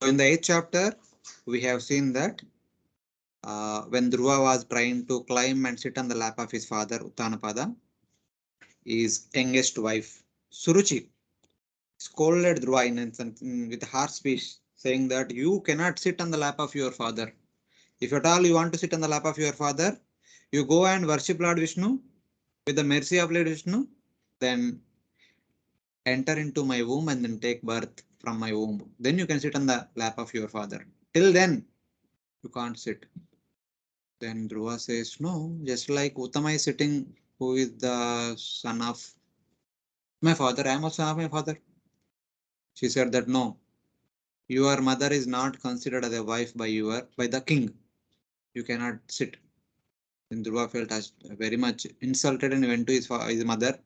in the 8th chapter, we have seen that when Dhruva was trying to climb and sit on the lap of his father, Uttanapada, his youngest wife, Suruchi, scolded Dhruva with harsh speech, saying that you cannot sit on the lap of your father. If at all you want to sit on the lap of your father, you go and worship Lord Vishnu with the mercy of Lord Vishnu, then enter into my womb and then take birth from my womb. Then you can sit on the lap of your father. Till then, you can't sit. Then Dhruva says, no, just like Uttama is sitting, who is the son of my father, I am a son of my father. She said that no, your mother is not considered as a wife by the king. You cannot sit. Then Dhruva felt very much insulted and went to his mother.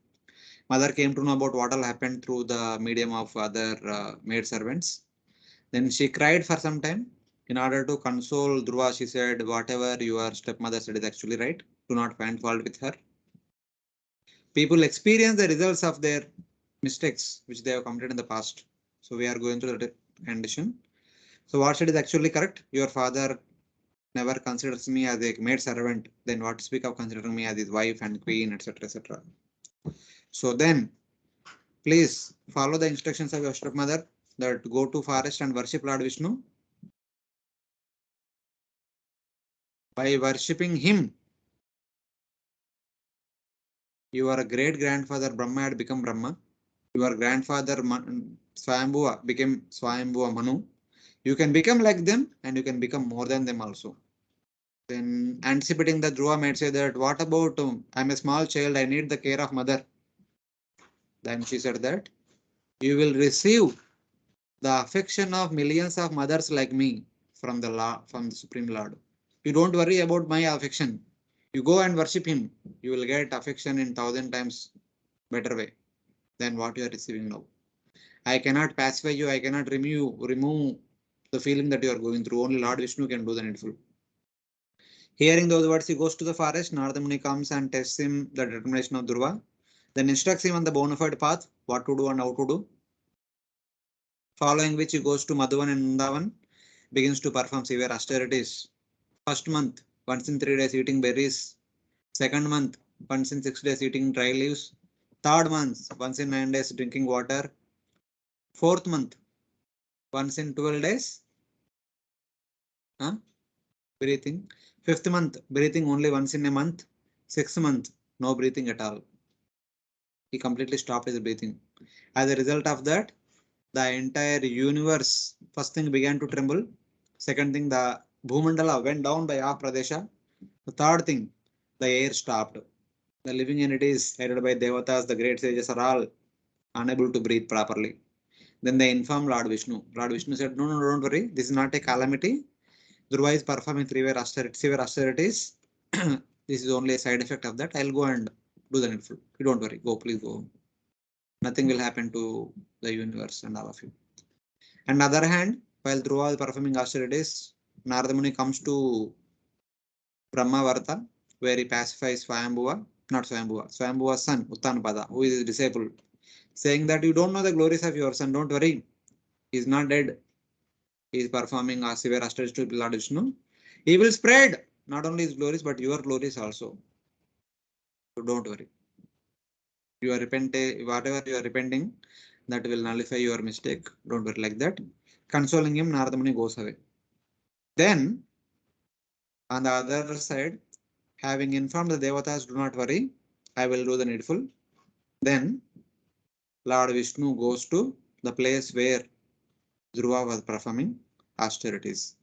Mother came to know about what all happened through the medium of other maid servants. Then she cried for some time. In order to console Dhruva, she said, whatever your stepmother said is actually right. Do not find fault with her. People experience the results of their mistakes which they have committed in the past. So we are going through that condition. So what said is actually correct. Your father never considers me as a maid servant. Then what to speak of considering me as his wife and queen, etc. etc. So then, please follow the instructions of your stepmother that go to forest and worship Lord Vishnu. By worshipping him, your great grandfather Brahma had become Brahma. Your grandfather Swayambhuva became Swayambhuva Manu. You can become like them and you can become more than them also. Then anticipating the Dhruva might say that, what about I'm a small child, I need the care of mother. Then she said that you will receive the affection of millions of mothers like me from the Supreme Lord. You don't worry about my affection. You go and worship him. You will get affection in 1,000 times better way than what you are receiving now. I cannot pacify you. I cannot remove the feeling that you are going through. Only Lord Vishnu can do the needful. Hearing those words, he goes to the forest. Narada Muni comes and tests him the determination of Dhruva. Then instructs him on the bona fide path, what to do and how to do. Following which he goes to Madhuvan and Vrindavan, begins to perform severe austerities. First month, once in 3 days eating berries. Second month, once in 6 days eating dry leaves. Third month, once in 9 days drinking water. Fourth month, once in 12 days breathing. Fifth month, breathing only once in a month. Sixth month, no breathing at all. He completely stopped his breathing. As a result of that, the entire universe, first thing began to tremble. Second thing, the Bhumandala went down by half Pradesha. The third thing, the air stopped. The living entities headed by Devatas, the great sages, are all unable to breathe properly. Then they informed Lord Vishnu. Lord Vishnu said, no, don't worry. This is not a calamity. Dhruva is performing severe austerities. This is only a side effect of that. I'll go and do the needful. You don't worry. Go, please go. Nothing will happen to the universe and all of you. On the other hand, while Dhruva is performing austerities, Narada Muni comes to Brahmavarta, where he pacifies Swayambhuva's son, Uttanapada, who is his disciple, saying that you don't know the glories of your son, don't worry. He is not dead. He is performing a severe austerities to Lord Vishnu. He will spread not only his glories, but your glories also. So don't worry. You are whatever you are repenting, that will nullify your mistake. Don't worry like that. Consoling him, Narada Muni goes away. Then, on the other side, having informed the Devatas, do not worry, I will do the needful. Then, Lord Vishnu goes to the place where Dhruva was performing austerities.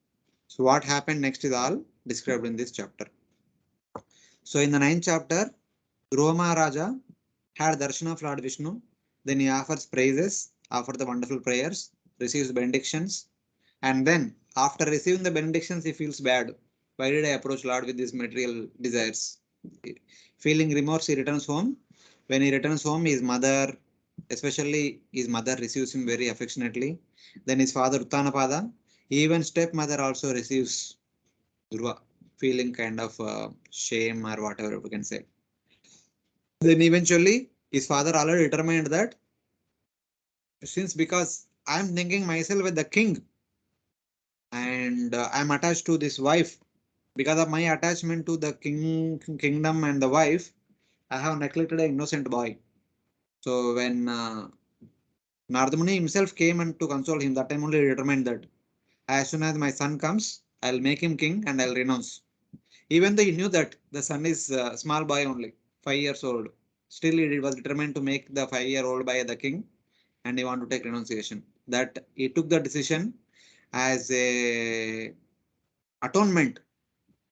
So what happened next is all described in this chapter. So in the 9th chapter, Dhruva Maharaja had darshan of Lord Vishnu. Then he offers praises, offers the wonderful prayers, receives benedictions, and then after receiving the benedictions, he feels bad. Why did I approach Lord with these material desires? Feeling remorse, he returns home. When he returns home, his mother, especially his mother, receives him very affectionately. Then his father Uttanapada, even stepmother also receives Dhruva, feeling kind of shame or whatever we can say. Then eventually his father already determined that because I am thinking myself with the king, and I'm attached to this wife. Because of my attachment to the kingdom and the wife, I have neglected an innocent boy. So when Narada Muni himself came and to console him, that time only he determined that as soon as my son comes, I'll make him king and I'll renounce. Even though he knew that the son is a small boy only, 5 years old, still he was determined to make the 5-year-old boy the king, and he wanted to take renunciation. That he took the decision as a atonement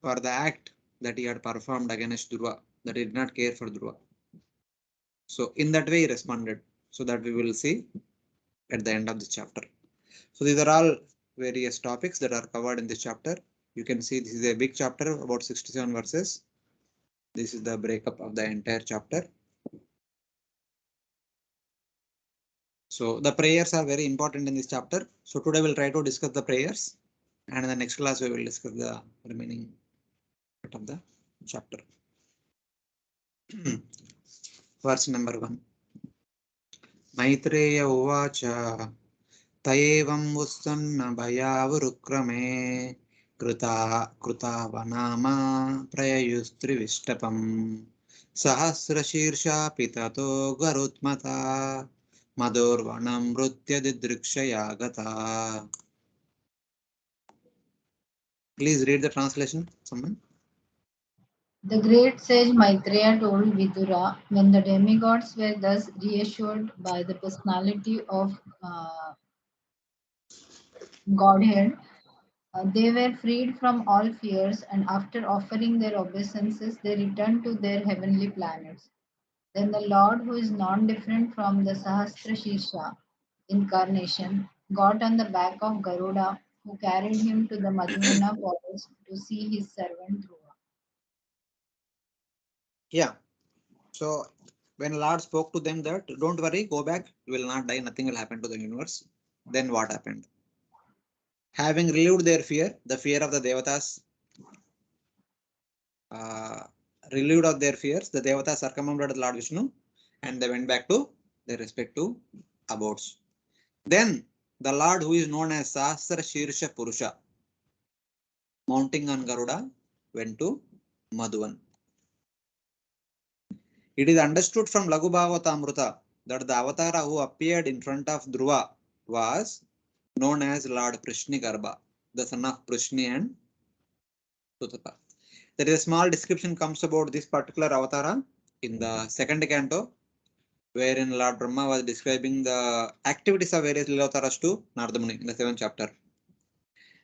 for the act that he had performed against Dhruva, that he did not care for Dhruva. So in that way he responded. So that we will see at the end of this chapter. So these are all various topics that are covered in this chapter. You can see this is a big chapter, about 67 verses. This is the breakup of the entire chapter. So the prayers are very important in this chapter. So today we'll try to discuss the prayers, and in the next class we will discuss the remaining part of the chapter. Verse number 1. Maitreya uvacha तयेवं वुत्सन्न भयावरुक्रमे कृतावनामा प्रययुस्त्रिविष्टपम् सहस्रशीर्षा पिततो गरुत्मता मदोर्वणं मृत्युदिदृक्षया गता. Please read the translation, someone. The great sage Maitreya told Vidura, when the demigods were thus reassured by the personality of Godhead, they were freed from all fears, and after offering their obeisances, they returned to their heavenly planets. Then the Lord, who is non different from the Sahasra Shirsha incarnation, got on the back of Garuda, who carried him to the Madhuvana forest to see his servant Dhruva. Yeah. So when Lord spoke to them that don't worry, go back, you will not die, nothing will happen to the universe. Then what happened? Having relieved their fear, the fear of the Devatas, uh, relieved of their fears, the Devatas circumambulated Lord Vishnu and they went back to their respective abodes. Then the Lord, who is known as Sahasra Shirsha Purusha, mounting on Garuda, went to Madhuvan. It is understood from Laghu Bhagavatamrita that the avatar who appeared in front of Dhruva was known as Lord Prishnigarba, the son of Prishni and Sutapa. There is a small description comes about this particular avatara in the second canto, wherein Lord Brahma was describing the activities of various Lilavatas to Narada Muni in the 7th chapter.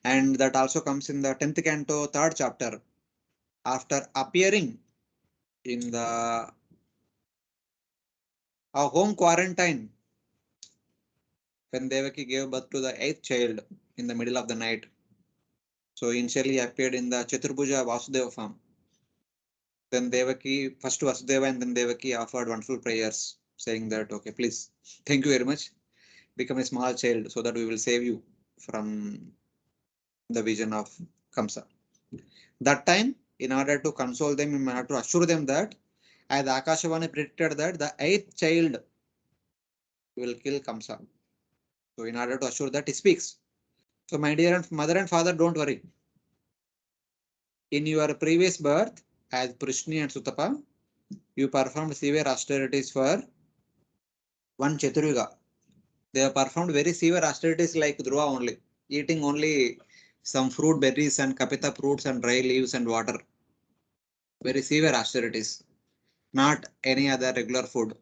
And that also comes in the 10th canto, 3rd chapter, after appearing in the home quarantine when Devaki gave birth to the 8th child in the middle of the night. So initially he appeared in the Chaturbhuja Vasudeva form. Then Devaki, first Vasudeva and then Devaki offered wonderful prayers saying that, okay, please, thank you very much. Become a small child so that we will save you from the vision of Kamsa. That time, in order to console them, in order to assure them that, as Akashavani predicted that the 8th child will kill Kamsa. So in order to assure that, he speaks. So my dear mother and father, don't worry. In your previous birth, as Prishni and Sutapa, you performed severe austerities for one Chaturyuga. They have performed very severe austerities like Dhruva only, eating only some fruit, berries and kapita fruits and dry leaves and water. Very severe austerities, not any other regular food.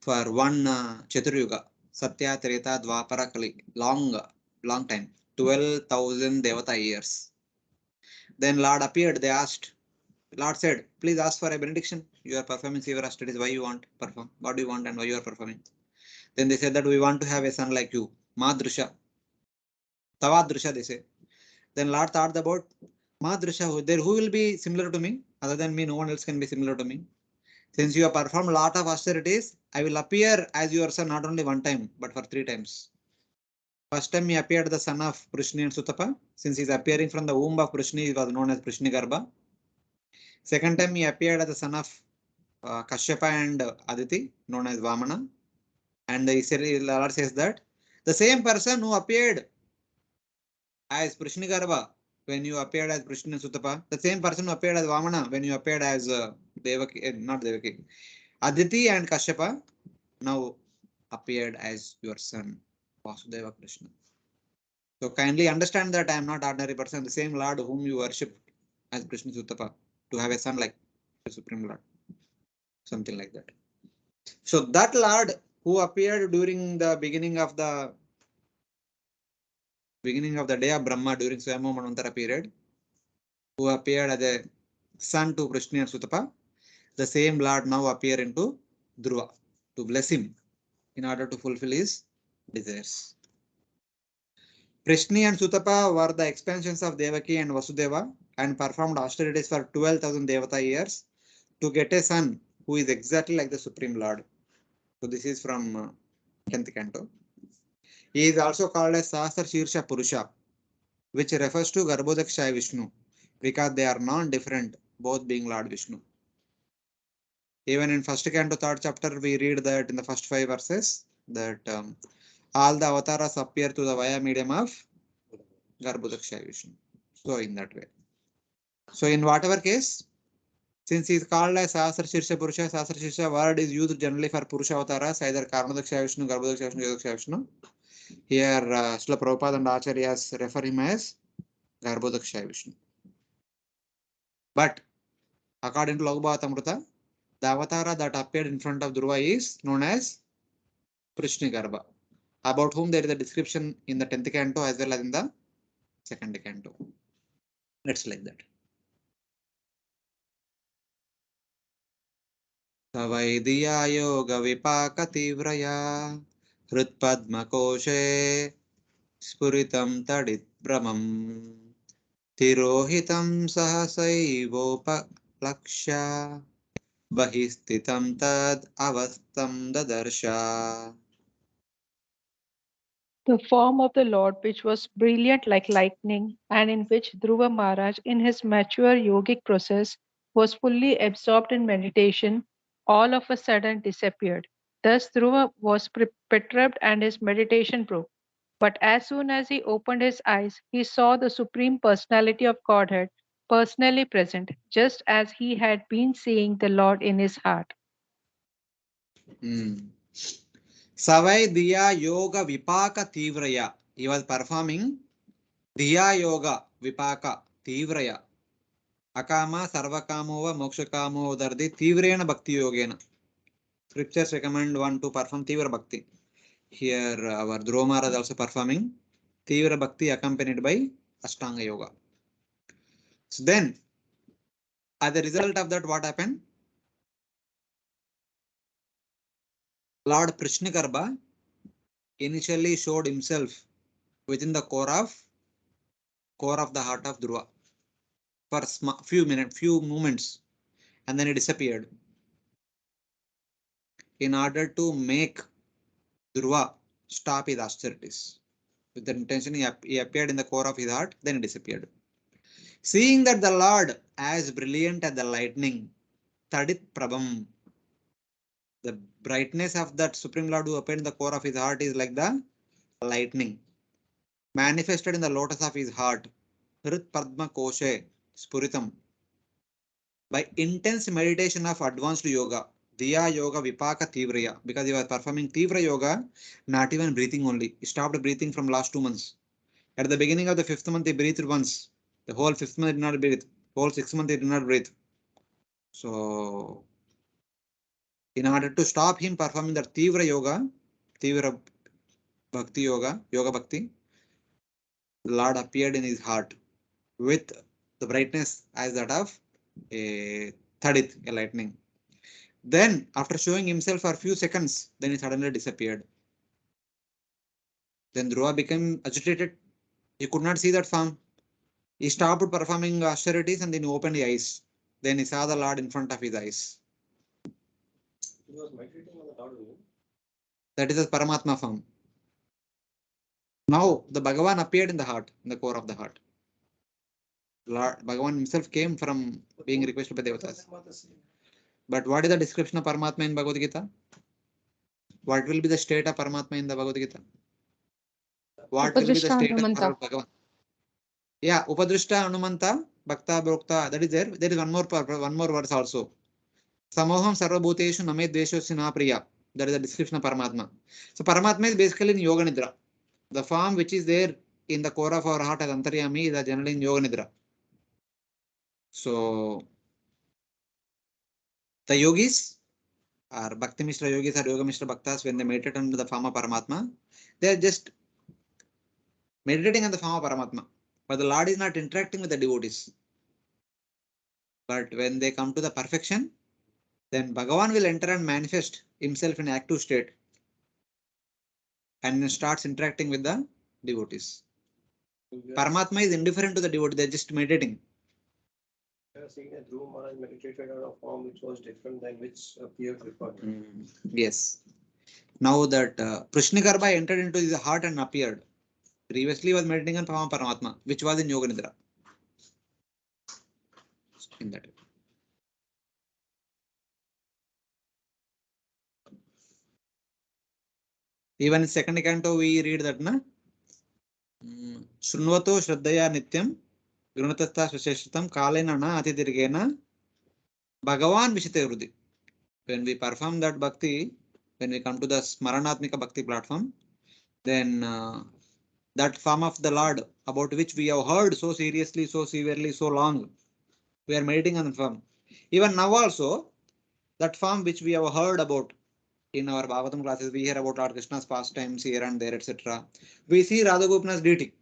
For one Chaturyuga, Satya, Treta, Dwapara, Kali, long time, 12,000 Devata years. Then Lord appeared, they asked, Lord said, please ask for a benediction. You are performing severe austerities, why you want perform? What do you want and why you are performing? Then they said that we want to have a son like you, Madrisha. Tavadrisha, they say. Then Lord thought about Madrisha, who will be similar to me? Other than me, no one else can be similar to me. Since you have performed a lot of austerities, I will appear as your son not only one time, but for 3 times. First time he appeared the son of Prishni and Sutapa. Since he is appearing from the womb of Prishni, he was known as Prishni Garbha. Second time he appeared as the son of Kashyapa and Aditi, known as Vamana. And the Lord says that the same person who appeared as Prishnigarva when you appeared as Prishni and Sutapa. The same person who appeared as Vamana when you appeared as Devaki, not Devaki. Aditi and Kashyapa now appeared as your son, Vasudeva Krishna. So kindly understand that I am not ordinary person, the same Lord whom you worship as Krishna Sutapa, to have a son like the Supreme Lord. Something like that. So that Lord who appeared during the beginning of the day of Brahma during Swayambhu Manvantara period, who appeared as a son to Prishni and Sutapa, the same Lord now appear into Dhruva to bless him in order to fulfill his desires. Prishni and Sutapa were the expansions of Devaki and Vasudeva and performed austerities for 12,000 Devata years to get a son who is exactly like the Supreme Lord. So this is from 10th canto. He is also called as Sahasra Shirsha Purusha, which refers to Garbhodakshaya Vishnu because they are non-different, both being Lord Vishnu. Even in first canto, third chapter, we read that in the first 5 verses that all the avatars appear to the via medium of Garbhodakshaya Vishnu. So in that way. So in whatever case, since he is called as Sahasra Shirsha Purusha, Sahasra Shirsha word is used generally for Purusha avatars, either Karmadakshaya Vishnu, Garbhodakshaya Vishnu, Yodakshaya Vishnu. Here, Srila Prabhupada and Acharyas refer him as Garbhodakshaya Vishnu. But according to Laghubhavatamrita, the avatara that appeared in front of Dhruva is known as Prishnigarva, about whom there is a description in the 10th canto as well as in the 2nd canto. Let's like that. Savaidiya yoga vipaka tivraya hritpadmakoshe spuritam tadit brahmam tirohitam sahasaivopaklakshya bahistitam tad avastam dadarsha. The form of the Lord, which was brilliant like lightning, and in which Dhruva Maharaj, in his mature yogic process, was fully absorbed in meditation, all of a sudden disappeared. Thus, Dhruva was perturbed and his meditation broke. But as soon as he opened his eyes, he saw the Supreme Personality of Godhead personally present, just as he had been seeing the Lord in his heart. Savai Diya Yoga Vipaka Tivraya. He was performing Diya Yoga Vipaka Tivraya. Akama Sarvakamova Mokshakamo Dardi Tivrena Bhakti Yogena. Scriptures recommend one to perform Tivra Bhakti. Here our Dhruva Maharaj is also performing Tivra Bhakti accompanied by Ashtanga Yoga. So then, as a result of that, what happened? Lord Prishnigarba initially showed himself within the core of the heart of Dhruva for few moments, and then he disappeared in order to make Dhruva stop his austerities. With the intention, he appeared in the core of his heart, then he disappeared. Seeing that the Lord as brilliant as the lightning, Tadit Prabham, the brightness of that Supreme Lord who appeared in the core of his heart is like the lightning, manifested in the lotus of his heart, Hrit Padma Koshe Spuritam, by intense meditation of advanced yoga, Diya Yoga Vipaka Tivraya, because he was performing Tivra Yoga, not even breathing only. He stopped breathing from last 2 months. At the beginning of the 5th month, he breathed once. The whole 5th month he did not breathe. Whole 6th month he did not breathe. So, in order to stop him performing the Tivra Yoga, Tivra Bhakti Yoga, Yoga Bhakti, the Lord appeared in his heart with the brightness as that of a Tadit, a lightning. Then, after showing himself for a few seconds, then he suddenly disappeared. Then Dhruva became agitated. He could not see that form. He stopped performing austerities and then he opened his eyes. Then he saw the Lord in front of his eyes. He was meditating on the Lord. That is a Paramatma form. Now, the Bhagavan appeared in the heart, in the core of the heart. Lord, Bhagavan himself came from being requested by Devatas. But what is the description of Paramatma in Bhagavad Gita? What will be the state of Paramatma in the Bhagavad Gita? What will be the state of Bhagavan? Yeah, Upadrishta Anumanta Bhakta Brokta. That is there. There is one more verse also. Samoham Sarvabhuteshu Name Dveshosya Priya. That is the description of Paramatma. So Paramatma is basically in Yoga Nidra. The form which is there in the core of our heart as Antaryami is generally in Yoga Nidra. So the yogis or Bhakti Mishra yogis or Yoga Mishra Bhaktas, when they meditate under the form of Paramatma, they are just meditating on the form of Paramatma. But the Lord is not interacting with the devotees. But when they come to the perfection, then Bhagavan will enter and manifest himself in active state and starts interacting with the devotees. Paramatma is indifferent to the devotee, they are just meditating. You are saying that Dhruva Maharaj meditated on a form which was different than which appeared before. Yes. Now that Prishnikarba entered into his heart and appeared. Previously he was meditating on form of Paramatma, which was in Yoga Nidra. In that. Even in second canto we read that na Shrunvato Shraddhaya Nityam Grunatastha Svasheshtam Kalena na Atidirgena Bhagavan Vishite Vrudi. When we perform that bhakti, when we come to the Smaranatmika Bhakti platform, then that form of the Lord about which we have heard so seriously, so severely, so long, we are meditating on the form. Even now also, that form which we have heard about in our Bhagavatam classes, we hear about Lord Krishna's pastimes here and there, etc. We see Radha Gopina's deity.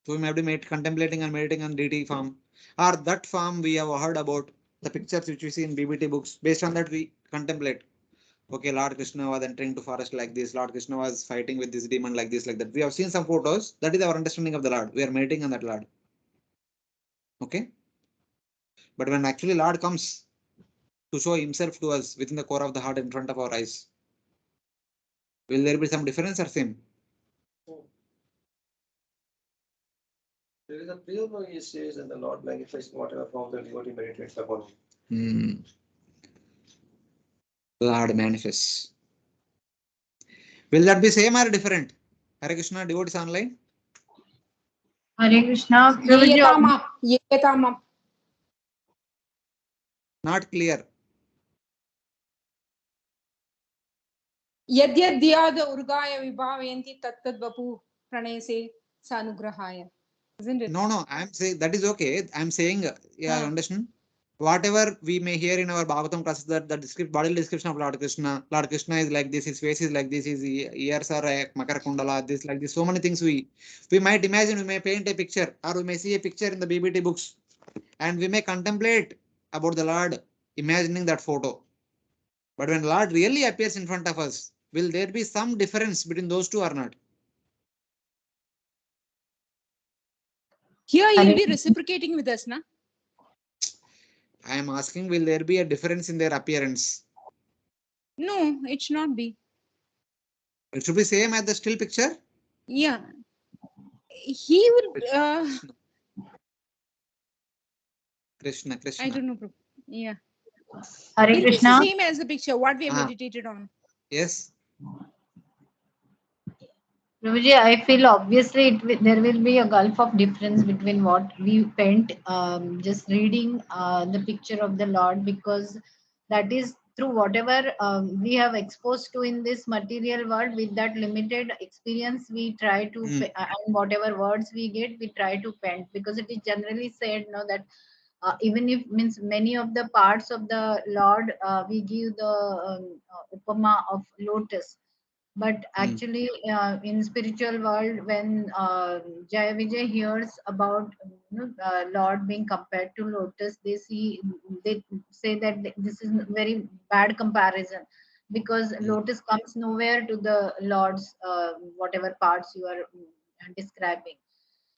So we may be contemplating and meditating on deity form. Or that form we have heard about, the pictures which we see in BBT books. Based on that we contemplate. Okay, Lord Krishna was entering to forest like this. Lord Krishna was fighting with this demon like this, like that. We have seen some photos. That is our understanding of the Lord. We are meditating on that Lord. Okay. But when actually Lord comes to show himself to us within the core of the heart in front of our eyes, will there be some difference or same? There is a prayer where he says that the Lord manifests in whatever form the devotee meditates upon him. Lord manifests. Will that be same or different? Hare Krishna, devotees online? Hare Krishna. Yetamam. Not clear. Yadyadhyad urgaya vibhavanti tattad vapu pranese sanugrahaya. Isn't it? No, I'm saying that is okay. I'm saying, yeah, I understand. Whatever we may hear in our Bhagavatam classes, that the bodily description of Lord Krishna is like this, his face is like this, his ears are like Makara Kundala, this like this. So many things we might imagine, we may paint a picture, or we may see a picture in the BBT books, and we may contemplate about the Lord, imagining that photo. But when Lord really appears in front of us, will there be some difference between those two or not? Here you'll be reciprocating with us, na? I am asking, will there be a difference in their appearance? No, it should not be. It should be same as the still picture? Yeah. He would Krishna. I don't know. Yeah. Hare It is the Krishna. same as the picture, what we have meditated on. Yes. Prabhuji, I feel obviously there will be a gulf of difference between what we paint just reading the picture of the Lord, because that is through whatever we have exposed to in this material world. With that limited experience we try to and whatever words we get we try to paint, because it is generally said no that even if means many of the parts of the Lord we give the upama of lotus, but actually in spiritual world when Jaya Vijay hears about Lord being compared to lotus, they say that this is very bad comparison, because lotus comes nowhere to the Lord's whatever parts you are describing.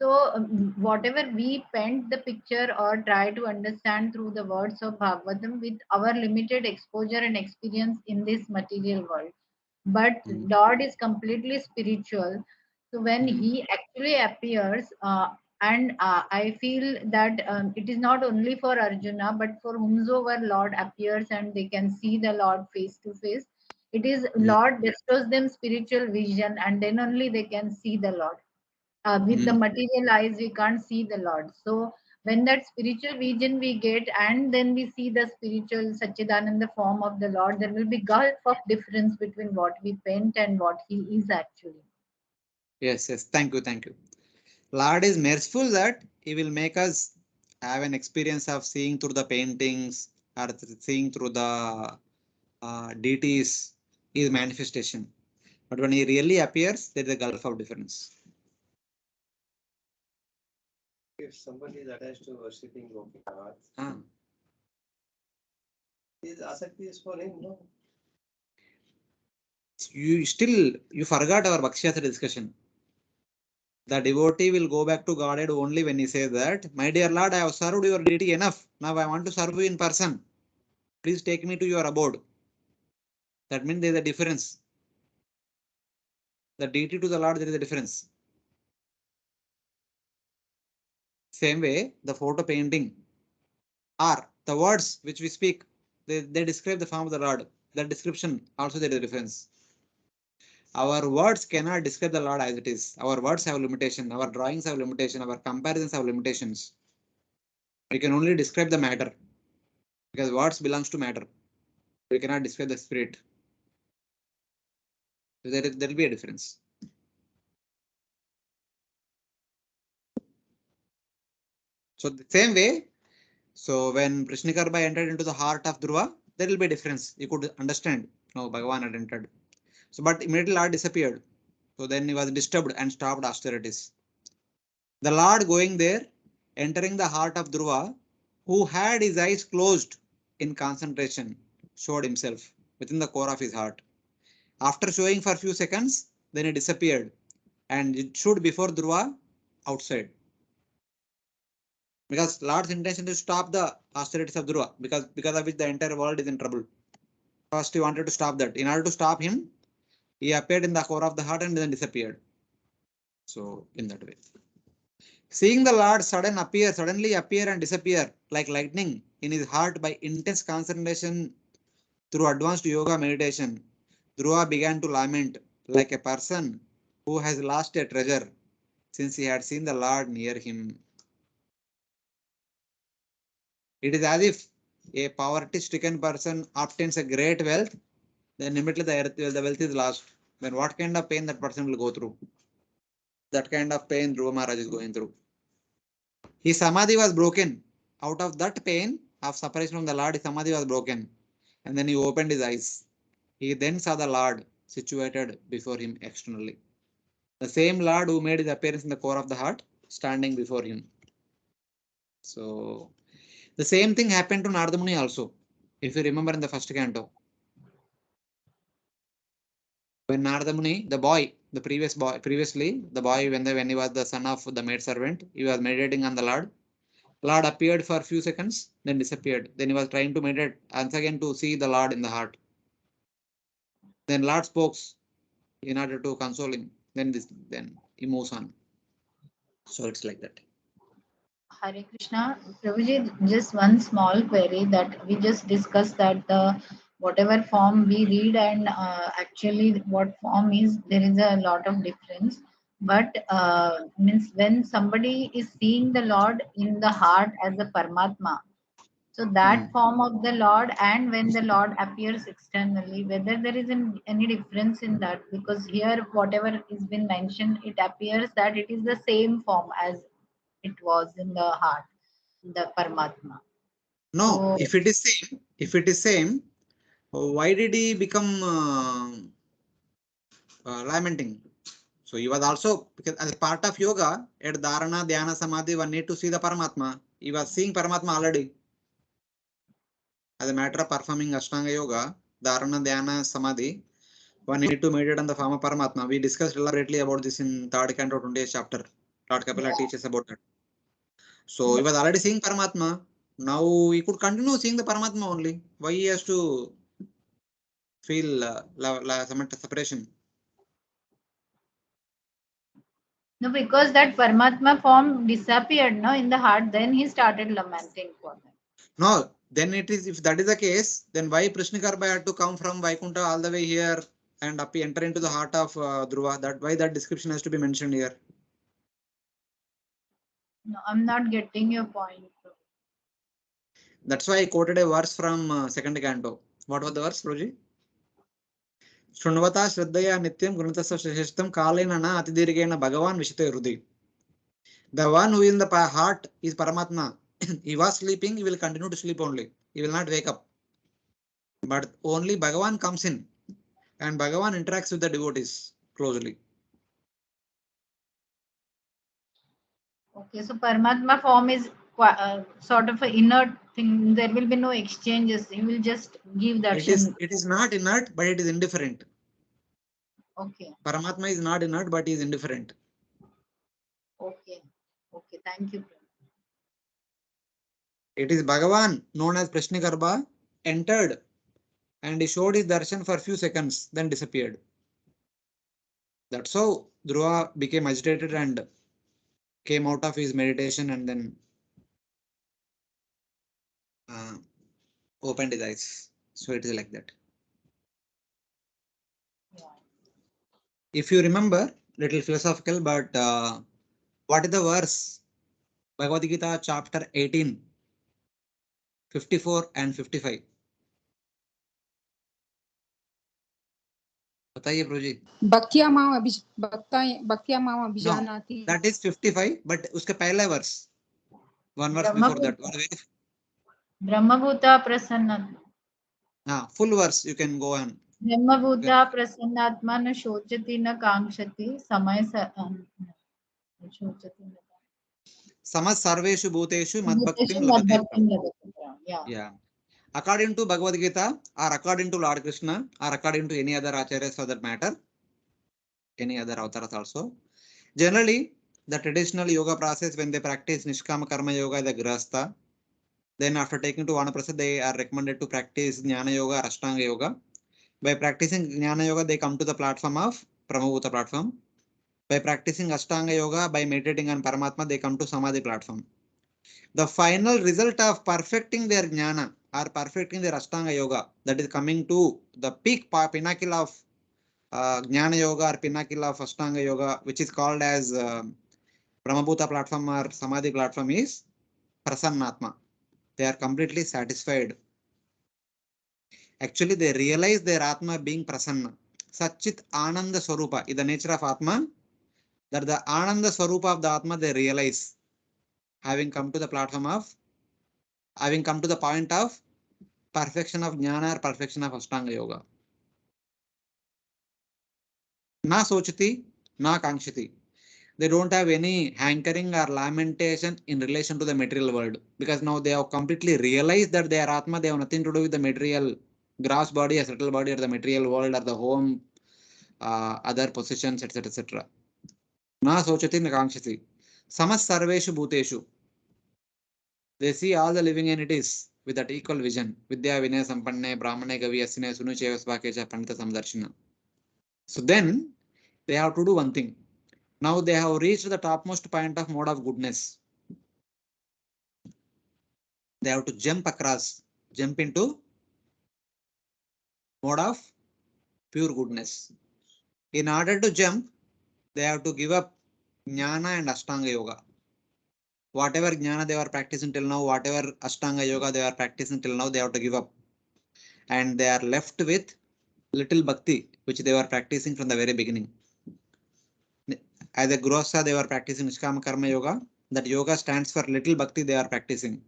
So whatever we paint the picture or try to understand through the words of Bhagavatam with our limited exposure and experience in this material world, but Lord is completely spiritual. So when he actually appears, and I feel that it is not only for Arjuna, but for whomsoever Lord appears and they can see the Lord face to face, it is Lord bestows them spiritual vision, and then only they can see the Lord. With the material eyes, we can't see the Lord. So when that spiritual vision we get, and then we see the spiritual Satchidananda form of the Lord, there will be gulf of difference between what we paint and what He is actually. Yes, yes. Thank you, thank you. Lord is merciful that He will make us have an experience of seeing through the paintings or seeing through the deities, His manifestation. But when He really appears, there is a gulf of difference. If somebody is attached to worshipping Gopinath, Ah. his asakti is for him, no? You forgot our Bhakshatra discussion. The devotee will go back to Godhead only when he says that, my dear Lord, I have served your deity enough. Now I want to serve you in person. Please take me to your abode. That means there is a difference. The deity to the Lord, there is a difference. Same way, the photo painting or the words which we speak, they describe the form of the Lord. That description also there is a difference. Our words cannot describe the Lord as it is. Our words have limitation. Our drawings have limitation. Our comparisons have limitations. We can only describe the matter because words belongs to matter. We cannot describe the spirit. So there will be a difference. So the same way, so when Prishnikarba entered into the heart of Dhruva, there will be a difference. You could understand. No, Bhagavan had entered. So but immediately Lord disappeared. So then he was disturbed and stopped austerities. The Lord going there, entering the heart of Dhruva, who had his eyes closed in concentration, showed himself within the core of his heart. After showing for a few seconds, then he disappeared and it showed before Dhruva outside. Because Lord's intention is to stop the austerities of Dhruva, because of which the entire world is in trouble. First, he wanted to stop that. In order to stop him, he appeared in the core of the heart and then disappeared. So, in that way. Seeing the Lord suddenly appear and disappear like lightning in his heart by intense concentration through advanced yoga meditation, Dhruva began to lament like a person who has lost a treasure since he had seen the Lord near him. It is as if a poverty-stricken person obtains a great wealth, then immediately the wealth is lost. Then what kind of pain that person will go through? That kind of pain Dhruva Maharaj is going through. His samadhi was broken. Out of that pain of separation from the Lord, his samadhi was broken. And then he opened his eyes. He then saw the Lord situated before him externally. The same Lord who made his appearance in the core of the heart, standing before him. So, the same thing happened to Narada Muni also. If you remember in the first canto. When Narada Muni, previously, the boy, when he was the son of the maid servant, he was meditating on the Lord. Lord appeared for a few seconds, then disappeared. Then he was trying to meditate once again to see the Lord in the heart. Then Lord spoke in order to console him. Then he moves on. So it's like that. Hare Krishna. Prabhuji, just one small query that we just discussed, that the whatever form we read and actually what form is, there is a lot of difference. But means when somebody is seeing the Lord in the heart as a Paramatma, so that form of the Lord, and when the Lord appears externally, whether there is any difference in that, because here whatever is been mentioned, it appears that it is the same form as it was in the heart, the Paramatma. No, So if it is same, why did he become lamenting? So he was also, because as part of yoga, at Dharana, Dhyana, Samadhi, one need to see the Paramatma. He was seeing Paramatma already. As a matter of performing Ashtanga Yoga, Dharana, Dhyana, Samadhi, one need to meditate on the form of Paramatma. We discussed elaborately about this in 3rd canto 20th chapter. Lord Kapila teaches about that. So he was already seeing Paramatma. Now he could continue seeing the Paramatma only. Why he has to feel separation? no, because that Paramatma form disappeared, no, in the heart, then he started lamenting for them. No, then it is, if that is the case, then why Prishnikarba had to come from Vaikuntha all the way here and enter into the heart of Dhruva? Why that description has to be mentioned here? No, I'm not getting your point. That's why I quoted a verse from second canto. What was the verse, Proji? Shunvata Shraddhaya Nityam Gunatasya Shishtam Kalena Na Atidirgena Bhagavan Vishite Rudi. The one who in the heart is Paramatma. He was sleeping, he will continue to sleep only. He will not wake up. But only Bhagavan comes in and Bhagavan interacts with the devotees closely. Okay, so Paramatma form is sort of an inert thing. There will be no exchanges. He will just give darshan. It is not inert, but it is indifferent. Okay, Paramatma is not inert, but he is indifferent. okay, okay. Thank you. It is Bhagavan, known as Prashnikarbha, entered and he showed his darshan for a few seconds, then disappeared. That's how Dhruva became agitated and came out of his meditation and then opened his eyes. So it is like that. Yeah. If you remember, little philosophical, but what is the verse? Bhagavad Gita chapter 18, 54 and 55. बताइए प्रोजी. भक्त्या माम No, अभिजानाति. that is 55, but उसके पहला verse, one verse before that. Brahmabhuta Prasanna. Full verse you can go on. Brahmabhuta Prasannatma na shochati na kankshati samay shochati na Samas sarveshu bhuteshu madbhaktim Bhuteshu labate. madbhaktim labate. Yeah. Yeah. According to Bhagavad Gita or according to Lord Krishna or according to any other acharyas for that matter, any other avatars also, generally the traditional yoga process when they practice Nishkama Karma Yoga, the Grahastha, then after taking to Vanaprastha, they are recommended to practice Jnana Yoga or Ashtanga Yoga. By practicing Jnana Yoga, they come to the platform of Brahmabhuta platform. By practicing Ashtanga Yoga, by meditating on Paramatma, they come to Samadhi platform. The final result of perfecting their Jnana or perfecting their Ashtanga Yoga, that is coming to the peak pinnacle of Jnana Yoga or pinnacle of Ashtanga Yoga, which is called as Brahmabhuta platform or Samadhi platform, is Prasannatma. They are completely satisfied. Actually, they realize their Atma being Prasanna. Satchit Ananda Swarupa is the nature of Atma. That the Ananda Swarupa of the Atma they realize, having come to the platform of, having come to the point of perfection of Jnana or perfection of Ashtanga Yoga. Na Sochati, na Kankshati. They don't have any hankering or lamentation in relation to the material world, because now they have completely realized that they are Atma, they have nothing to do with the material gross body, a subtle body, or the material world, or the home, other possessions, etc. etc. Na sochati na kankshati. Samas sarveshu bhuteshu. They see all the living entities with that equal vision. Vidya vinaya sampanne brahmane gavi asine sunu chevasvakecha pandita samdarshina. So then they have to do one thing. Now they have reached the topmost point of mode of goodness. They have to jump across, jump into mode of pure goodness. In order to jump, they have to give up Jnana and Ashtanga Yoga. Whatever Jnana they were practicing till now, whatever Ashtanga Yoga they are practicing till now, they have to give up. And they are left with little Bhakti, which they were practicing from the very beginning. As a Grihastha, they were practicing Nishkama Karma Yoga. That yoga stands for little Bhakti they are practicing.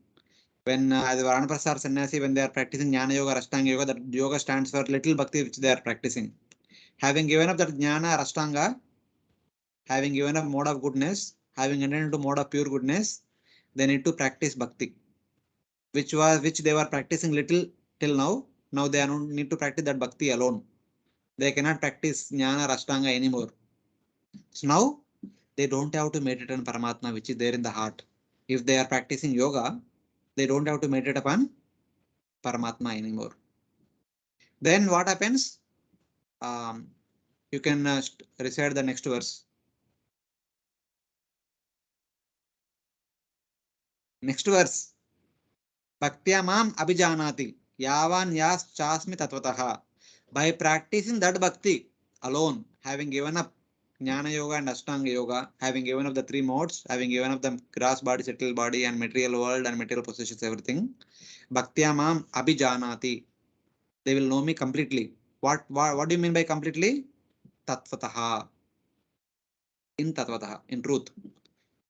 When as a Vanaprastha or Sannyasi, when they are practicing Jnana Yoga or Ashtanga Yoga, that yoga stands for little Bhakti which they are practicing. Having given up that Jnana or Ashtanga, having given up mode of goodness, having entered into mode of pure goodness, they need to practice Bhakti, which they were practicing little till now. Now they don't need to practice that Bhakti alone. They cannot practice Jnana or Ashtanga anymore. So now they don't have to meditate on Paramatma, which is there in the heart. If they are practicing yoga, they don't have to meditate upon Paramatma anymore. Then what happens? You can recite the next verse. Next verse. Bhaktya mam abhijanati yavan yas chasmi tatvataha. By practicing that bhakti alone, having given up Jnana Yoga and Ashtanga Yoga, having given up the three modes, having given up the gross body, settled body, and material world and material possessions, everything. Bhaktya Mam Abhijanati. They will know me completely. What do you mean by completely? Tatvataha. In Tatvataha, in truth.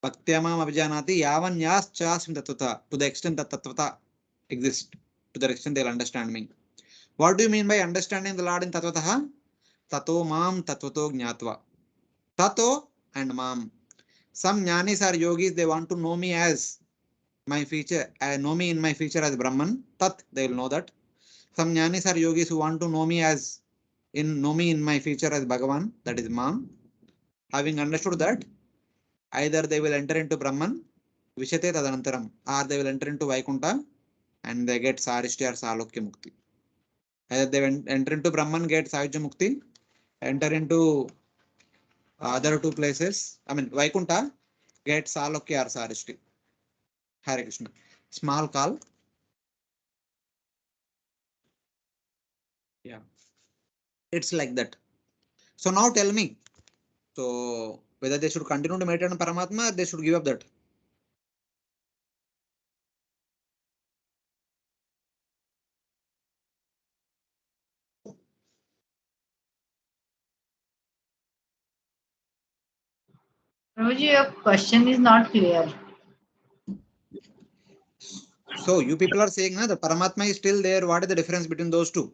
Bhaktya Mam Abhijanati Yavan Yas Chas in Tatvata. To the extent that Tatvata exists, to the extent they'll understand me. What do you mean by understanding the Lord in Tatvataha? Tato Mam Tatvato Jnatva. Tato and Mam. Some jnanis or yogis, they want to know me as my feature, know me in my feature as Brahman. Tat, they will know that. Some jnanis or yogis who want to know me in my feature as Bhagavan, that is Mam. Having understood that, either they will enter into Brahman, Vishate Tadanantaram, or they will enter into Vaikunta and they get Sarishti or Salokya Mukti. Either they enter into Brahman, get Sayujya Mukti, enter into other two places, I mean Vaikunta, get Salokya or Sarishti. Hare Krishna. Small call. Yeah. It's like that. So now tell me. So whether they should continue to meditate on Paramatma or they should give up that. Prabhuji, your question is not clear. So you people are saying na, the Paramatma is still there. What is the difference between those two?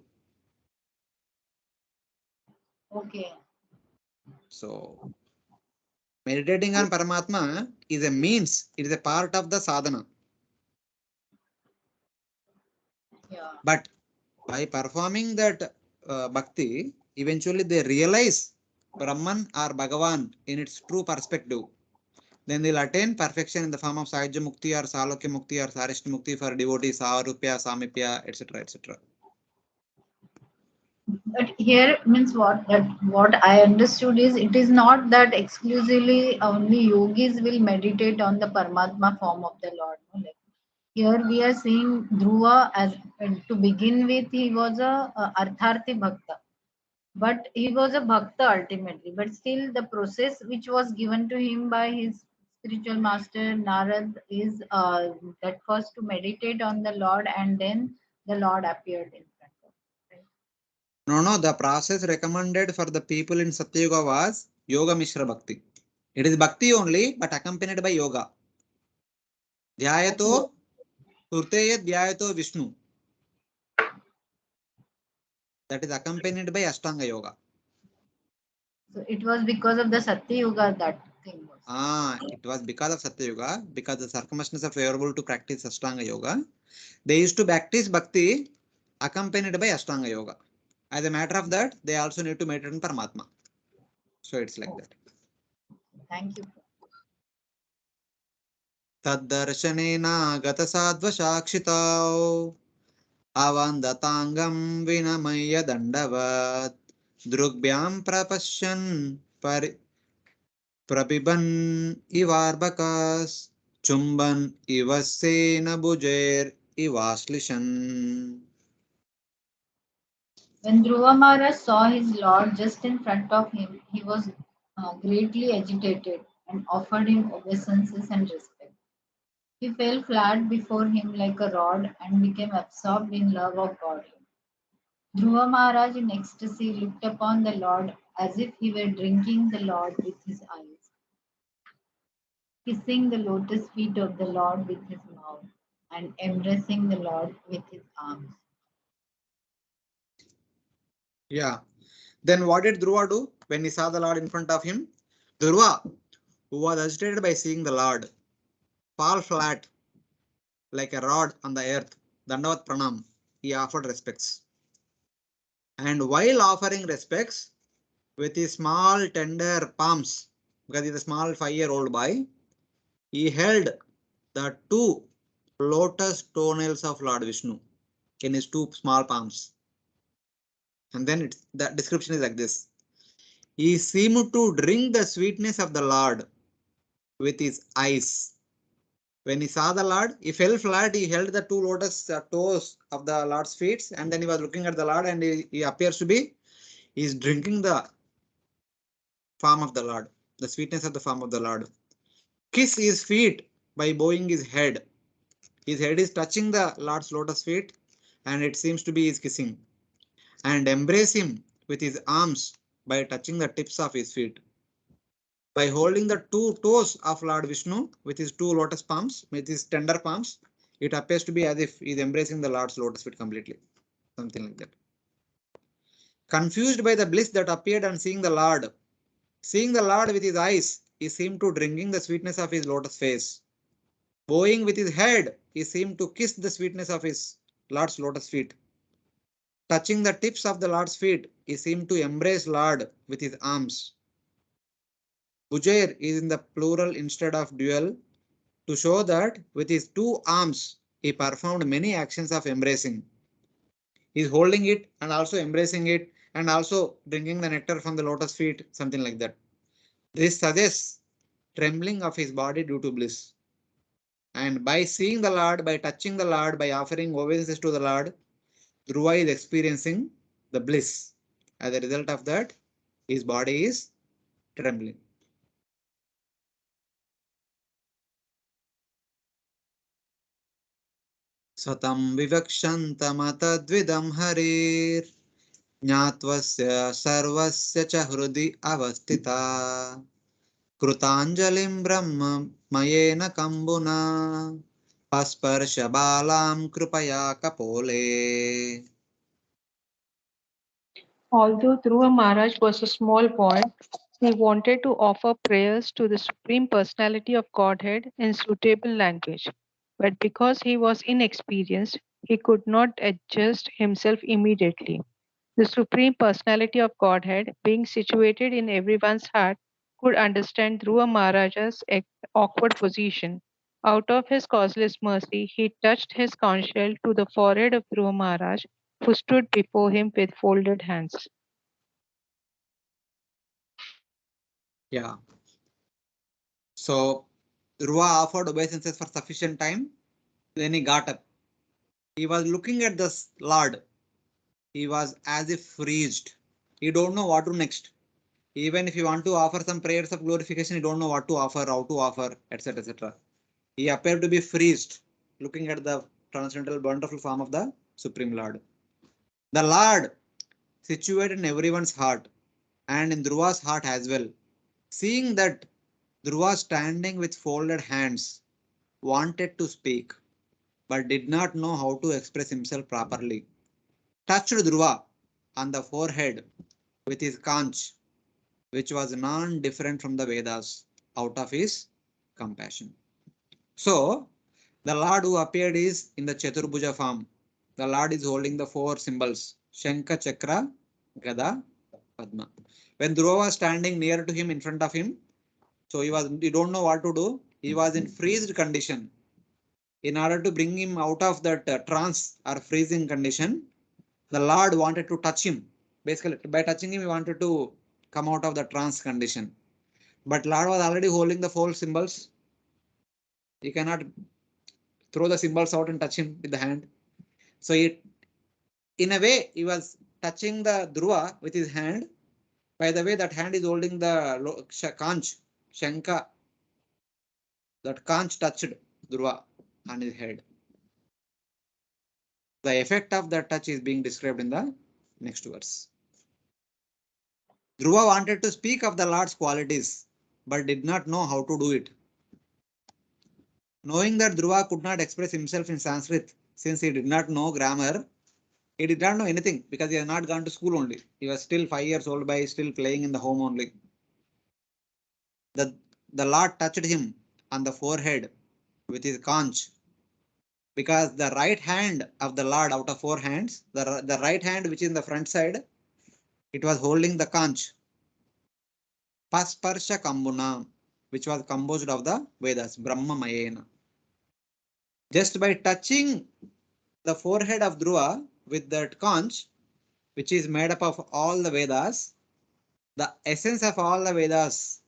Okay. So meditating on Paramatma is a means. It is a part of the sadhana. Yeah. But by performing that bhakti, eventually they realize Brahman or Bhagavan in its true perspective. Then they'll attain perfection in the form of Sahajya Mukti or Salokya Mukti or Sarishti Mukti for devotees, Sarupya, Samipya, etc. etc. But here means what I understood is it is not that exclusively only yogis will meditate on the Paramatma form of the Lord. No? Like here we are seeing Dhruva as to begin with he was a Artharthi Bhakta, but he was a Bhakta ultimately. But still the process which was given to him by his spiritual master Narad is that first to meditate on the Lord and then the Lord appeared in front of him. Right? No, the process recommended for the people in Satyuga was Yoga Mishra Bhakti. It is Bhakti only, but accompanied by Yoga. Dhyayato, Turteya Dhyayato Vishnu. That is accompanied by Ashtanga Yoga. So it was because of the Satya Yuga that thing was. It was because of Satyuga, because the circumstances are favorable to practice Ashtanga Yoga. They used to practice Bhakti accompanied by Ashtanga Yoga. As a matter of that, they also need to meditate on Paramatma. So it's like that. Thank you. तद्दर्शनेन गतसाध्वसाक्षिताौ अवन्दताङ्गं विनमय्य दण्डवत् दृग्भ्यां प्रपश्यन् प्रपिबन् इवार्भकास् चुम्बन् इव सेनभुजैर् इवाश्लिषन्. When Dhruva Maharaj saw his Lord just in front of him, he was greatly agitated and offered him obeisances and respect. He fell flat before him like a rod and became absorbed in love of God. Dhruva Maharaj in ecstasy looked upon the Lord as if he were drinking the Lord with his eyes, kissing the lotus feet of the Lord with his mouth, and embracing the Lord with his arms. Yeah. Then what did Dhruva do when he saw the Lord in front of him? Dhruva, who was agitated by seeing the Lord, fall flat like a rod on the earth. Dandavat Pranam. He offered respects. And while offering respects with his small tender palms, because he's a small 5-year-old boy, he held the two lotus toenails of Lord Vishnu in his two small palms. And then the description is like this. He seemed to drink the sweetness of the Lord with his eyes. When he saw the Lord, he fell flat. He held the two lotus toes of the Lord's feet, and then he was looking at the Lord, and he appears to be, he is drinking the form of the Lord, the sweetness of the form of the Lord. Kiss his feet by bowing his head. His head is touching the Lord's lotus feet, and it seems to be his kissing. And embrace him with his arms by touching the tips of his feet. By holding the two toes of Lord Vishnu with his two lotus palms, with his tender palms, it appears to be as if he is embracing the Lord's lotus feet completely. Something like that. Confused by the bliss that appeared on seeing the Lord with his eyes, he seemed to drinking the sweetness of his lotus face. Bowing with his head, he seemed to kiss the sweetness of his Lord's lotus feet. Touching the tips of the Lord's feet, he seemed to embrace Lord with his arms. Bujair is in the plural instead of dual to show that with his two arms he performed many actions of embracing. He is holding it and also embracing it and also drinking the nectar from the lotus feet, something like that. This suggests trembling of his body due to bliss. And by seeing the Lord, by touching the Lord, by offering obeisances to the Lord, Dhruva is experiencing the bliss. As a result of that, his body is trembling. Satam vivakshantamatatvidam harir ज्ञात्वस्य सर्वस्य च हृदि अवस्थिता कृताञ्जलिं ब्रह्म मयेन कम्बुना अस्पर्श बालां कृपया कपोले. Although Dhruva Maharaj was a small boy, he wanted to offer prayers to the Supreme Personality of Godhead in suitable language. But because he was inexperienced, he could not adjust himself immediately. The Supreme Personality of Godhead, being situated in everyone's heart, could understand Dhruva Maharaja's awkward position. Out of his causeless mercy, he touched his conch shell to the forehead of Dhruva Maharaj, who stood before him with folded hands. Yeah. So Dhruva offered obeisances for sufficient time. Then he got up. He was looking at the Lord. He was as if freezed. He don't know what to next. Even if you want to offer some prayers of glorification, you don't know what to offer, how to offer, etc. etc. He appeared to be freezed, looking at the transcendental, wonderful form of the Supreme Lord. The Lord, situated in everyone's heart and in Dhruva's heart as well, seeing that Dhruva standing with folded hands, wanted to speak, but did not know how to express himself properly, touched Dhruva on the forehead with his conch, which was non-different from the Vedas, out of his compassion. So, the Lord who appeared is in the Chaturbhuja form. The Lord is holding the four symbols, Shankha, Chakra, Gada, Padma. When Dhruva was standing near to him, in front of him, so he don't know what to do. He was in freezed condition. In order to bring him out of that trance or freezing condition, the Lord wanted to touch him. Basically, by touching him, he wanted to come out of the trance condition. But Lord was already holding the four symbols. He cannot throw the symbols out and touch him with the hand. So in a way, he was touching the Dhruva with his hand. By the way, that hand is holding the conch, Shanka. That conch touched Dhruva on his head. The effect of that touch is being described in the next verse. Dhruva wanted to speak of the Lord's qualities, but did not know how to do it. Knowing that Dhruva could not express himself in Sanskrit since he did not know grammar, he did not know anything because he had not gone to school only. He was still 5 years old by still playing in the home only. The, the Lord touched him on the forehead with his conch because the right hand of the Lord out of four hands, the right hand which is in the front side, it was holding the conch. Pasparsha Kambuna, which was composed of the Vedas, Brahma Mayena. Just by touching the forehead of Dhruva with that conch, which is made up of all the Vedas, the essence of all the Vedas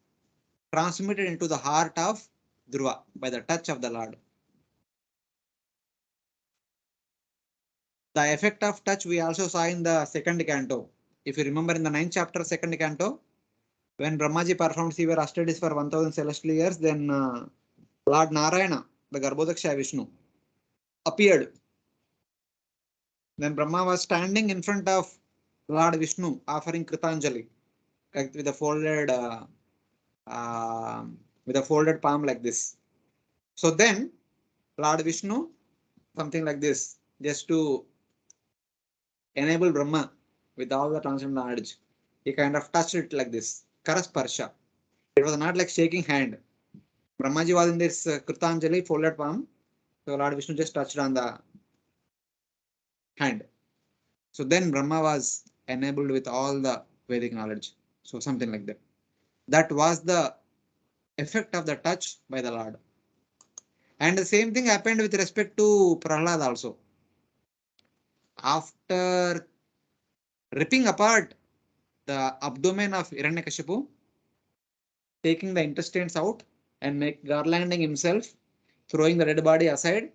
transmitted into the heart of Dhruva by the touch of the Lord. The effect of touch we also saw in the second canto. If you remember in the 9th chapter, second canto, When Brahmaji performed severe austerities for 1000 celestial years, then Lord Narayana, the Garbhodaksha Vishnu, appeared. Then Brahma was standing in front of Lord Vishnu offering Kritanjali, like with a folded palm like this. So then Lord Vishnu, something like this, just to enable Brahma with all the transcendental knowledge, he kind of touched it like this, Karasparsha. It was not like shaking hand. Brahmaji was in this Kritanjali folded palm, so Lord Vishnu just touched on the hand. So then Brahma was enabled with all the Vedic knowledge. So something like that. That was the effect of the touch by the Lord. And the same thing happened with respect to Prahlad also. After ripping apart the abdomen of Hiranyakashipu, taking the intestines out and garlanding himself, throwing the dead body aside,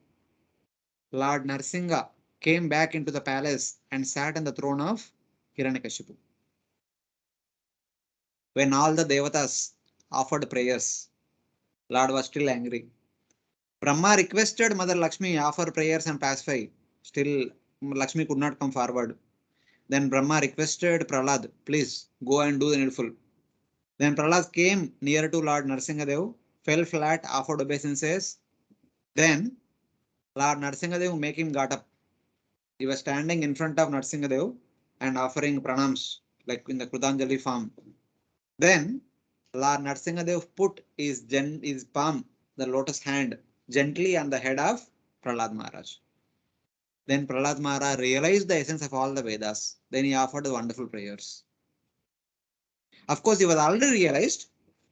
Lord Narsingha came back into the palace and sat on the throne of Hiranyakashipu. When all the devatas offered prayers, Lord was still angry. Brahma requested Mother Lakshmi offer prayers and pacify. Still, Lakshmi could not come forward. Then Brahma requested Prahlad, please go and do the needful. Then Prahlad came near to Lord Narsingadev, fell flat, offered obeisances. Then Lord Narsingadev make him got up. He was standing in front of Narsingadev and offering pranams, like in the Krutanjali form. Then Lord Narsingadev put his palm, the lotus hand, gently on the head of Prahlad Maharaj. Then Prahlad Maharaj realized the essence of all the Vedas. Then he offered wonderful prayers. Of course, he was already realized,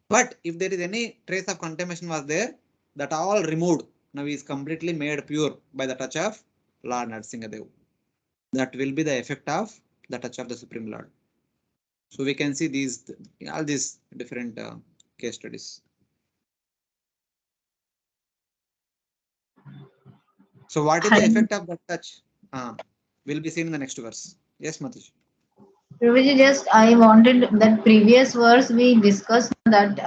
but if there is any trace of contamination was there, that all removed. Now he is completely made pure by the touch of Lord Narsingadev. That will be the effect of the touch of the Supreme Lord. So we can see all these different case studies. So what is the effect of that touch? Will be seen in the next verse. Yes, Matish. Prabhuji, just I wanted that previous verse we discussed that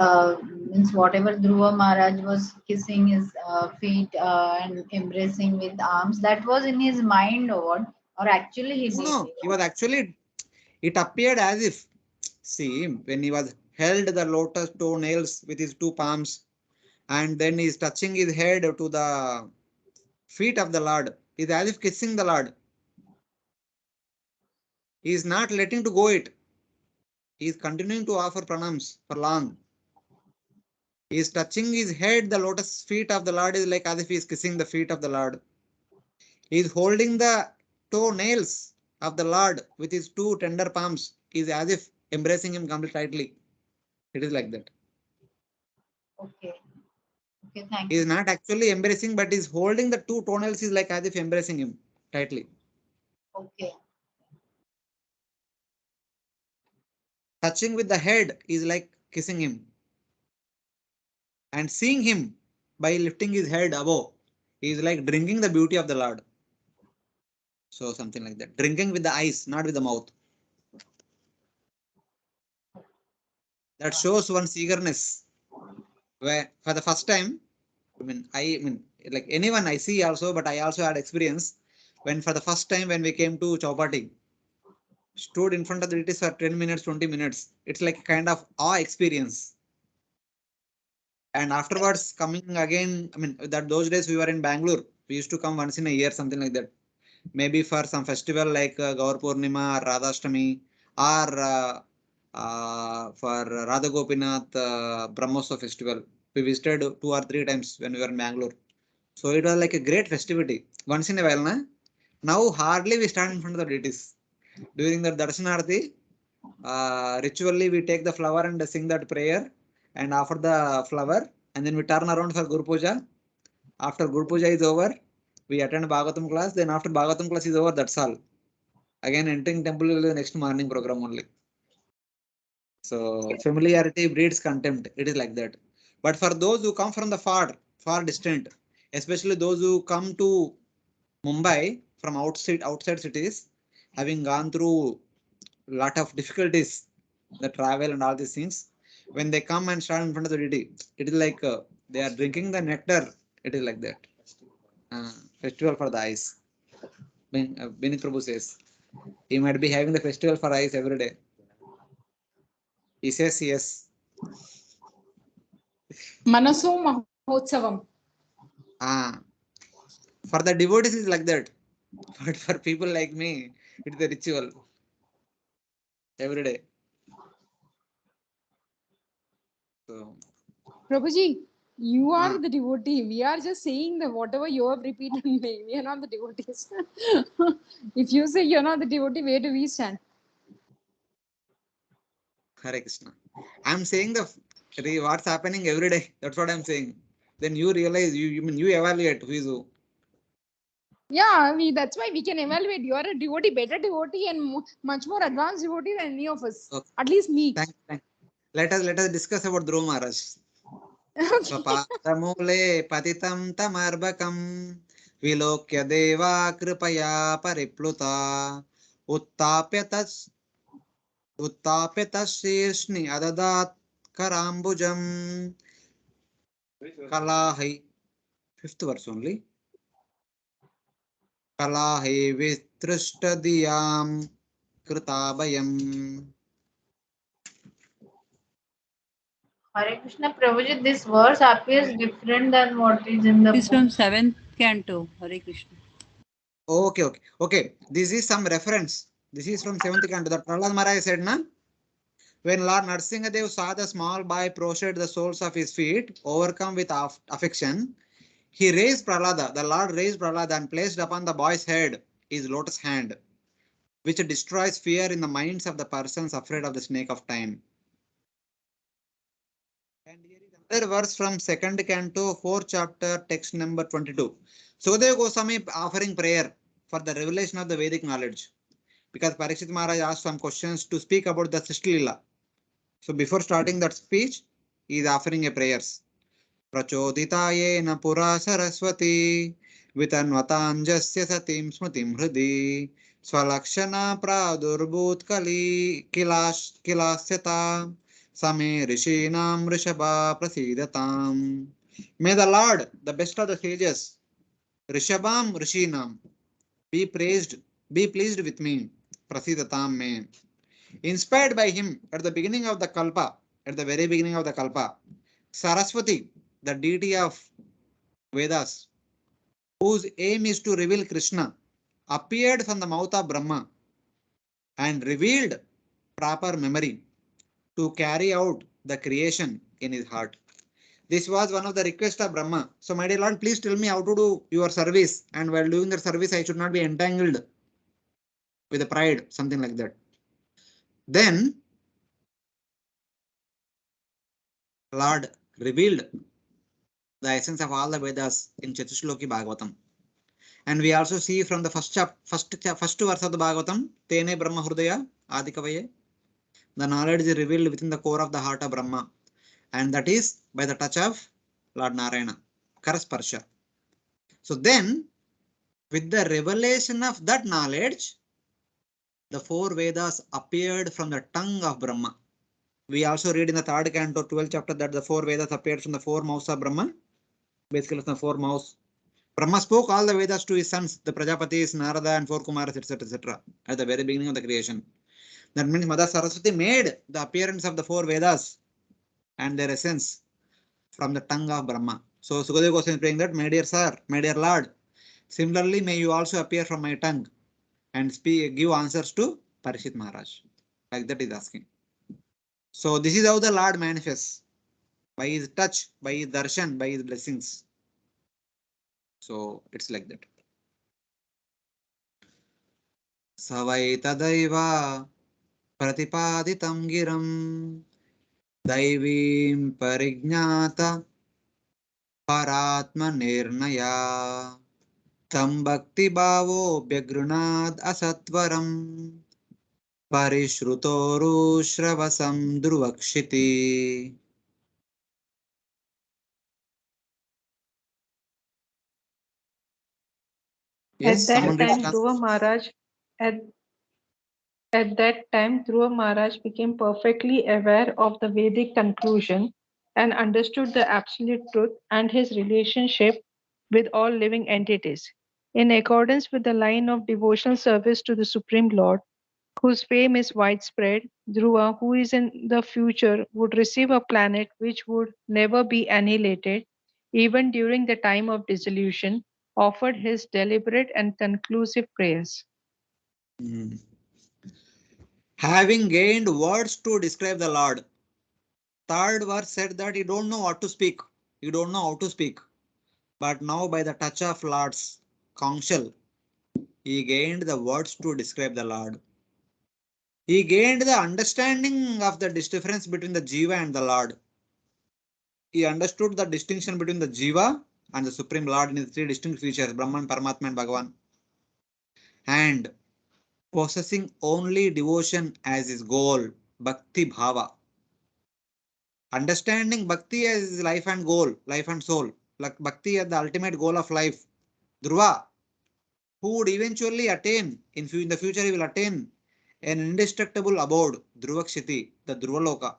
means whatever Dhruva Maharaj was kissing his feet and embracing with arms, that was in his mind or what? Or actually he did No, it? he was actually, it appeared as if, see, when he was held the lotus toe nails with his two palms, and then he's touching his head to the feet of the Lord, is as if kissing the Lord. He is not letting to go it. He is continuing to offer pranams for long. He is touching his head, the lotus feet of the Lord is like as if he is kissing the feet of the Lord. He is holding the toe nails of the Lord with his two tender palms. He is as if embracing him completely tightly. It is like that. Okay. Okay, thank He is you. not actually embracing, but is holding the two toenails is like as if embracing him tightly. Okay. Touching with the head is like kissing him. And seeing him by lifting his head above is like drinking the beauty of the Lord. So something like that. Drinking with the eyes, not with the mouth. That shows one's eagerness. Where for the first time, I mean, like anyone I see also, but I also had experience when for the first time when we came to Chowpatty, stood in front of the deities for 10 minutes, 20 minutes. It's like a kind of awe experience. And afterwards coming again, I mean, that those days we were in Bangalore. We used to come once in a year, something like that. Maybe for some festival like Gaur Purnima or Radhashtami or for Radha Gopinath Brahmosva festival. We visited 2 or 3 times when we were in Bangalore. So it was like a great festivity. Once in a while, na? Now hardly we stand in front of the deities. During the Darshanarati, ritually we take the flower and sing that prayer and offer the flower, and then we turn around for Guru Puja. After Guru Puja is over, we attend Bhagavatam class. Then after Bhagavatam class is over, that's all. Again entering temple will be the next morning program only. So familiarity breeds contempt. It is like that. But for those who come from the far distant, especially those who come to Mumbai from outside cities, having gone through lot of difficulties, the travel and all these things, When they come and stand in front of the deity, it is like they are drinking the nectar. It is like that. Festival for the eyes. Vinit Prabhu says he might be having the festival for eyes every day. He says yes. Manaso Mahotsavam. For the devotees, it's like that. But for people like me, it's the ritual every day. So, Prabhuji, you are the devotee. We are just saying that whatever you have repeated, we are not the devotees. If you say you're not the devotee, where do we stand? Hare Krishna. I'm saying what's happening every day. That's what I'm saying. Then you realize you evaluate who is who. Yeah, that's why we can evaluate. You are a devotee, better devotee, and much more advanced devotee than any of us. Okay. At least me. Thanks. Let us discuss about Dhruva Maharaj. Papadamule patitam tamarbakam vilokya deva kripaya paripluta uttapyatas uttapyatasirshni adadat karambujam kalahai. Fifth verse only. Kalahe vitrushtadiyam kritabayam. Hare Krishna Prabhuji, this verse appears different than what is in the This is book. from 7th canto. Hare Krishna. Okay. This is some reference. This is from 7th canto. That Prahlad Maharaj said, na? When Lord Narsingadev saw the small boy prostrate the soles of his feet, overcome with affection, he raised Prahlada. The Lord raised Prahlada and placed upon the boy's head his lotus hand, which destroys fear in the minds of the persons afraid of the snake of time. And here is another verse from 2nd canto, 4th chapter, text number 22. Sukadeva Goswami offering prayer for the revelation of the Vedic knowledge. Because Parikshit Maharaj asked some questions to speak about the Srishti Lila. So before starting that speech, he is offering a prayers. Prachoditayena pura saraswati vitanvatanjasya satim smatim hridi swalakshana pradurbhutkali kilasyata same rishinam rishabha prasidatam. May the Lord, the best of the sages, Rishabham Rishinam, be praised, be pleased with me. Prasidatam me. Inspired by him at the beginning of the Kalpa, at the very beginning of the Kalpa, Saraswati, the deity of Vedas, whose aim is to reveal Krishna, appeared from the mouth of Brahma and revealed proper memory to carry out the creation in his heart. This was one of the requests of Brahma. So, my dear Lord, please tell me how to do your service. And while doing the service, I should not be entangled with the pride, something like that. Then, Lord revealed the essence of all the Vedas in Chatushloki Bhagavatam. And we also see from the first verse of the Bhagavatam, Tene Brahma Hrudaya Adikavaye, the knowledge is revealed within the core of the heart of Brahma. And that is by the touch of Lord Narayana, Karasparsha. So then, with the revelation of that knowledge, the four Vedas appeared from the tongue of Brahma. We also read in the 3rd canto, 12th chapter, that the four Vedas appeared from the four mouths of Brahma. Basically, from the four mouths. Brahma spoke all the Vedas to his sons, the Prajapatis, Narada, and four Kumaras, etc., at the very beginning of the creation. That means Mother Saraswati made the appearance of the four Vedas and their essence from the tongue of Brahma. So Sukadeva Goswami is praying that, my dear sir, my dear Lord, similarly may you also appear from my tongue and give answers to Parikshit Maharaj. Like that is asking. So this is how the Lord manifests, by his touch, by his darshan, by his blessings. So it's like that. Savai tadaiva pratipaditam giram daivim parijnata paratma nirnaya tam bhakti bhavo bhyagrunad asatvaram parishrutoru shravasam druvakshiti. At Yes, that someone read time, the Dhruva Maharaj, at At that time, Dhruva Maharaj became perfectly aware of the Vedic conclusion and understood the absolute truth and his relationship with all living entities. In accordance with the line of devotional service to the Supreme Lord, whose fame is widespread, Dhruva, who is in the future, would receive a planet which would never be annihilated, even during the time of dissolution, offered his deliberate and conclusive prayers. Hmm. Having gained words to describe the Lord. Third verse said that you don't know what to speak. You don't know how to speak. But now by the touch of Lord's counsel, he gained the words to describe the Lord. He gained the understanding of the difference between the Jiva and the Lord. He understood the distinction between the Jiva and the Supreme Lord in his three distinct features, Brahman, Paramatma and Bhagavan. And possessing only devotion as his goal, Bhakti Bhava. Understanding Bhakti as his life and goal, life and soul, like Bhakti as the ultimate goal of life. Dhruva, who would eventually attain, in the future he will attain an indestructible abode, Dhruvakshiti, the Dhruvaloka,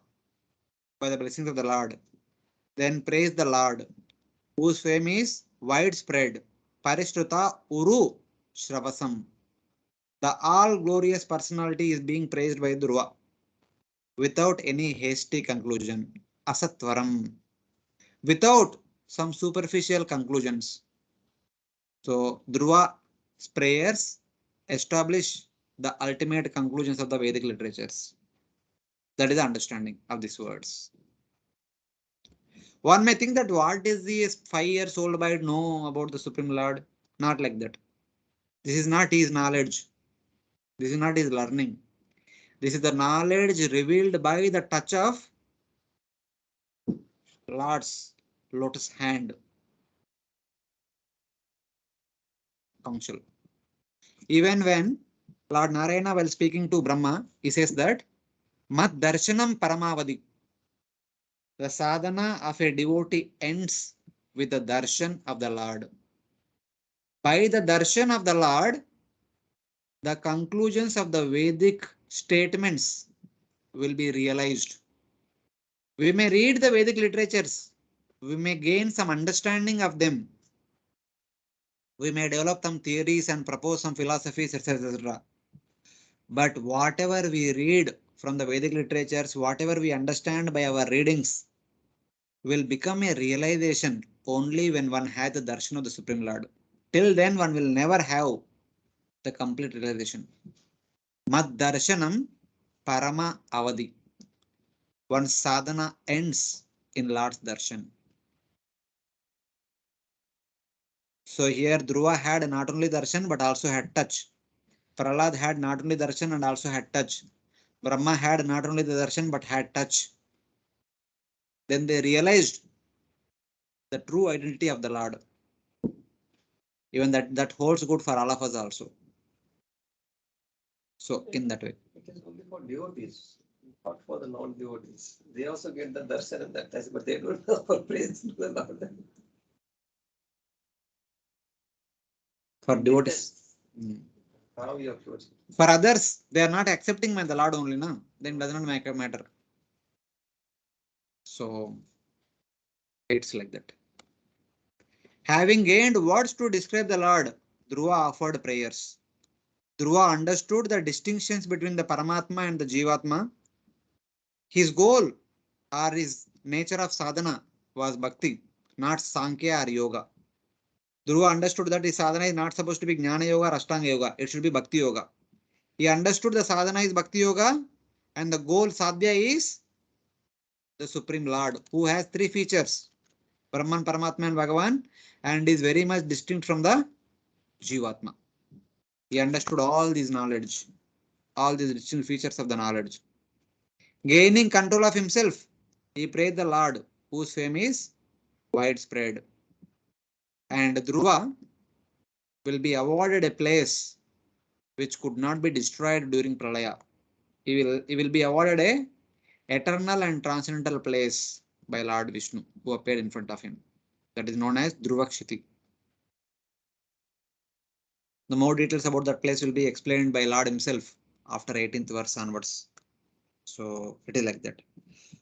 by the blessings of the Lord. Then praise the Lord, whose fame is widespread, Parishruta Uru Shravasam. The all glorious personality is being praised by Dhruva without any hasty conclusion, Asatvaram, without some superficial conclusions. So Dhruva's prayers establish the ultimate conclusions of the Vedic literatures. That is the understanding of these words. One may think that what is this 5 years old boy know about the Supreme Lord? Not like that. This is not his knowledge. This is not his learning. This is the knowledge revealed by the touch of Lord's lotus hand counsel. Even when Lord Narayana, while speaking to Brahma, he says that Mat Darshanam Paramavadi. The sadhana of a devotee ends with the darshan of the Lord. By the darshan of the Lord, the conclusions of the Vedic statements will be realized. We may read the Vedic literatures, we may gain some understanding of them, we may develop some theories and propose some philosophies, etc. etc. But whatever we read from the Vedic literatures, whatever we understand by our readings, will become a realization only when one has the darshan of the Supreme Lord. Till then, one will never have the complete realization. Mad darshanam parama avadi. One's sadhana ends in Lord's darshan. So here Dhruva had not only darshan but also had touch. Prahlad had not only darshan and also had touch. Brahma had not only the darshan but had touch. Then they realized the true identity of the Lord. Even that holds good for all of us also. So in that way. It is only for devotees, not for the non-devotees. They also get the darshan and that touch, but they don't know for praise to the Lord. For devotees. How you approach it. For others, they are not accepting the Lord only, no? Then it does not make a matter. So it's like that. Having gained words to describe the Lord, Dhruva offered prayers. Dhruva understood the distinctions between the Paramatma and the Jivatma. His goal or his nature of sadhana was bhakti, not Sankhya or yoga. Dhruva understood that his sadhana is not supposed to be Jnana Yoga or Ashtanga Yoga. It should be Bhakti Yoga. He understood the sadhana is Bhakti Yoga and the goal sadhya is the Supreme Lord, who has three features, Brahman, Paramatma and Bhagavan, and is very much distinct from the Jivatma. He understood all these knowledge, all these distinct features of the knowledge. Gaining control of himself, he prayed the Lord, whose fame is widespread. And Dhruva will be awarded a place which could not be destroyed during Pralaya. He will be awarded a eternal and transcendental place by Lord Vishnu, who appeared in front of him. That is known as Dhruvakshiti. The more details about that place will be explained by Lord himself after 18th verse onwards. So it is like that.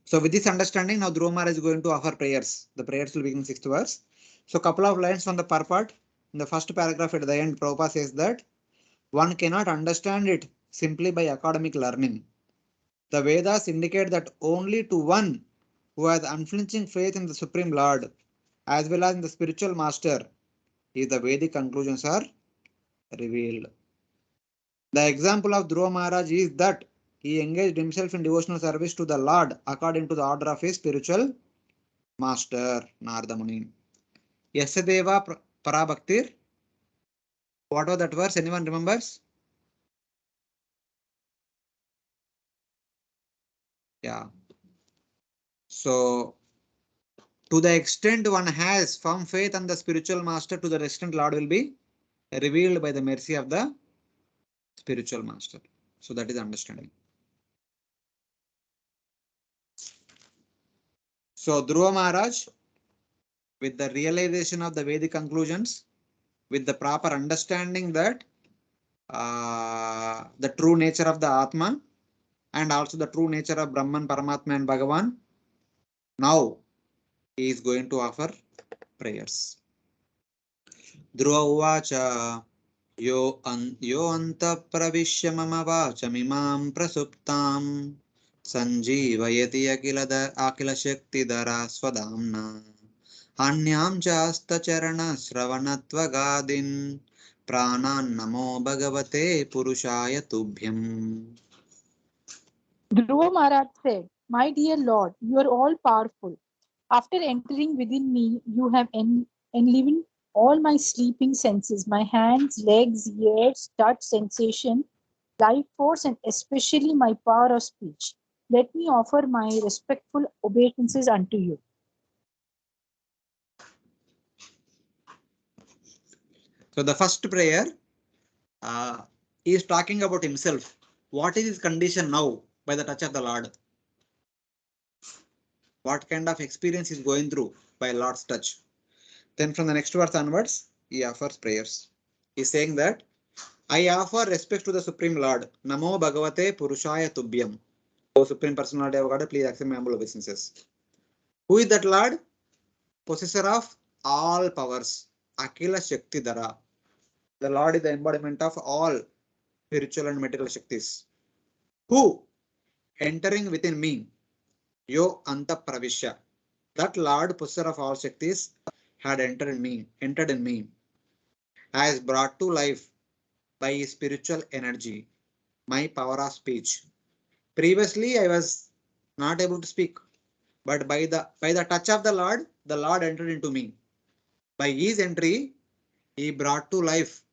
So with this understanding, now Dhruva Maharaj is going to offer prayers. The prayers will begin in 6th verse. So couple of lines from the purport. In the first paragraph at the end, Prabhupada says that one cannot understand it simply by academic learning. The Vedas indicate that only to one who has unflinching faith in the Supreme Lord as well as in the spiritual master is the Vedic conclusions are revealed. The example of Dhruva Maharaj is that he engaged himself in devotional service to the Lord according to the order of his spiritual master, Narada Muni. Yasadeva Parabhaktir. What was that verse? Anyone remembers? Yeah. So, to the extent one has firm faith on the spiritual master, to the extent Lord will be revealed by the mercy of the spiritual master. So, that is understanding. So, Dhruva Maharaj, with the realization of the Vedic conclusions, with the proper understanding that the true nature of the Atma and also the true nature of Brahman, Paramatma and Bhagavan, now he is going to offer prayers. Dhruva Uvacha yo anta pravisya mama vachamimam prasuptam sanjeevayati akila shakti dara swadamna anyam chasta charana sravanatvagadin pranan namo bhagavate purushaya tubhyam. Dhruva Maharaj said, "My dear Lord, you are all powerful. After entering within me, you have enlivened all my sleeping senses, my hands, legs, ears, touch, sensation, life force, and especially my power of speech. Let me offer my respectful obeisances unto you." So the first prayer is talking about himself. What is his condition now by the touch of the Lord? What kind of experience he is going through by Lord's touch? Then from the next verse onwards, he offers prayers. He is saying that I offer respect to the Supreme Lord. Namo Bhagavate Purushaya Tubhyam. O Supreme Personality of God, please accept my humble obeisances. Who is that Lord? Possessor of all powers. Akila Shakti Dara. The Lord is the embodiment of all spiritual and material Shaktis. Who? Entering within me. Yo Anta Pravishya. That Lord, possessor of all Shaktis, had entered in me, has brought to life by his spiritual energy, my power of speech. Previously, I was not able to speak, but by the touch of the Lord entered into me. By his entry, he brought to life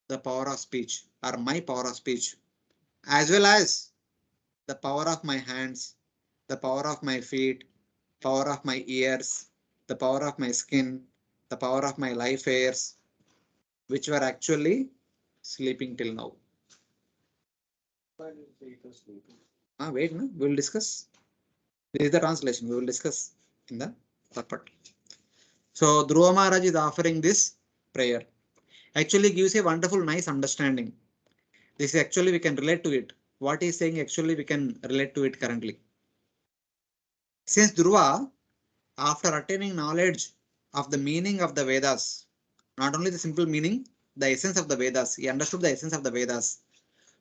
the power of speech, or my power of speech, as well as the power of my hands, the power of my feet, power of my ears, the power of my skin, the power of my life hairs, which were actually sleeping till now. Wait, no? We will discuss. This is the translation. We will discuss in the third part. So Dhruva Maharaj is offering this prayer. Actually gives a wonderful, nice understanding. This is actually we can relate to it. What he is saying actually we can relate to it currently. Since Dhruva, after attaining knowledge of the meaning of the Vedas, not only the simple meaning, the essence of the Vedas, he understood the essence of the Vedas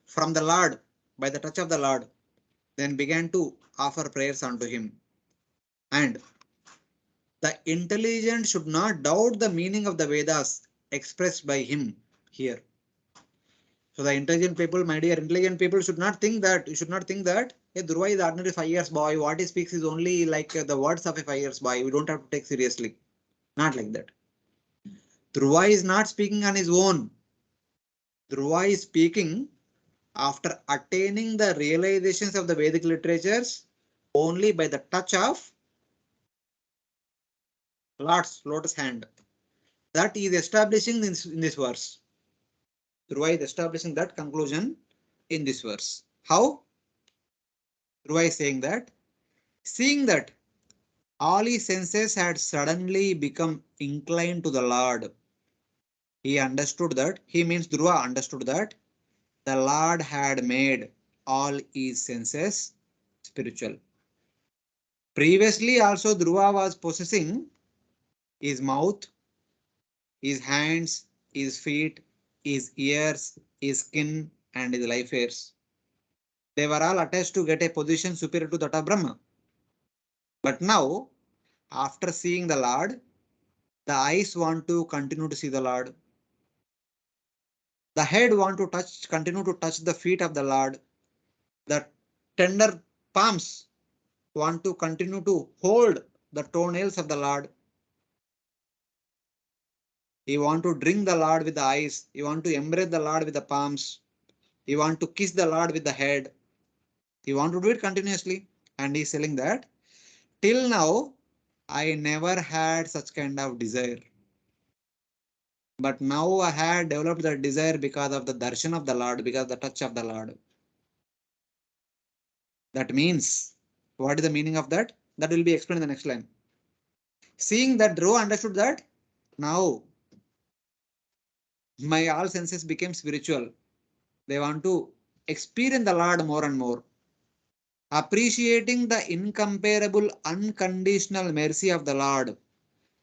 from the Lord, by the touch of the Lord, then began to offer prayers unto him. And the intelligent should not doubt the meaning of the Vedas expressed by him here. So the intelligent people, my dear intelligent people, should not think that, you should not think that, hey, Dhruva is ordinary 5 years boy, what he speaks is only like the words of a 5 years boy, we don't have to take seriously. Not like that. Dhruva is not speaking on his own. Dhruva is speaking after attaining the realizations of the Vedic literatures only by the touch of Lord's lotus hand. That is establishing in this verse. Dhruva is establishing that conclusion in this verse. How? Dhruva is saying that, seeing that all his senses had suddenly become inclined to the Lord, he understood that, he means Dhruva understood that the Lord had made all his senses spiritual. Previously also Dhruva was possessing his mouth, his hands, his feet, his ears, his skin, and his life hairs. They were all attached to get a position superior to that of Brahma. But now, after seeing the Lord, the eyes want to continue to see the Lord. The head want to continue to touch the feet of the Lord. The tender palms want to continue to hold the toenails of the Lord. He want to drink the Lord with the eyes. He want to embrace the Lord with the palms. He want to kiss the Lord with the head. He want to do it continuously. And he's telling that till now, I never had such kind of desire. But now I had developed that desire because of the darshan of the Lord, because of the touch of the Lord. That means, what is the meaning of that? That will be explained in the next line. Seeing that Dhruva understood that, now my all senses became spiritual. They want to experience the Lord more and more. Appreciating the incomparable, unconditional mercy of the Lord,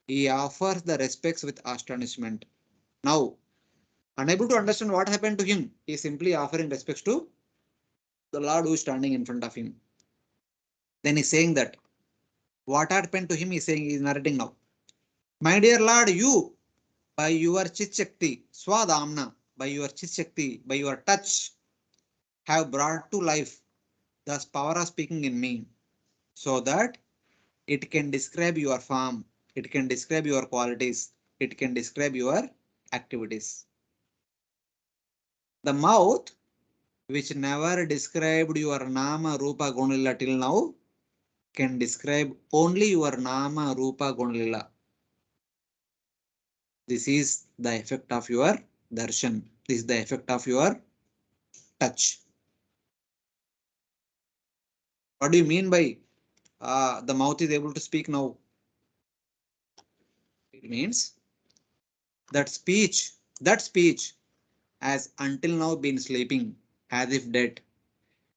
he offers the respects with astonishment. Now, unable to understand what happened to him, he is simply offering respects to the Lord who is standing in front of him. Then he's saying that what happened to him, he's saying, he's narrating now. My dear Lord, you, by your Chit Shakti, Swadamna, by your Chit Shakti, by your touch, have brought to life the power of speaking in me, so that it can describe your form, it can describe your qualities, it can describe your activities. The mouth, which never described your Nama Rupa Gunalila till now, can describe only your Nama Rupa Gunalila. This is the effect of your darshan. This is the effect of your touch. What do you mean by the mouth is able to speak now? It means that speech has until now been sleeping as if dead,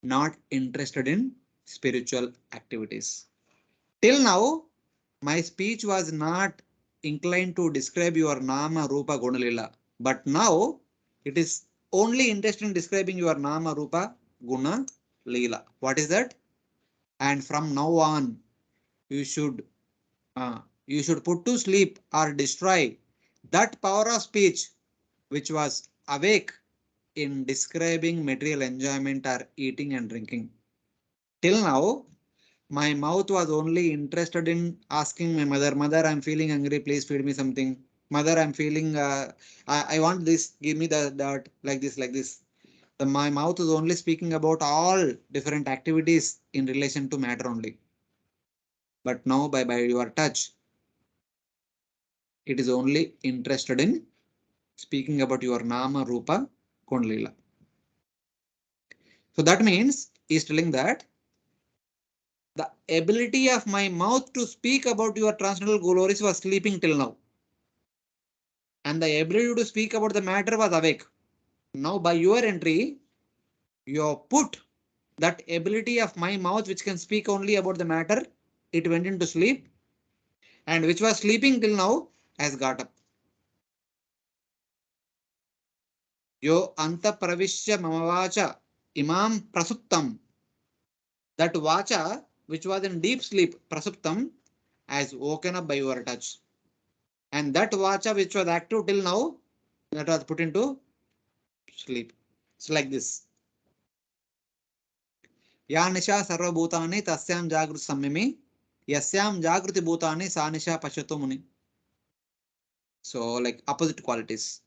not interested in spiritual activities. Till now, my speech was not inclined to describe your Nama Rupa Gunalila, but now it is only interested in describing your Nama Rupa Guna Leela. What is that? And from now on, you should put to sleep or destroy that power of speech which was awake in describing material enjoyment or eating and drinking. Till now, my mouth was only interested in asking my mother, I'm feeling hungry, please feed me something. Mother, I'm feeling, I want this, give me that, like this. My mouth is only speaking about all different activities in relation to matter only. But now by your touch, it is only interested in speaking about your Nama, Rupa, Kundalila. So that means he's telling that the ability of my mouth to speak about your transcendental glories was sleeping till now. And the ability to speak about the matter was awake. Now by your entry, you put that ability of my mouth which can speak only about the matter, it went into sleep, and which was sleeping till now has got up. Yo anta pravishya mamavacha imam prasuptam. That vacha which was in deep sleep, prasuptam, has woken up by your touch. And that vacha which was active till now, that was put into sleep. It's like this. Ya nisha sarva bhutani tasyam jagruti samyami yasyam jagruti bhutani sa nisha pashato muni. So like opposite qualities.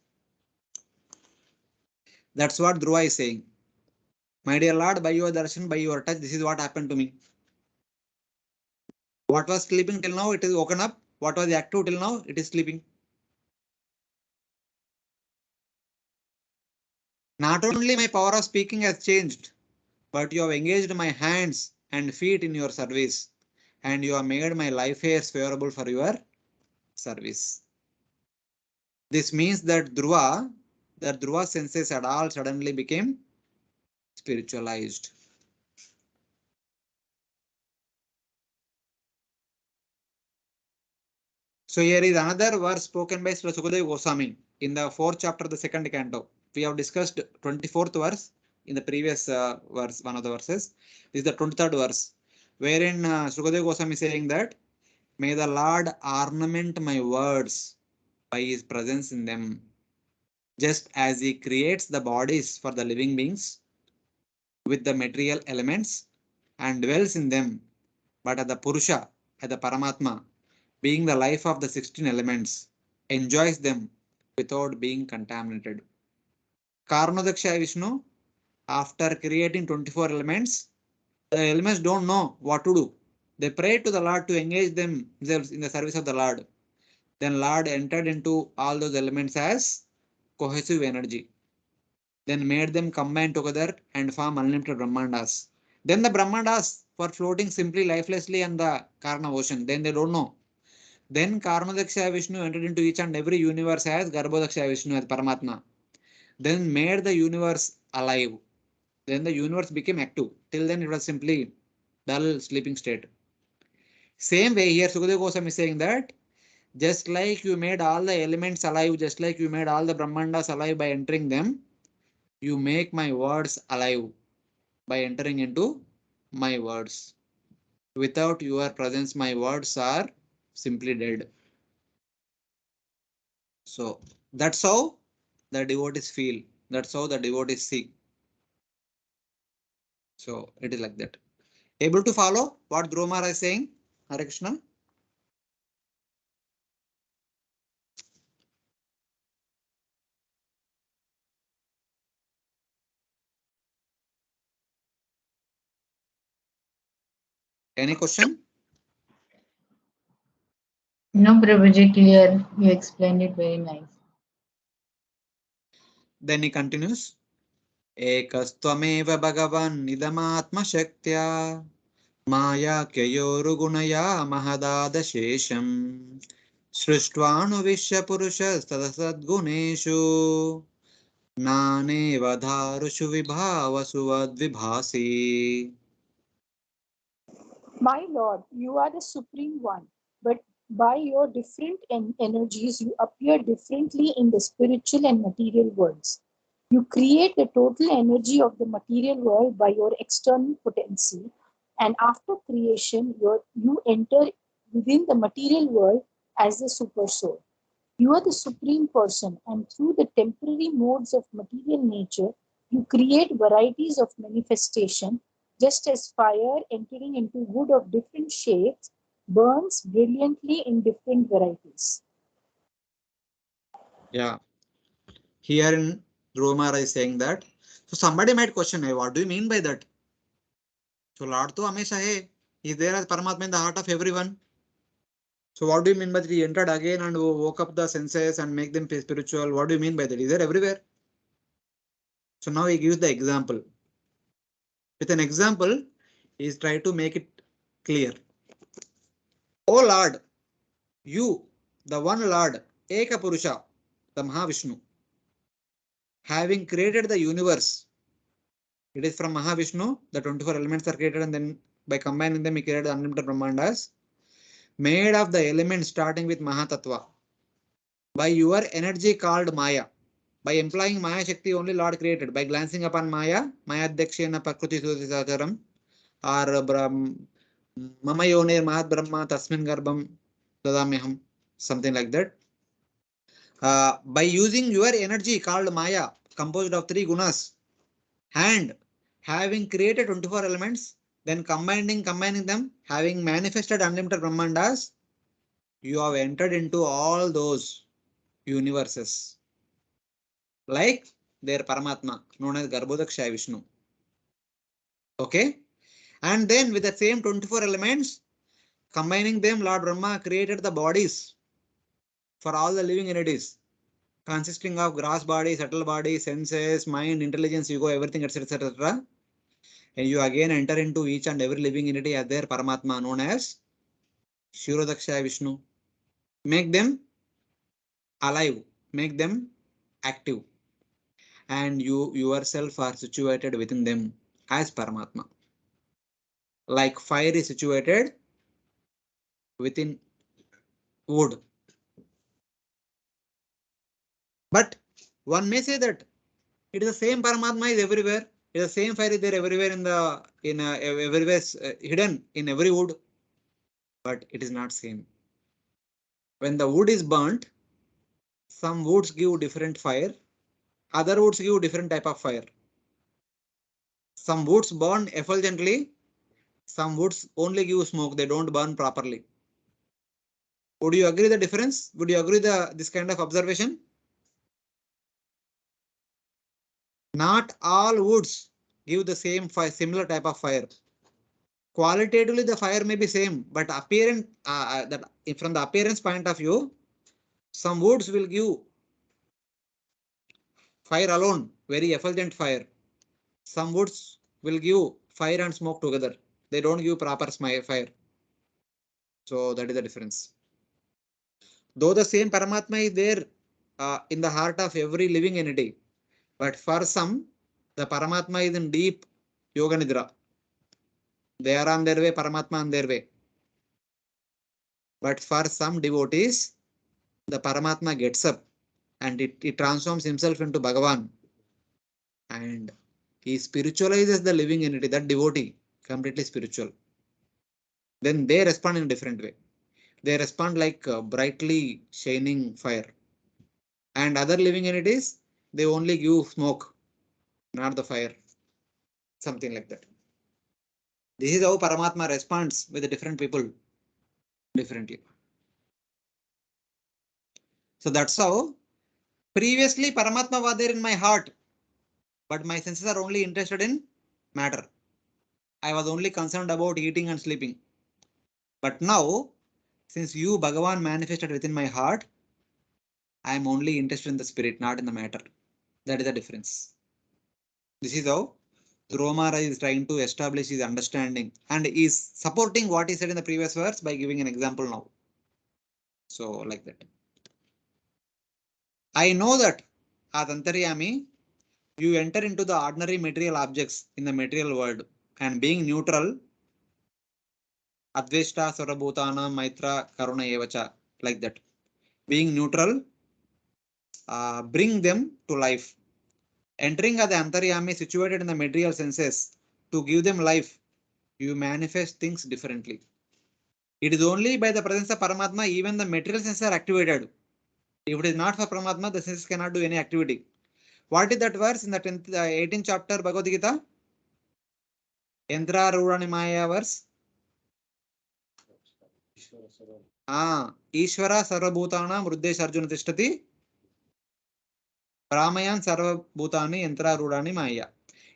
That's what Dhruva is saying. My dear Lord, by your darshan, by your touch, this is what happened to me. What was sleeping till now, it is woken up. What was active till now, it is sleeping. Not only my power of speaking has changed, but you have engaged my hands and feet in your service, and you have made my life hairs favorable for your service. This means that Dhruva senses had all suddenly became spiritualized. So here is another verse spoken by Sri Sukadeva Goswami in the 4th chapter of the 2nd canto. We have discussed 24th verse in the previous verse, one of the verses. This is the 23rd verse, wherein Sukadeva Goswami is saying that, may the Lord ornament my words by his presence in them, just as he creates the bodies for the living beings with the material elements and dwells in them, but at the Purusha, at the Paramatma, being the life of the 16 elements, enjoys them without being contaminated. Karnodaksha Vishnu, after creating 24 elements, the elements don't know what to do. They pray to the Lord to engage themselves in the service of the Lord. Then Lord entered into all those elements as cohesive energy. Then made them combine together and form unlimited Brahmandas. Then the Brahmandas were floating simply lifelessly on the Karna ocean. Then they don't know. Then Karnodaksha Vishnu entered into each and every universe as Garbhodaksha Vishnu as Paramatma. Then made the universe alive. Then the universe became active. Till then it was simply dull sleeping state. Same way here Sukadeva Goswami is saying that just like you made all the elements alive, just like you made all the Brahmandas alive by entering them, you make my words alive by entering into my words. Without your presence, my words are simply dead. So that's how the devotees feel. That's how the devotees see. So it is like that. Able to follow what Dhruva Maharaja is saying? Hare Krishna. Any question? No, Prabhuji, clear. You explained it very nice. Then he continues. Ekastvameva Bhagavan Nidamatma Maya Kyorugunaya Mahadadashesham Srishtvanuvishya Purushas Tadasadguneshu Nane Vadharushu Vibhavasu Vadvibhasi. My Lord, you are the Supreme One, but by your different energies, you appear differently in the spiritual and material worlds. You create the total energy of the material world by your external potency, and after creation, you enter within the material world as the super soul. You are the Supreme Person, and through the temporary modes of material nature, you create varieties of manifestation, just as fire entering into wood of different shapes burns brilliantly in different varieties. Yeah, here in Dhruva Maharaja is saying that. So somebody might question, hey, what do you mean by that? So Lord to Hamesha hai. He is there as Paramatma in the heart of everyone. So what do you mean by that? He entered again and woke up the senses and make them spiritual. What do you mean by that? Is there everywhere? So now he gives the example. With an example, he is trying to make it clear. O Lord, you, the one Lord, Eka Purusha, the Mahavishnu, having created the universe, it is from Mahavishnu, the 24 elements are created, and then by combining them, he created unlimited Brahmandas, made of the elements starting with Mahatattva. By your energy called Maya, by employing Maya Shakti, only Lord created. By glancing upon Maya, Maya Dakshena Prakruti Sudhisacharam, or Mama Yonir Mahat Brahma Tasmin Garbham Dadamyaham, something like that. By using your energy called Maya, composed of 3 gunas, and having created 24 elements, then combining them, having manifested unlimited Brahmandas, you have entered into all those universes, like their Paramatma, known as Garbhodaksha Vishnu. Okay? And then with the same 24 elements, combining them, Lord Brahma created the bodies for all the living entities, consisting of gross body, subtle body, senses, mind, intelligence, ego, everything, etc. etc. And you again enter into each and every living entity as their Paramatma, known as Shirodaksha Vishnu. Make them alive, make them active. and you yourself are situated within them as Paramatma. Like fire is situated within wood. But one may say that it is the same Paramatma is everywhere. It is the same fire is there everywhere everywhere hidden in every wood. But it is not same. When the wood is burnt, some woods give different fire, other woods give different type of fire. Some woods burn effulgently, some woods only give smoke, they don't burn properly. Would you agree the difference? Would you agree this kind of observation? Not all woods give the same fire, similar type of fire. Qualitatively, the fire may be same, but from the appearance point of view, some woods will give fire alone, very effulgent fire. Some woods will give fire and smoke together. They don't give proper fire. So that is the difference. Though the same Paramatma is there in the heart of every living entity, but for some, the Paramatma is in deep Yoga Nidra. They are on their way, Paramatma on their way. But for some devotees, the Paramatma gets up and it transforms himself into Bhagavan. And he spiritualizes the living entity, that devotee, completely spiritual. Then they respond in a different way. They respond like brightly shining fire. And other living entities, they only give smoke, not the fire. Something like that. This is how Paramatma responds with the different people differently. So that's how previously Paramatma was there in my heart, but my senses are only interested in matter. I was only concerned about eating and sleeping. But now, since you, Bhagavan, manifested within my heart, I am only interested in the spirit, not in the matter. That is the difference. This is how Dhruva Maharaja is trying to establish his understanding and is supporting what he said in the previous verse by giving an example now. So, like that. I know that as Antaryami, you enter into the ordinary material objects in the material world and being neutral, Adveshta, Sarabhutana, Maitra, Karuna, Evacha, like that. Being neutral, bring them to life. Entering as the Antaryami situated in the material senses to give them life, you manifest things differently. It is only by the presence of Paramatma, even the material senses are activated. If it is not for Paramatma, the senses cannot do any activity. What is that verse in the 18th chapter Bhagavad Gita? Yantra Rudani Maya verse. Ishvara Sarvabhutana Mruddesh Arjuna Tishtati Brahmayan Sarvabhutani Yantra Rudani Maya.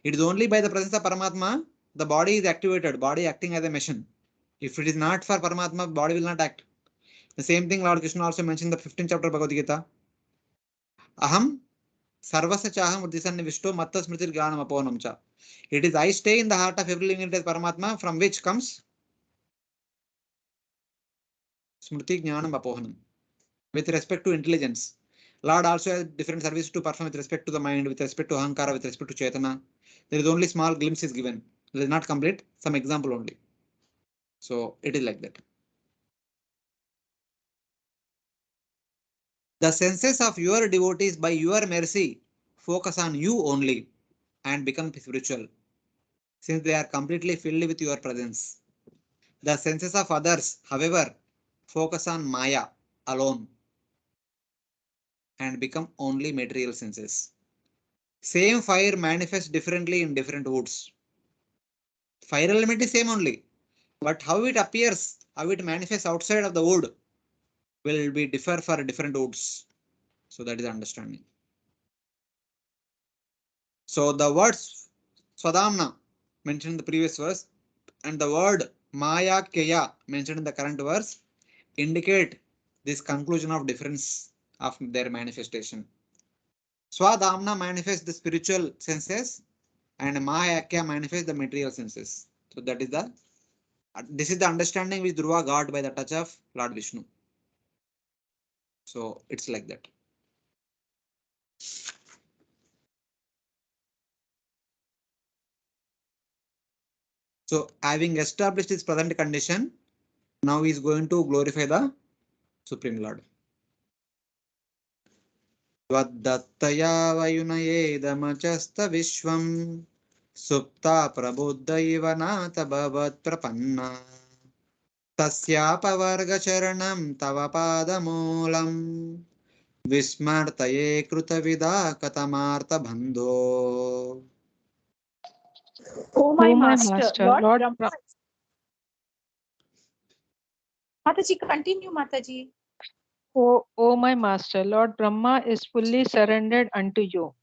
It is only by the presence of Paramatma, the body is activated, body acting as a machine. If it is not for Paramatma, body will not act. The same thing Lord Krishna also mentioned in the 15th chapter of Bhagavad Gita. Aham Sarvasa Chaham Uddhisannivisto Matta Smritir Gyanam Aponam Cha. It is I stay in the heart of every living entity as Paramatma, from which comes Smriti Jnanam Apohanam. With respect to intelligence. Lord also has different services to perform with respect to the mind, with respect to Ahankara, with respect to Chetana. There is only small glimpses given. It is not complete, some example only. So it is like that. The senses of your devotees by your mercy focus on you only and become spiritual, since they are completely filled with your presence. The senses of others, however, focus on Maya alone and become only material senses. Same fire manifests differently in different woods. Fire element is same only, but how it appears, how it manifests outside of the wood will be differ for different woods. So that is understanding. So the words Swadamna mentioned in the previous verse and the word Maya Kya mentioned in the current verse indicate this conclusion of difference of their manifestation. Swadamna manifests the spiritual senses and Mahayakya manifests the material senses. So that is this is the understanding which Dhruva got by the touch of Lord Vishnu. So it's like that. So having established his present condition, now he is going to glorify the Supreme Lord. Tvaddhattaya vayunayedamachasta vishvam supta prabuddha iva nata bhavat prapanna tasyapavarga charanam tava padamulam vismartaye krutavida katamarta bandho. Oh my O my master, master, Lord Lord Brahma. Mataji, continue, Mataji. O my master, Lord Brahma is fully surrendered unto you.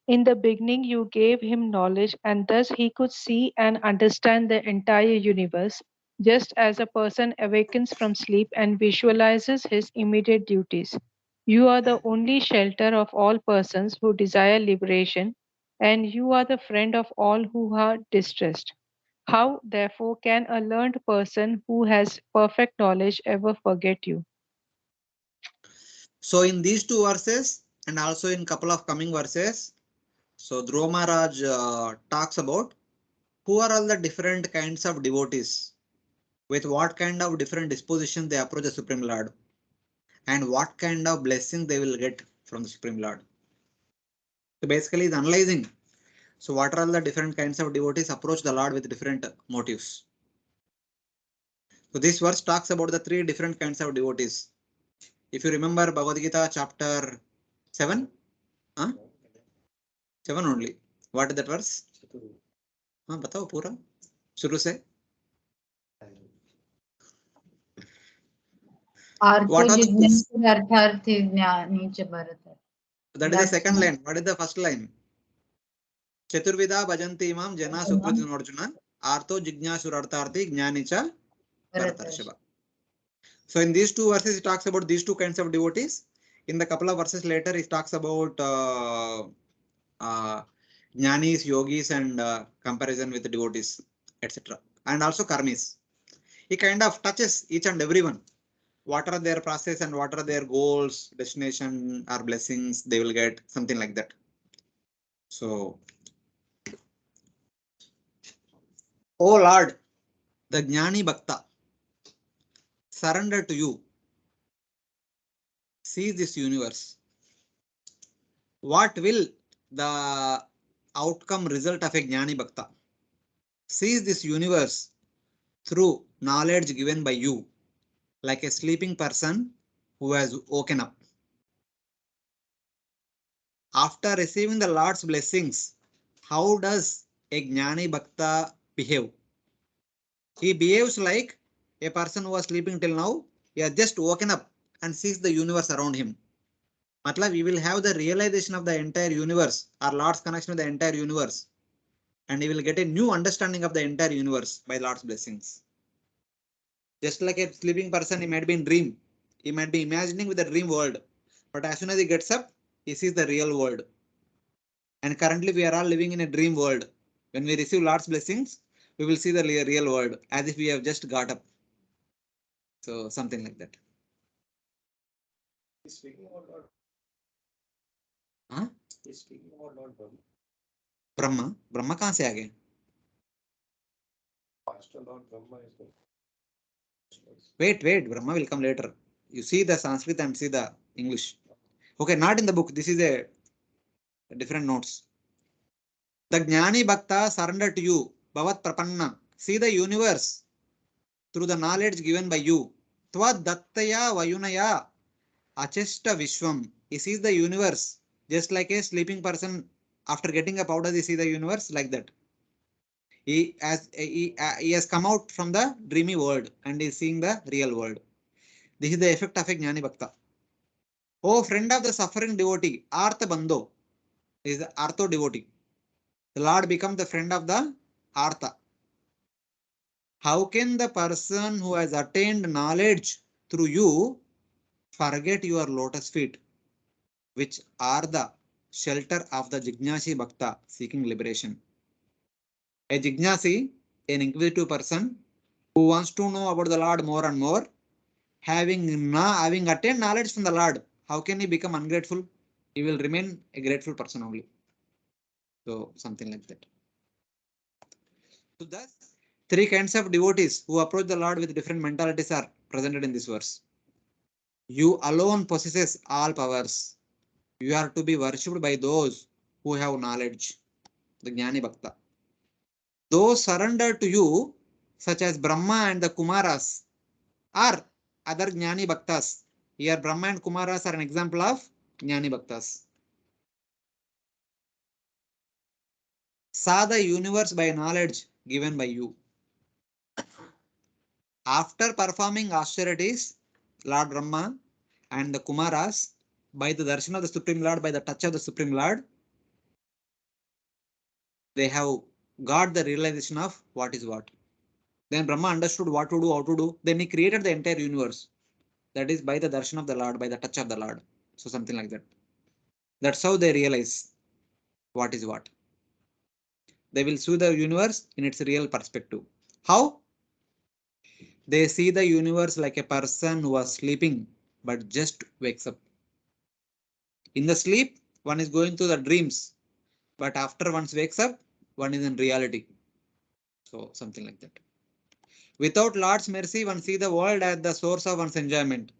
In the beginning, you gave him knowledge, and thus he could see and understand the entire universe, just as a person awakens from sleep and visualizes his immediate duties. You are the only shelter of all persons who desire liberation, and you are the friend of all who are distressed. How, therefore, can a learned person who has perfect knowledge ever forget you? So in these two verses and also in couple of coming verses, so Dhruva Maharaj talks about who are all the different kinds of devotees, with what kind of different disposition they approach the Supreme Lord, and what kind of blessing they will get from the Supreme Lord. So basically, it's analyzing. So what are all the different kinds of devotees approach the Lord with different motives. So this verse talks about the three different kinds of devotees. If you remember Bhagavad Gita chapter 7, huh? 7 only. What is that verse? हाँ बताओ पूरा शुरू से. What are the, that is the second line. What is the first line? Chaturvida bhajanti imam jana sukriti Arjuna artho jignasuraartharthi jnanicha bharatarshava. So in these two verses, he talks about these two kinds of devotees. In the couple of verses later, he talks about jnanis, yogis, and comparison with the devotees, etc. And also karmis. He kind of touches each and every one. What are their process and what are their goals, destination, or blessings they will get, something like that. So, oh Lord, the Jnani Bhakta, surrender to you, sees this universe. What will the outcome result of a Jnani Bhakta? Sees this universe through knowledge given by you, like a sleeping person who has woken up. After receiving the Lord's blessings, how does a Jnani Bhakta behave? He behaves like a person who was sleeping till now. He has just woken up and sees the universe around him. Matlab, we will have the realization of the entire universe, our Lord's connection with the entire universe, and he will get a new understanding of the entire universe by Lord's blessings. Just like a sleeping person, he might be in dream. He might be imagining with the dream world, but as soon as he gets up, he sees the real world. And currently, we are all living in a dream world. When we receive Lord's blessings, we will see the real world as if we have just got up. So something like that. He's speaking about Lord. Huh? He's speaking about Lord Brahma. Brahma Brahma कहाँ से आ गए? Master Lord Brahma is the. Wait, Brahma will come later. You see the Sanskrit and see the English. Okay, not in the book. This is a different notes. The Jnani Bhakta surrender to you, Bhavat Prapanna. See the universe through the knowledge given by you. Tva Dattaya Vayunaya Achesta Vishwam. He sees the universe just like a sleeping person after getting up. How does he see the universe? Like that. He has come out from the dreamy world and is seeing the real world. This is the effect of a Jnani Bhakta. Oh, friend of the suffering devotee, Artha Bandho is the Artho devotee. The Lord becomes the friend of the Artha. How can the person who has attained knowledge through you forget your lotus feet, which are the shelter of the Jignasi Bhakta seeking liberation? A Jignasi, an inquisitive person who wants to know about the Lord more and more, having attained knowledge from the Lord, how can he become ungrateful? He will remain a grateful person only. So something like that. So thus, Three kinds of devotees who approach the Lord with different mentalities are presented in this verse. You alone possesses all powers. You are to be worshipped by those who have knowledge, the Jnani Bhakta. Those surrendered to you, such as Brahma and the Kumaras, are other Jnani Bhaktas. Here, Brahma and Kumaras are an example of Jnani Bhaktas. Saw the universe by knowledge given by you. After performing austerities, Lord Brahma and the Kumaras, by the darshan of the Supreme Lord, by the touch of the Supreme Lord, they have got the realization of what is what. Then Brahma understood what to do, how to do. Then he created the entire universe. That is by the darshan of the Lord, by the touch of the Lord. So something like that. That's how they realize what is what. They will see the universe in its real perspective. How? They see the universe like a person who was sleeping but just wakes up. In the sleep, one is going through the dreams, but after one wakes up, one is in reality. So something like that. Without Lord's mercy, one sees the world as the source of one's enjoyment.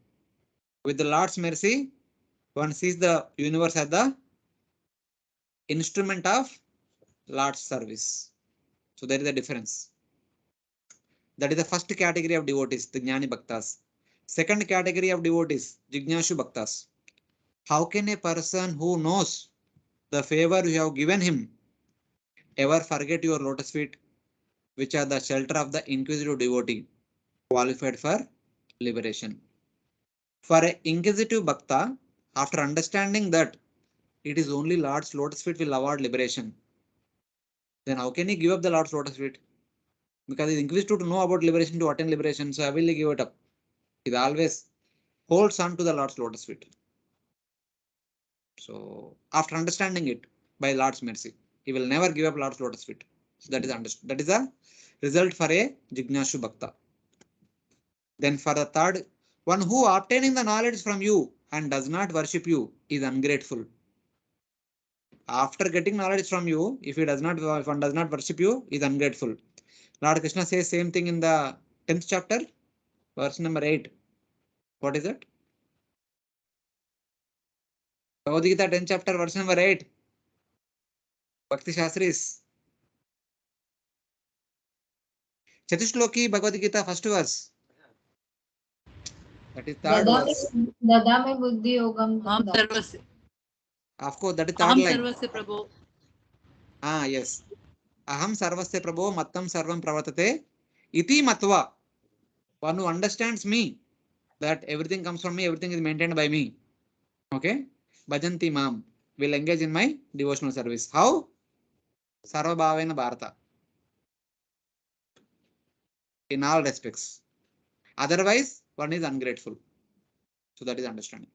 With the Lord's mercy, one sees the universe as the instrument of Lord's service. So there is a difference. That is the first category of devotees, the Jnani Bhaktas. Second category of devotees, Jignashu Bhaktas. How can a person who knows the favor you have given him ever forget your lotus feet, which are the shelter of the inquisitive devotee, qualified for liberation? For an inquisitive Bhakta, after understanding that it is only Lord's lotus feet will award liberation, then how can he give up the Lord's lotus feet? Because he's inquisitive to know about liberation, to attain liberation, so I will give it up. He always holds on to the Lord's lotus feet. So after understanding it by Lord's mercy, he will never give up Lord's lotus feet. So that is understood. That is a result for a Jignashu Bhakta. Then for the third, one who obtaining the knowledge from you and does not worship you is ungrateful. After getting knowledge from you, if one does not worship you, is ungrateful. Lord Krishna says same thing in the 10th chapter, verse number 8. What is it? Bhagavad Gita 10th chapter, verse number 8. Bhakti Shastris. Chatushloki Bhagavad Gita, first verse. That is third verse. Dadame buddhi yogam Aham tum sarvasya. Of course, that is third Aham line. sarvasya prabhu. Yes. Aham sarvasya prabho mattam sarvam pravartate iti matva. One who understands me, that everything comes from me, everything is maintained by me. Okay. Bhajanti mam will engage in my devotional service. How? Sarva bhavena bharata. In all respects. Otherwise, one is ungrateful. So that is understanding.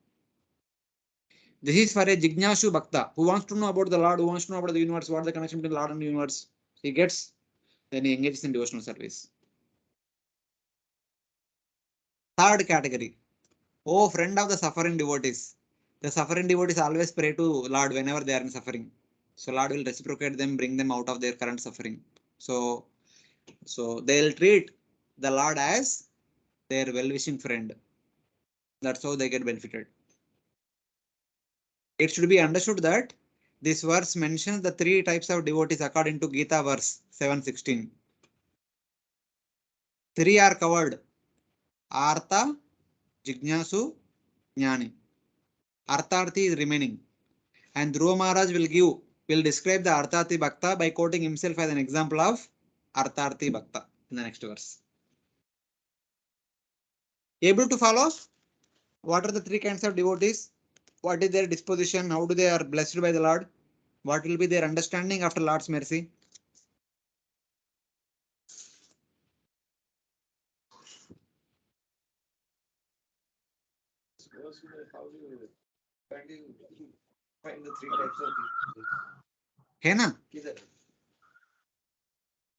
This is for a Jignashu Bhakta who wants to know about the Lord, who wants to know about the universe, what the connection between Lord and the universe. He gets, then he engages in devotional service. Third category. Oh, friend of the suffering devotees. The suffering devotees always pray to Lord whenever they are in suffering. So Lord will reciprocate them, bring them out of their current suffering. So they'll treat the Lord as their well-wishing friend. That's how they get benefited. It should be understood that this verse mentions the three types of devotees according to Gita verse 7:16. Three are covered: Artha, Jignasu, Jnani. Artharthi is remaining. And Dhruva Maharaj will describe the Artharthi Bhakta by quoting himself as an example of Artharthi Bhakta in the next verse. Able to follow? What are the three kinds of devotees? What is their disposition? How do they are blessed by the Lord? What will be their understanding after Lord's mercy? How do you find the three types of people? Hey na? Either.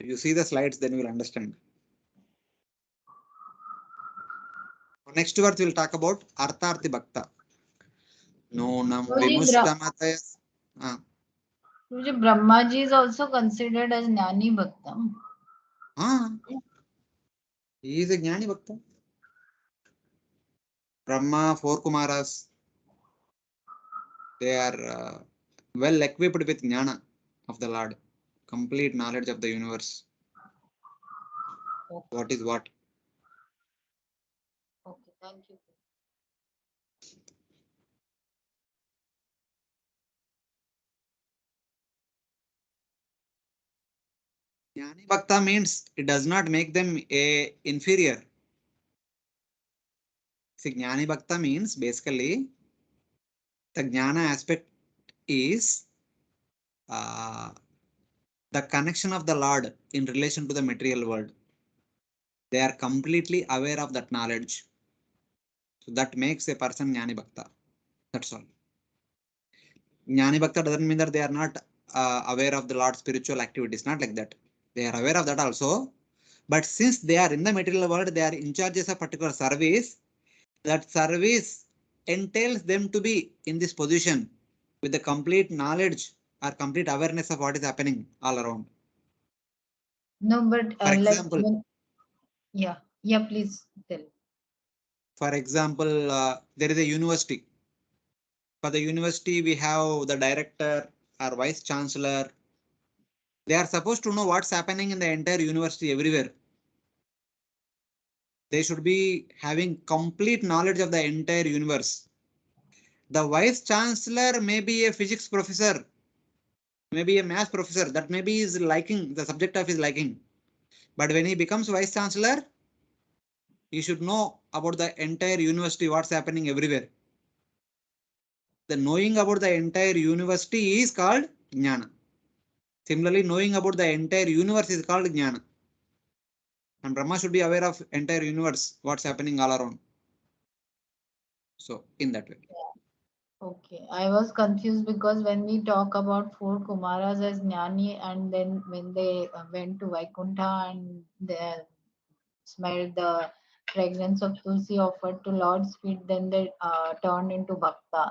If you see the slides, then you will understand. Next verse we will talk about Artharthi Bhakta. No nam vimushtamatayas. Brahma ji is also considered as Jnani Bhakta. He is a Jnani Bhakta. Brahma, 4 Kumaras, they are well equipped with Jnana of the Lord, complete knowledge of the universe. What is what? Okay, thank you. Jnani Bhakta means it does not make them a inferior. See, Jnani Bhakta means basically the Jnana aspect is the connection of the Lord in relation to the material world. They are completely aware of that knowledge. So that makes a person Jnani Bhakta. That's all. Jnani Bhakta doesn't mean that they are not aware of the Lord's spiritual activities. Not like that. They are aware of that also. But since they are in the material world, they are in charge of a particular service. That service entails them to be in this position with the complete knowledge or complete awareness of what is happening all around. No, but For example, yeah, please tell. for example, there is a university. For the university, we have the director or vice chancellor. They are supposed to know what's happening in the entire university everywhere. They should be having complete knowledge of the entire universe. The vice chancellor may be a physics professor, maybe a math professor, that maybe is liking the subject of his liking. But when he becomes vice chancellor, he should know about the entire university, what's happening everywhere. The knowing about the entire university is called jnana. Similarly, knowing about the entire universe is called jnana. And Brahma should be aware of entire universe, what's happening all around. So in that way. Okay, I was confused because when we talk about 4 Kumaras as Jnani, and then when they went to Vaikuntha and they smelled the fragrance of Tulsi offered to Lord's feet, then they turned into Bhakta.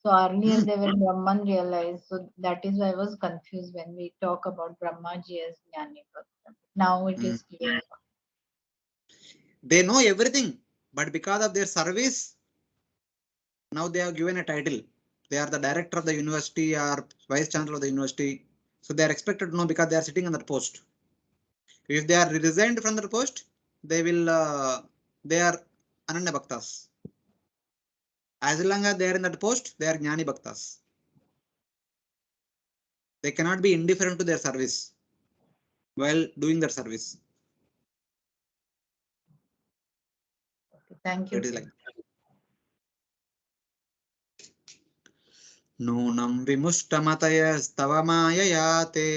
So earlier they were Brahman realized. So that is why I was confused when we talk about Brahmaji as Jnani Bhakta. Now it is clear. They know everything, but because of their service, now they are given a title. They are the director of the university or vice chancellor of the university. So they are expected to know because they are sitting on that post. If they are resigned from that post, they will they are Ananya Bhaktas. As long as they are in that post, they are Jnani Bhaktas. They cannot be indifferent to their service while doing their service. Okay, thank you. That is like नूनं विमुष्टमतयस्तव मायया ते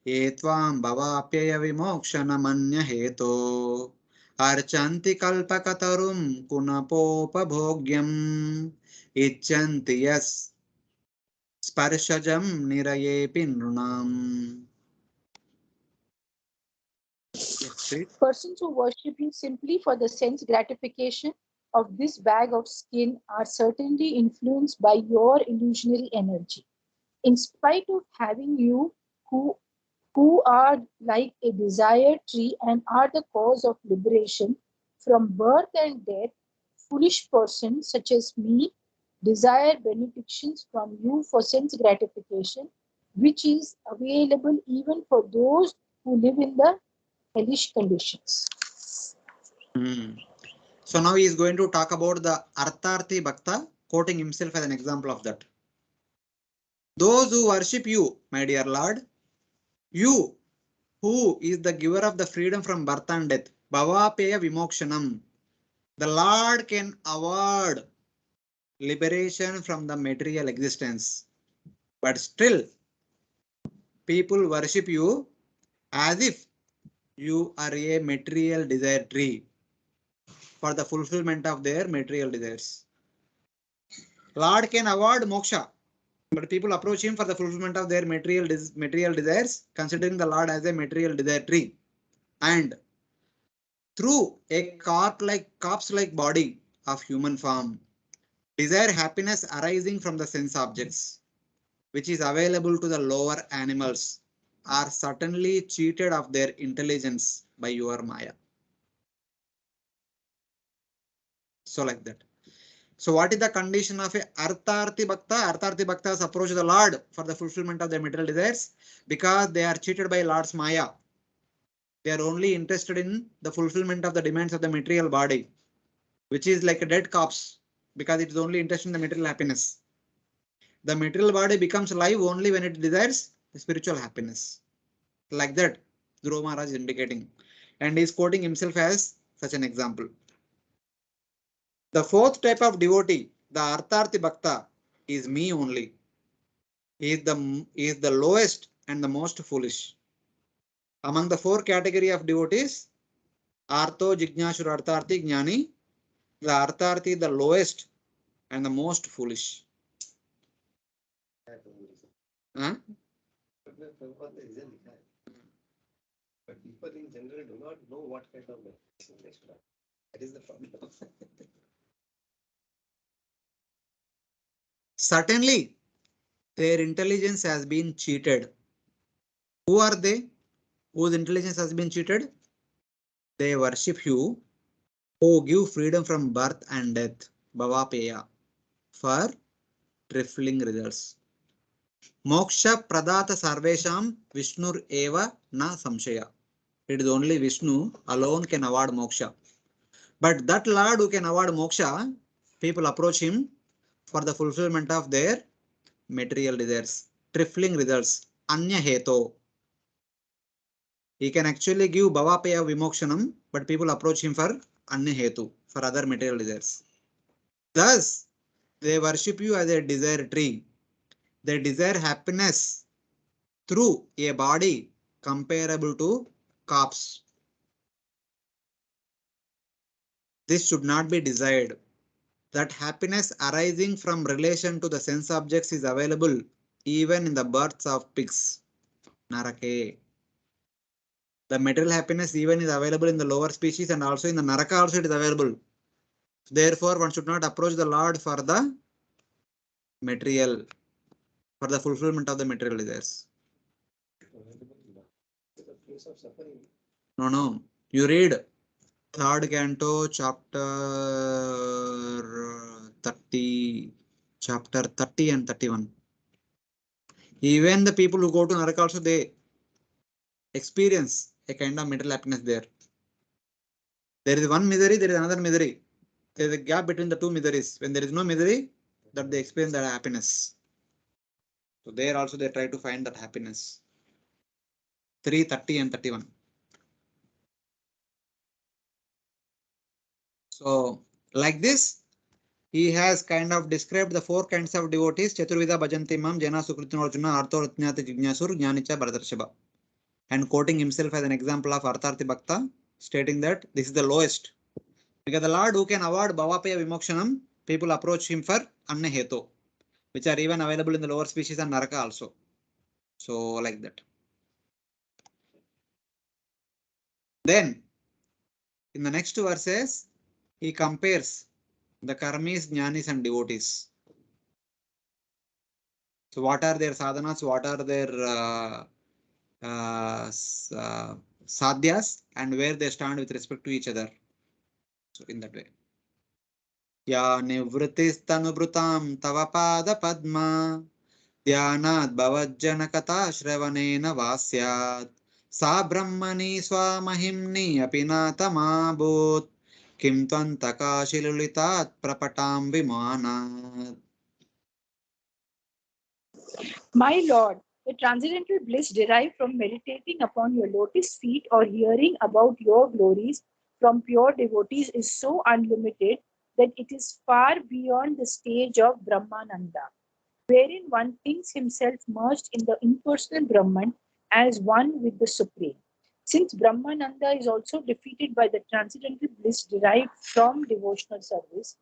ये त्वां भवाप्यय विमोक्षणमन्यहेतो अर्चन्ति कल्पकतरुं कुणपोपभोग्यम् इच्छन्ति yes स्पर्शजं निरयेऽपि नृणाम्. Persons who worship you simply for the sense gratification of this bag of skin are certainly influenced by your illusionary energy. In spite of having you, who are like a desired tree and are the cause of liberation from birth and death, foolish persons such as me desire benedictions from you for sense gratification, which is available even for those who live in the hellish conditions. So now he is going to talk about the Artharthi Bhakta, quoting himself as an example of that. Those who worship you, my dear Lord, you who is the giver of the freedom from birth and death, Bhavapeya Vimokshanam. The Lord can award liberation from the material existence. But still, people worship you as if you are a material desire tree for the fulfillment of their material desires. Lord can award moksha, but people approach him for the fulfillment of their material desires, considering the Lord as a material desire tree. And through a corpse-like body of human form, desire happiness arising from the sense objects, which is available to the lower animals are certainly cheated of their intelligence by your Maya. So like that. So what is the condition of a Artharthi Bhakta? Artharthi Bhaktas approach the Lord for the fulfillment of their material desires because they are cheated by Lord's Maya. They are only interested in the fulfillment of the demands of the material body, which is like a dead corpse because it is only interested in the material happiness. The material body becomes alive only when it desires the spiritual happiness. Like that, Dhruva Maharaj is indicating. And he is quoting himself as such an example. The fourth type of devotee, the Artharthi Bhakta, is me only. He is the lowest and the most foolish. Among the four category of devotees, Artho, Jignashur, Artharthi, Jnani, the Artharthi is the lowest and the most foolish. Huh? But people in general do not know what kind of meditation they should have. That is the problem. Certainly, their intelligence has been cheated. Who are they? Whose intelligence has been cheated? They worship you who give freedom from birth and death, Bhavapeya, for trifling results. Moksha Pradata Sarvesham Vishnur Eva Na Samshaya. It is only Vishnu alone can award moksha. But that Lord who can award moksha, people approach him for the fulfillment of their material desires, trifling results, Anya Heto. He can actually give Bhavapaya Vimokshanam, but people approach him for Anya Hetu, for other material desires. Thus, they worship you as a desire tree. They desire happiness through a body comparable to corpse. This should not be desired. That happiness arising from relation to the sense objects is available even in the births of pigs. Narake. The material happiness even is available in the lower species and also in the Naraka also it is available. Therefore, one should not approach the Lord for the material, for the fulfillment of the material desires. The place of suffering. No. You read 3rd canto, chapter 30 and 31. Even the people who go to Naraka also, they experience a kind of material happiness there. There is one misery, there is another misery. There is a gap between the two miseries. When there is no misery, that they experience that happiness. So there also they try to find that happiness. 3:30 and 31. So like this, he has kind of described the four kinds of devotees: Chaturvida Bhajanti Mam, Jana Sukritin Arjuna, Artho Ratnyati Jignasur, Jnanicha Bharatarshabha. And quoting himself as an example of Artharthi Bhakta, stating that this is the lowest. Because the Lord who can award Bhavapaya Vimokshanam, people approach him for Anna Heto, which are even available in the lower species and Naraka also. So like that. Then in the next verses, he compares the karmis, jnanis and devotees. So what are their sadhanas, what are their sadhyas and where they stand with respect to each other. So in that way. Ya nivritistanubrutam tavapada padma dhyanad bhavajjana kata shravanena vasyat sa brahmani swamahimni apinatamabhut kim tvantakashilulitat prapatam vimanat. My Lord, the transcendental bliss derived from meditating upon your lotus feet or hearing about your glories from pure devotees is so unlimited that it is far beyond the stage of Brahmananda, wherein one thinks himself merged in the impersonal Brahman as one with the Supreme. Since Brahmananda is also defeated by the transcendental bliss derived from devotional service,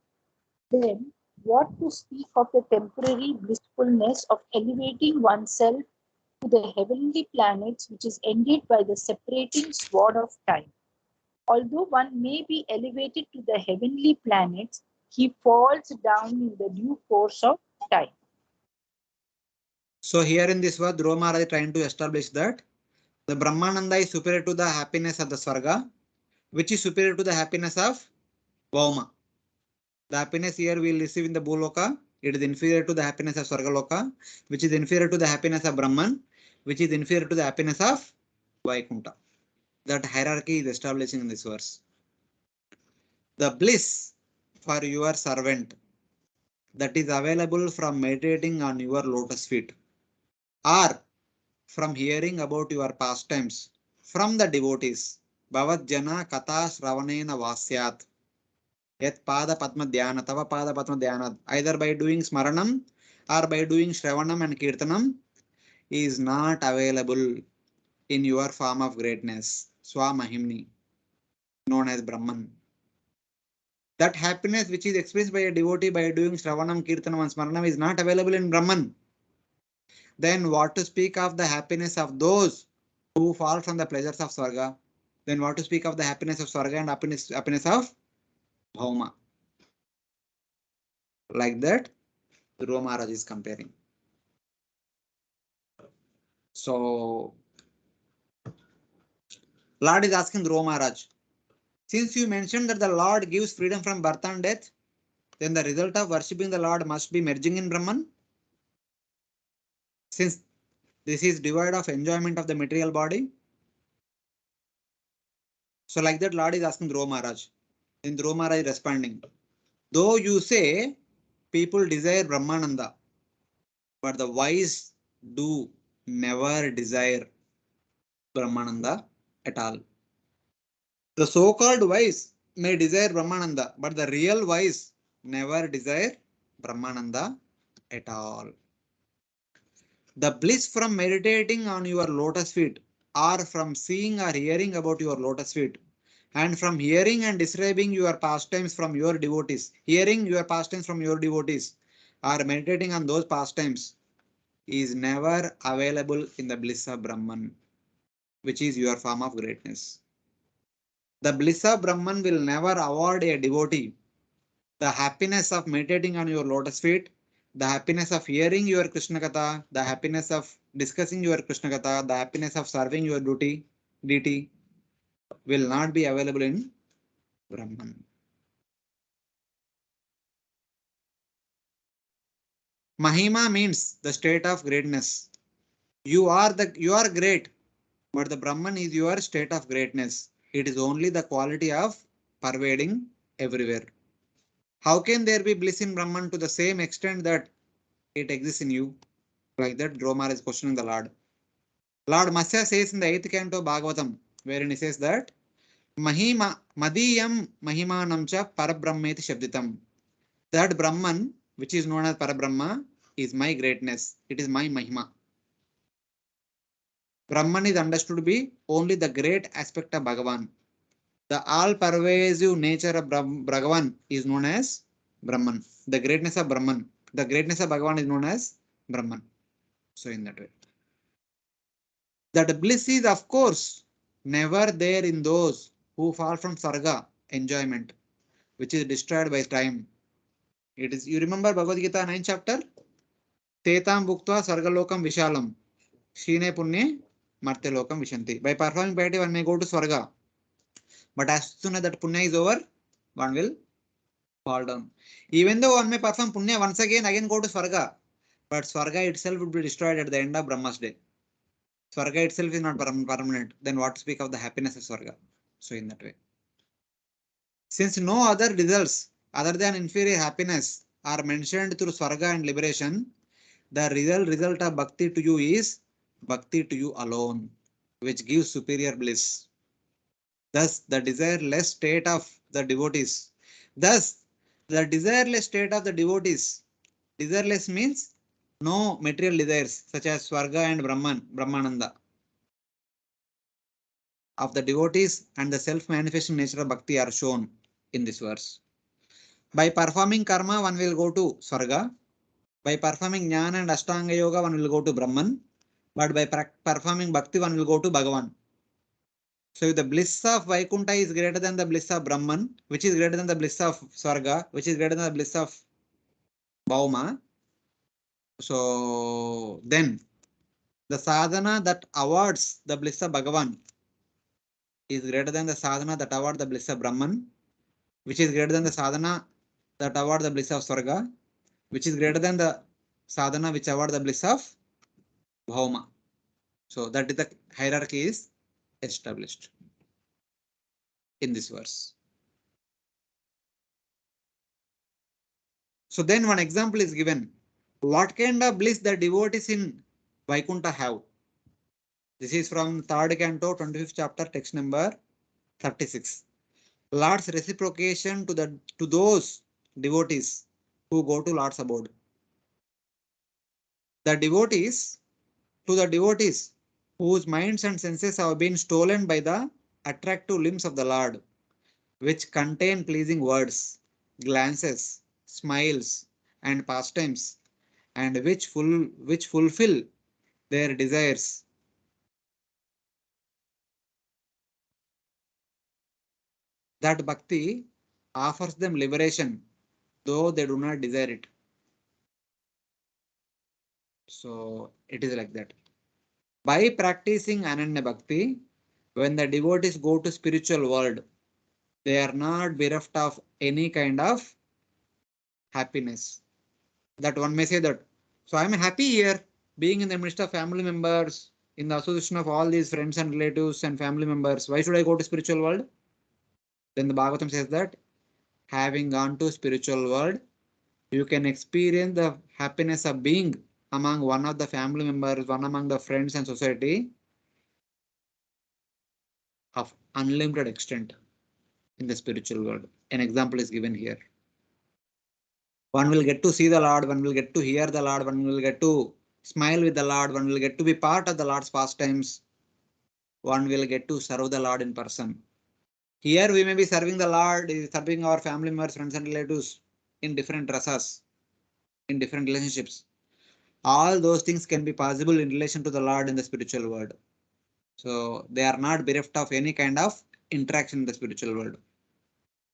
then what to speak of the temporary blissfulness of elevating oneself to the heavenly planets, which is ended by the separating sword of time? Although one may be elevated to the heavenly planets, he falls down in the due course of time. So here in this verse, Dhruva Maharaj is trying to establish that The Brahmananda is superior to the happiness of the Swarga, which is superior to the happiness of Vauma. The happiness here we will receive in the Bhuloka, it is inferior to the happiness of Swargaloka, which is inferior to the happiness of Brahman, which is inferior to the happiness of Vaikunta. That hierarchy is establishing in this verse. The bliss for your servant that is available from meditating on your lotus feet, or from hearing about your pastimes from the devotees. Bhavat Jana Katha Shravanena Vasyat. Yet Pada Padma Dhyana, Tava Pada Padma Dhyana. Either by doing Smaranam or by doing Shravanam and Kirtanam is not available in your form of greatness, Swamahimni, known as Brahman. That happiness which is experienced by a devotee by doing Shravanam, Kirtanam and Smaranam is not available in Brahman. Then what to speak of the happiness of those who fall from the pleasures of Swarga? Then what to speak of the happiness of Swarga and happiness of Bhauma? Like that, Dhruva Maharaj is comparing. So, Lord is asking Dhruva Maharaj, since you mentioned that the Lord gives freedom from birth and death, then the result of worshipping the Lord must be merging in Brahman. Since this is devoid of enjoyment of the material body. So like that, Lord is asking Dhruva Maharaj. Then Dhruva Maharaj is responding, though you say people desire Brahmananda, but the wise do never desire Brahmananda at all. The so-called wise may desire Brahmananda, but the real wise never desire Brahmananda at all. The bliss from meditating on your lotus feet, or from seeing or hearing about your lotus feet, and from hearing and describing your pastimes from your devotees, hearing your pastimes from your devotees, or meditating on those pastimes, is never available in the bliss of Brahman, which is your form of greatness. The bliss of Brahman will never award a devotee the happiness of meditating on your lotus feet, the happiness of hearing your Krishna Katha, the happiness of discussing your Krishna Katha, the happiness of serving your deity will not be available in Brahman. Mahima means the state of greatness. You are great, but the Brahman is your state of greatness. It is only the quality of pervading everywhere. How can there be bliss in Brahman to the same extent that it exists in you? Like that, Dromar is questioning the Lord. Lord Masya says in the 8th canto Bhagavatam, wherein he says that Mahima Madiyam Mahimanamcha Parabrahmeti Shabditam. That Brahman, which is known as Parabrahma, is my greatness. It is my Mahima. Brahman is understood to be only the great aspect of Bhagavan. The all-pervasive nature of Bhagavan is known as Brahman. The greatness of Brahman. The greatness of Bhagavan is known as Brahman. So in that way. That bliss is, of course, never there in those who fall from Sarga, enjoyment, which is destroyed by time. It is, you remember Bhagavad Gita 9th chapter? Tetam Bhuktva Sargalokam Vishalam. Shine Punye Martelokam Vishanti. By performing piety, one may go to Swarga. But as soon as that Punya is over, one will fall down. Even though one may perform Punya once again go to Swarga. But Swarga itself would be destroyed at the end of Brahma's day. Swarga itself is not permanent. Then what to speak of the happiness of Swarga? So in that way. Since no other results other than inferior happiness are mentioned through Swarga and liberation, the real result of Bhakti to you is Bhakti to you alone, which gives superior bliss. Thus, the desireless state of the devotees. Desireless means no material desires such as Swarga and Brahmananda of the devotees and the self-manifesting nature of Bhakti are shown in this verse. By performing karma, one will go to Swarga. By performing Jnana and Ashtanga Yoga, one will go to Brahman. But by performing Bhakti, one will go to Bhagavan. So if the bliss of Vaikunta is greater than the bliss of Brahman, which is greater than the bliss of Swarga, which is greater than the bliss of Bhauma, so then The sadhana that awards the bliss of Bhagavan is greater than the sadhana that awards the bliss of Brahman, which is greater than the sadhana that awards the bliss of Swarga, which is greater than the sadhana which awards the bliss of Bhauma. So that is the hierarchy is established in this verse. So then one example is given. What kind of bliss the devotees in Vaikuntha have? This is from 3rd canto, 25th chapter, text number 36. Lord's reciprocation to those devotees who go to Lord's abode. The devotees whose minds and senses have been stolen by the attractive limbs of the Lord, which contain pleasing words, glances, smiles, and pastimes, and which fulfill their desires. That bhakti offers them liberation, though they do not desire it. So it is like that. By practicing Ananya Bhakti, when the devotees go to spiritual world, they are not bereft of any kind of happiness. That one may say that, so I am happy here, being in the midst of family members, in the association of all these friends and relatives and family members. Why should I go to spiritual world? Then the Bhagavatam says that, having gone to spiritual world, you can experience the happiness of being among one of the family members, one among the friends and society of unlimited extent in the spiritual world. An example is given here. One will get to see the Lord, one will get to hear the Lord, one will get to smile with the Lord, one will get to be part of the Lord's pastimes, one will get to serve the Lord in person. Here we may be serving the Lord, serving our family members, friends and relatives in different rasas, in different relationships. All those things can be possible in relation to the Lord in the spiritual world. So they are not bereft of any kind of interaction in the spiritual world.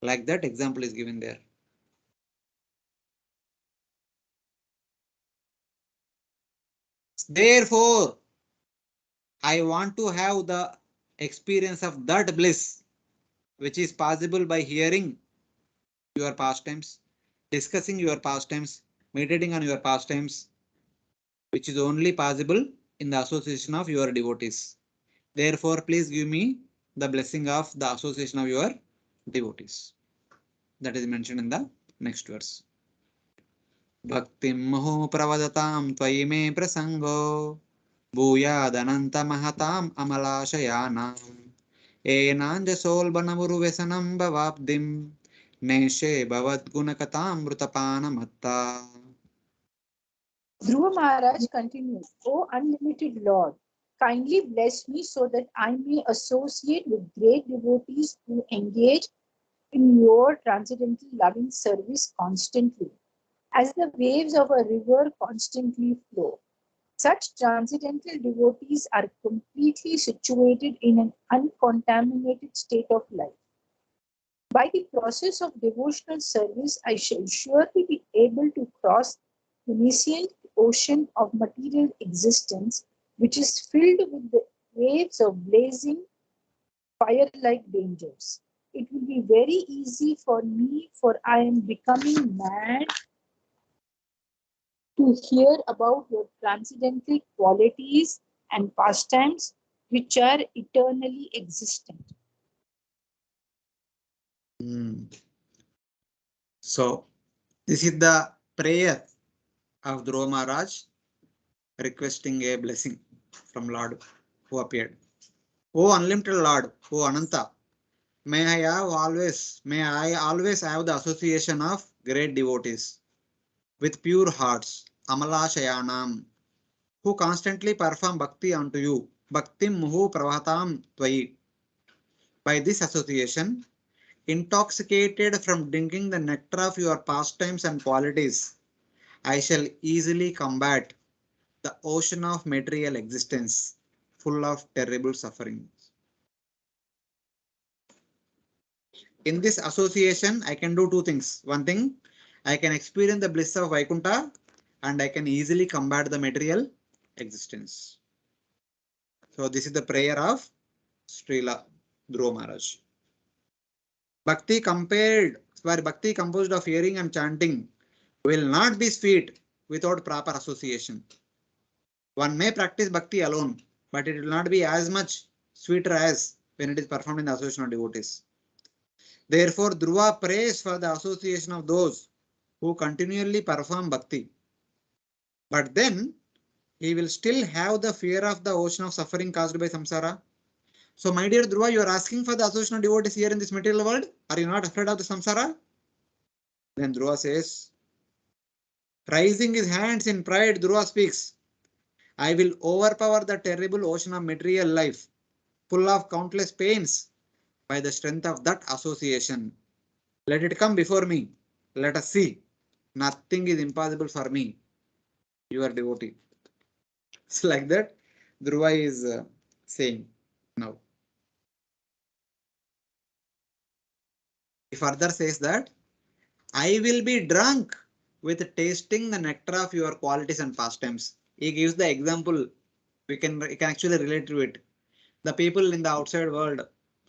Like that example is given there. Therefore, I want to have the experience of that bliss, which is possible by hearing your pastimes, discussing your pastimes, meditating on your pastimes, which is only possible in the association of your devotees. Therefore, please give me the blessing of the association of your devotees. That is mentioned in the next verse. Bhaktim moho pravadatam tvayi me prasango భూయాదనంత మహతాం అమలాశయానాం ఏనాంజసోల్బనమురు వ్యసనం భవాబ్దిం నేషే భవద్గుణకతామృతపానమత్తా. Dhruva Maharaj continues, O unlimited Lord, kindly bless me so that I may associate with great devotees who engage in your transcendental loving service constantly, as the waves of a river constantly flow. Such transcendental devotees are completely situated in an uncontaminated state of life. By the process of devotional service, I shall surely be able to cross the nascent ocean of material existence, which is filled with the waves of blazing fire-like dangers. It will be very easy for me, for I am becoming mad to hear about your transcendental qualities and pastimes, which are eternally existent. So this is the prayer of Dhruva Maharaj requesting a blessing from Lord who appeared. O unlimited Lord, O Ananta, may I always have the association of great devotees with pure hearts, Amalashayanam, who constantly perform bhakti unto you, Bhaktim Muhu Pravatam Tvayi. By this association, intoxicated from drinking the nectar of your pastimes and qualities, I shall easily combat the ocean of material existence, full of terrible sufferings. In this association, I can do two things. One thing, I can experience the bliss of Vaikuntha and I can easily combat the material existence. So this is the prayer of Srila Dhruva Maharaj. Bhakti composed of hearing and chanting will not be sweet without proper association. One may practice bhakti alone, but it will not be as much sweeter as when it is performed in the association of devotees. Therefore, Dhruva prays for the association of those who continually perform bhakti. But then he will still have the fear of the ocean of suffering caused by samsara. So, my dear Dhruva, you are asking for the association of devotees here in this material world. Are you not afraid of the samsara? Then Dhruva says, raising his hands in pride, Dhruva speaks, I will overpower the terrible ocean of material life, full of countless pains, by the strength of that association. Let it come before me. Let us see. Nothing is impossible for me, your devotee. So like that, Dhruva is saying now. He further says that I will be drunk with tasting the nectar of your qualities and pastimes. He gives the example. We can actually relate to it. The people in the outside world,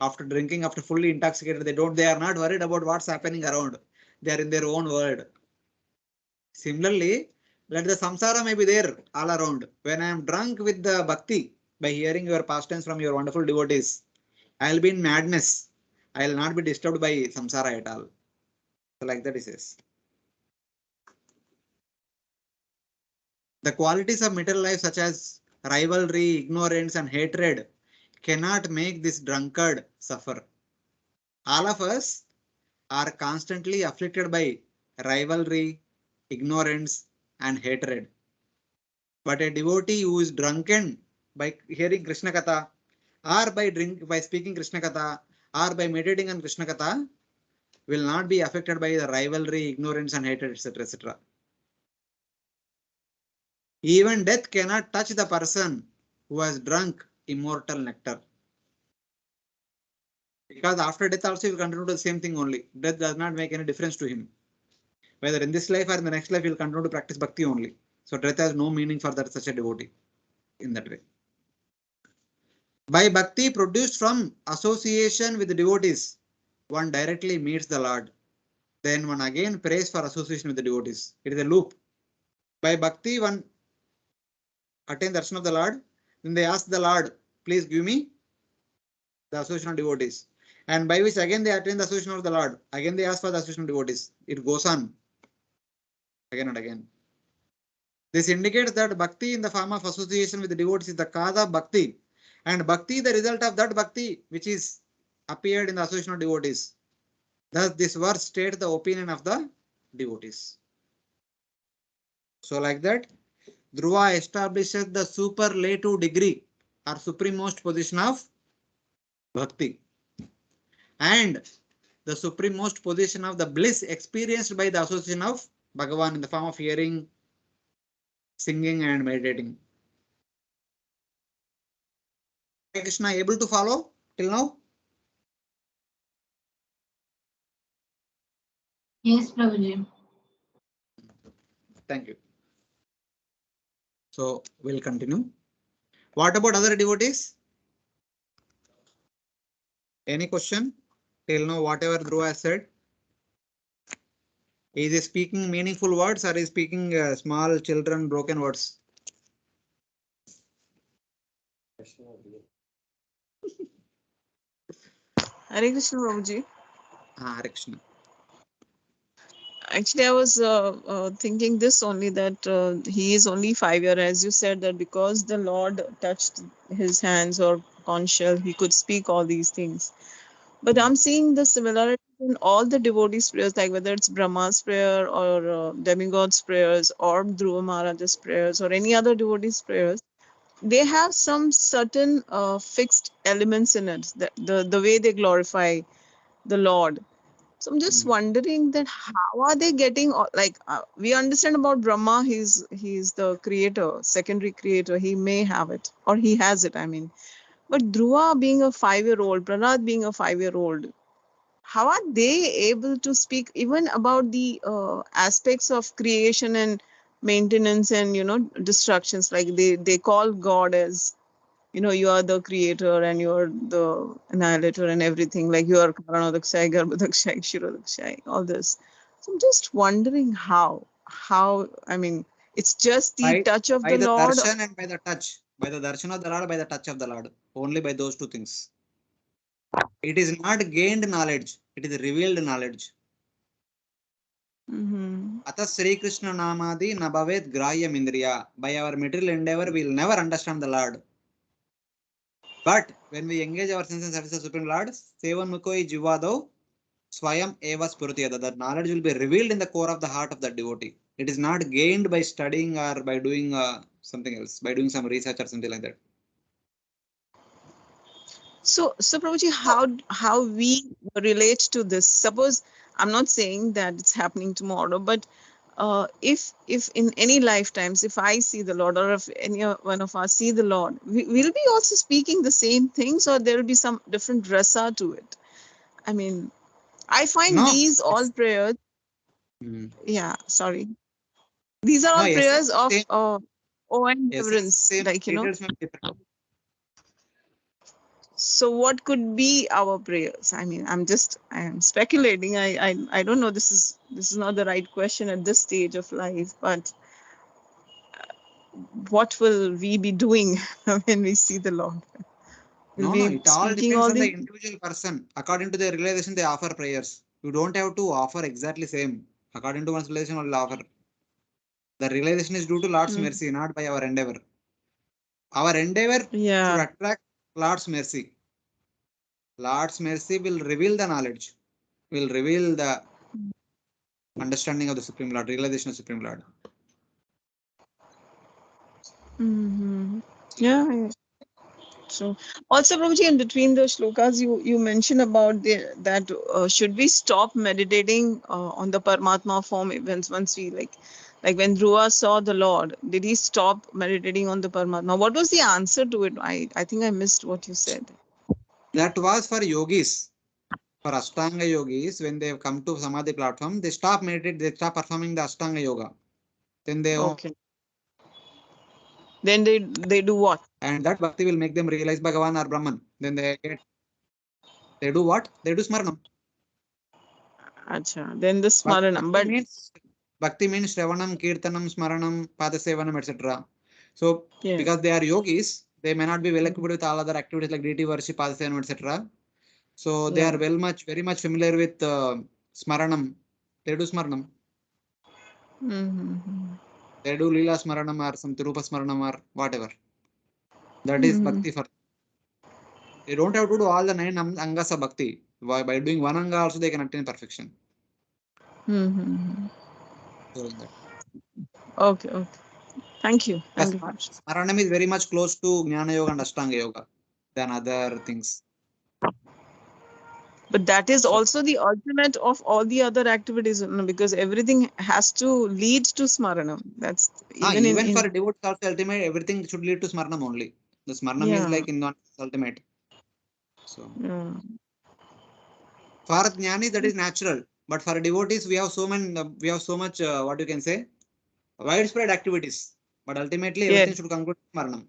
after drinking, after fully intoxicated, they are not worried about what's happening around. They are in their own world. Similarly, let the samsara may be there all around. When I am drunk with the bhakti, by hearing your pastimes from your wonderful devotees, I will be in madness. I will not be disturbed by samsara at all. So like that he says. The qualities of material life such as rivalry, ignorance and hatred cannot make this drunkard suffer. All of us are constantly afflicted by rivalry, ignorance and hatred. But a devotee who is drunken by hearing Krishna Katha or by speaking Krishna Katha or by meditating on Krishna Katha will not be affected by the rivalry, ignorance and hatred, etc. etc. Even death cannot touch the person who has drunk immortal nectar. Because after death also he will continue to do the same thing only. Death does not make any difference to him. Whether in this life or in the next life he will continue to practice bhakti only. So death has no meaning for that such a devotee in that way. By bhakti produced from association with the devotees, one directly meets the Lord. Then one again prays for association with the devotees. It is a loop. By bhakti, one attains darshan of the Lord. Then they ask the Lord, please give me the association of devotees. And by which again they attain the association of the Lord. Again they ask for the association of devotees. It goes on again and again. This indicates that bhakti in the form of association with the devotees is the cause of bhakti. And bhakti the result of that bhakti which is appeared in the association of devotees. Thus this verse states the opinion of the devotees. So like that, Dhruva establishes the superlative degree or supremost position of bhakti and the supremost position of the bliss experienced by the association of Bhagavan in the form of hearing, singing and meditating. Krishna able to follow till now? Yes, Prabhuji. Thank you. So we'll continue. What about other devotees? Any question? Till now, whatever Dhruva has said. Is he speaking meaningful words or is he speaking small children broken words? Hare Krishna, Prabhuji. Hare Krishna. Actually, I was thinking this only that he is only 5 years, as you said, that because the Lord touched his hands or conch shell, he could speak all these things. But I'm seeing the similarity in all the devotees' prayers, like whether it's Brahma's prayer or demigod's prayers or Dhruva Maharaja's prayers or any other devotee's prayers. They have some certain fixed elements in it, the way they glorify the Lord. So I'm just wondering that how are they getting we understand about Brahma, he's the creator, secondary creator, he may have it or he has it, I mean. But Dhruva being a 5-year-old, Prahlad being a 5-year-old, how are they able to speak even about the aspects of creation and maintenance and destructions? Like they call God as you are the creator and you are the annihilator and everything. Like you are Karanodakshai, Garbhodakshai, Kshirodakshai, all this. So I'm just wondering how. I mean, it's just the touch of By the the Lord. darshan and by the touch. By the darshan of the Lord, by the touch of the Lord. Only by those two things. It is not gained knowledge. It is revealed knowledge. Atha Sri Krishna Namadi Nabavet Grahya Mindriya. By our material endeavor, we will never understand the Lord. But when we engage our senses and service of Supreme Lord, Sevan Mukoi Jivado Swayam Eva Spurutiyada. That knowledge will be revealed in the core of the heart of the devotee. It is not gained by studying or by doing something else, by doing some research or something like that. So Prabhuji, how we relate to this? Suppose, I'm not saying that it's happening tomorrow, but if in any lifetimes, if I see the Lord, or if any one of us see the Lord, we'll be also speaking the same things, or there will be some different rasa to it. I mean, I find these all prayers. Yeah, sorry. These are all prayers of awe and reverence, like So what could be our prayers? I mean, I'm speculating. I don't know. This is not the right question at this stage of life, but what will we be doing when we see the Lord? Will No, it all depends on the individual person. According to their realization, they offer prayers. You don't have to offer exactly same. According to one's realization, will offer. The realization is due to Lord's mercy, not by our endeavor. Our endeavor should attract Lord's mercy. Lord's mercy will reveal the knowledge, will reveal the understanding of the Supreme Lord, realization of Supreme Lord. Yeah. So also, Prabhuji, in between the shlokas, you mentioned about that should we stop meditating on the Paramatma form once we like when Dhruva saw the Lord, did he stop meditating on the Paramatma? What was the answer to it? I think I missed what you said. That was for yogis. For Ashtanga yogis, when they have come to Samadhi platform, they stop meditating, they stop performing the Ashtanga yoga. Then they Then they do what? And that bhakti will make them realize Bhagavan or Brahman. Then they do what? They do smaranam. Acha. Then the smaranam. Bhakti means Shravanam, Kirtanam, Smaranam, Padasevanam, etc. So because they are yogis, they may not be well equipped with all other activities like deity worship, Padasevanam, etc. So they are very much familiar with Smaranam. They do Smaranam. They do Leela Smaranam or some Rupa Smaranam or whatever. That is Bhakti for. They don't have to do all the 9 angas of Bhakti. By doing one anga also they can attain perfection. Okay. Thank you. Smaranam is very much close to Jnana Yoga and Ashtanga Yoga than other things. But that is also the ultimate of all the other activities, because everything has to lead to Smaranam. That's even for devotees also ultimate, everything should lead to Smaranam only. The Smaranam is like in one ultimate. So for Jnanis that is natural, but for devotees we have so much what you can say, widespread activities. But ultimately everything should conclude Smaranam.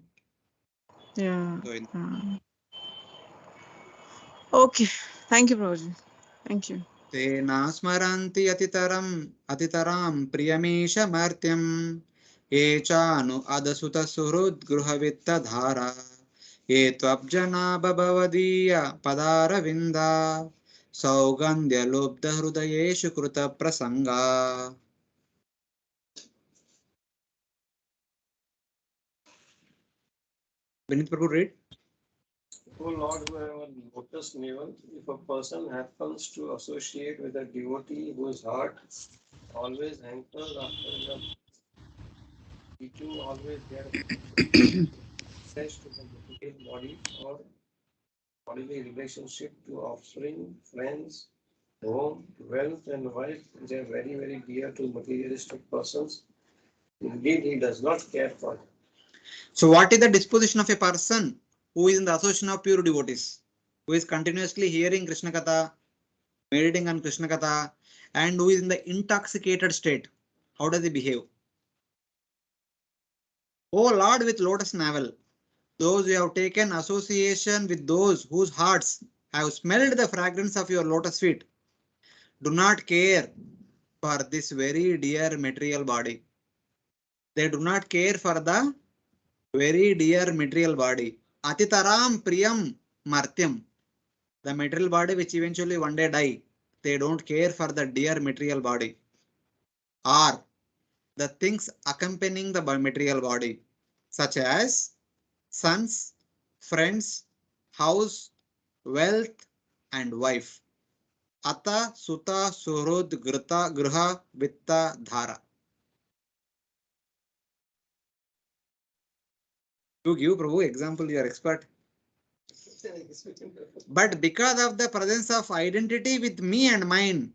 Okay. Thank you, Prabhuji. Thank you. Tena smaranti atitaram priyamisha martyam echanu adasuta surud gruhavitta dhara etvabjana babavadiya padara vinda saugandhya lobdha hrudayeshu kruta prasanga. Vinit Prabhu, read. O Lord, who have a lotus navel, if a person happens to associate with a devotee whose heart always hankers after your teaching, always there attached to the material body or bodily relationship to offspring, friends, home, wealth, and wife, they are very, very dear to materialistic persons. Indeed, he does not care for them. So what is the disposition of a person who is in the association of pure devotees, who is continuously hearing Krishna Katha, meditating on Krishna Katha, and who is in the intoxicated state? How does he behave? O Lord with lotus navel, Those who have taken association with those whose hearts have smelled the fragrance of your lotus feet do not care for this very dear material body. They do not care for the very dear material body. Atitaram priyam martyam. The material body which eventually one day die. They don't care for the dear material body. Or the things accompanying the material body, such as sons, friends, house, wealth, and wife. Ata, Suta, Surud, Grita, Gruha, Vitta, Dhara. You give Prabhu example, you are expert. But because of the presence of identity with me and mine,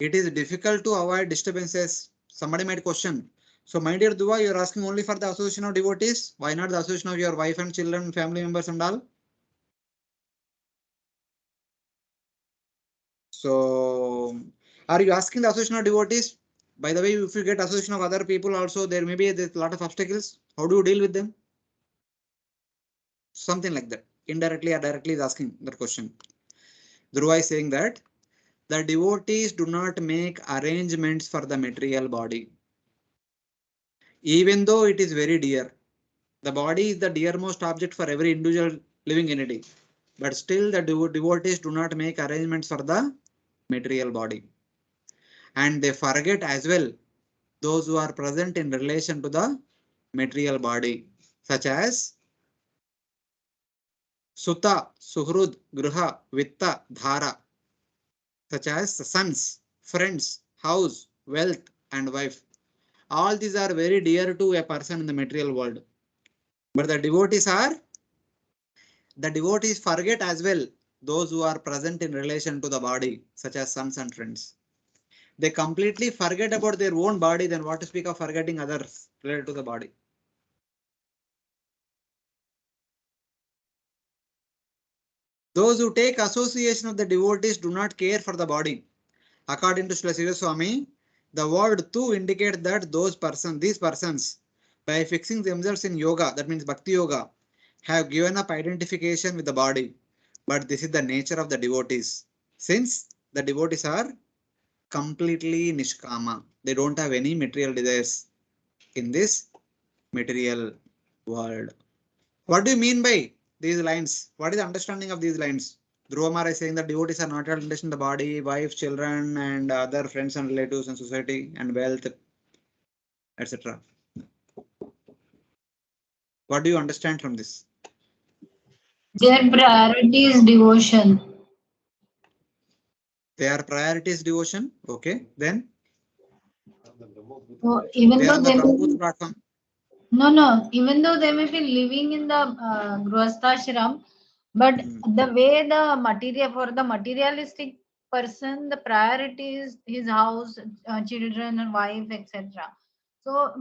it is difficult to avoid disturbances. Somebody might question. So, my dear Dhruva, you are asking only for the association of devotees. Why not the association of your wife and children, family members, and all? So, are you asking the association of devotees? By the way, if you get association of other people also, there may be a lot of obstacles. How do you deal with them? Something like that. Indirectly or directly is asking that question. Dhruva is saying that the devotees do not make arrangements for the material body. Even though it is very dear. The body is the dearmost object for every individual living entity. But still the devotees do not make arrangements for the material body. And they forget as well those who are present in relation to the material body, such as Suta, Suhrud, Gruha, Vitta, Dhara, such as sons, friends, house, wealth, and wife. All these are very dear to a person in the material world. But the devotees forget as well those who are present in relation to the body, such as sons and friends. They completely forget about their own body, then what to speak of forgetting others related to the body. Those who take association of the devotees do not care for the body. According to Srila Sridhar Swami, the word tu indicates that these persons, by fixing themselves in yoga, that means bhakti yoga, have given up identification with the body. But this is the nature of the devotees. Since the devotees are completely nishkama, they don't have any material desires in this material world. What do you mean by these lines? What is the understanding of these lines? Dhruva Maharaj is saying that devotees are not interested in the body, wife, children, and other friends and relatives and society and wealth, etc. What do you understand from this? Their priority is devotion. Their priority is devotion. Okay, then So even they are though on the they may Brahmaput be, platform. no, even though they may be living in the Grihastashram, but the way the material for the materialistic person, the priority is his house, children, and wife, etc. So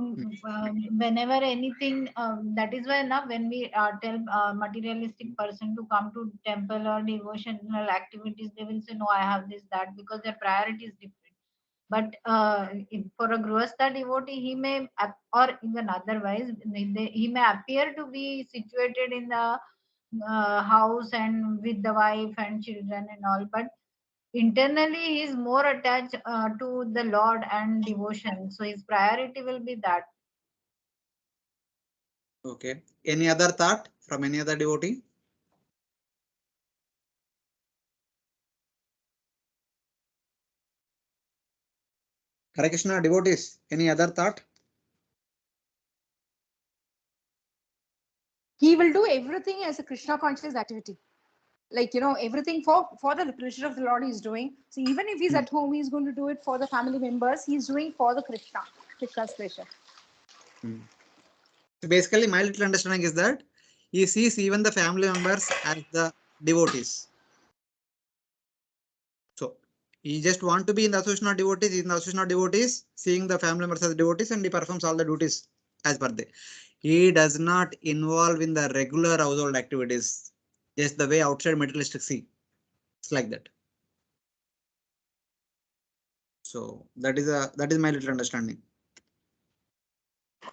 whenever anything, that is why now when we tell materialistic person to come to temple or devotional activities, they will say no, I have this that because their priority is different. But for a Grihastha devotee, he may, or even otherwise, he may appear to be situated in the house and with the wife and children and all, but internally he is more attached to the Lord and devotion. So his priority will be that. Okay. Any other thought from any other devotee? Hare Krishna devotees. Any other thought? He will do everything as a Krishna conscious activity. Like, everything for the pleasure of the Lord he's doing. So even if he's at home, he's going to do it for the family members. He's doing for the Krishna's pleasure. So basically, my little understanding is that he sees even the family members as the devotees. So he just want to be in the association of devotees, in the association of devotees, seeing the family members as devotees, and he performs all the duties as per the. He does not involve in the regular household activities, just the way outside materialistic see. It's like that. So that is my little understanding.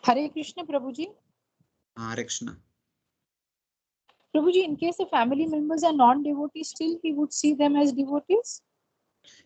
Hare Krishna, Prabhuji. Hare Krishna. Prabhuji, in case the family members are non-devotees, still he would see them as devotees?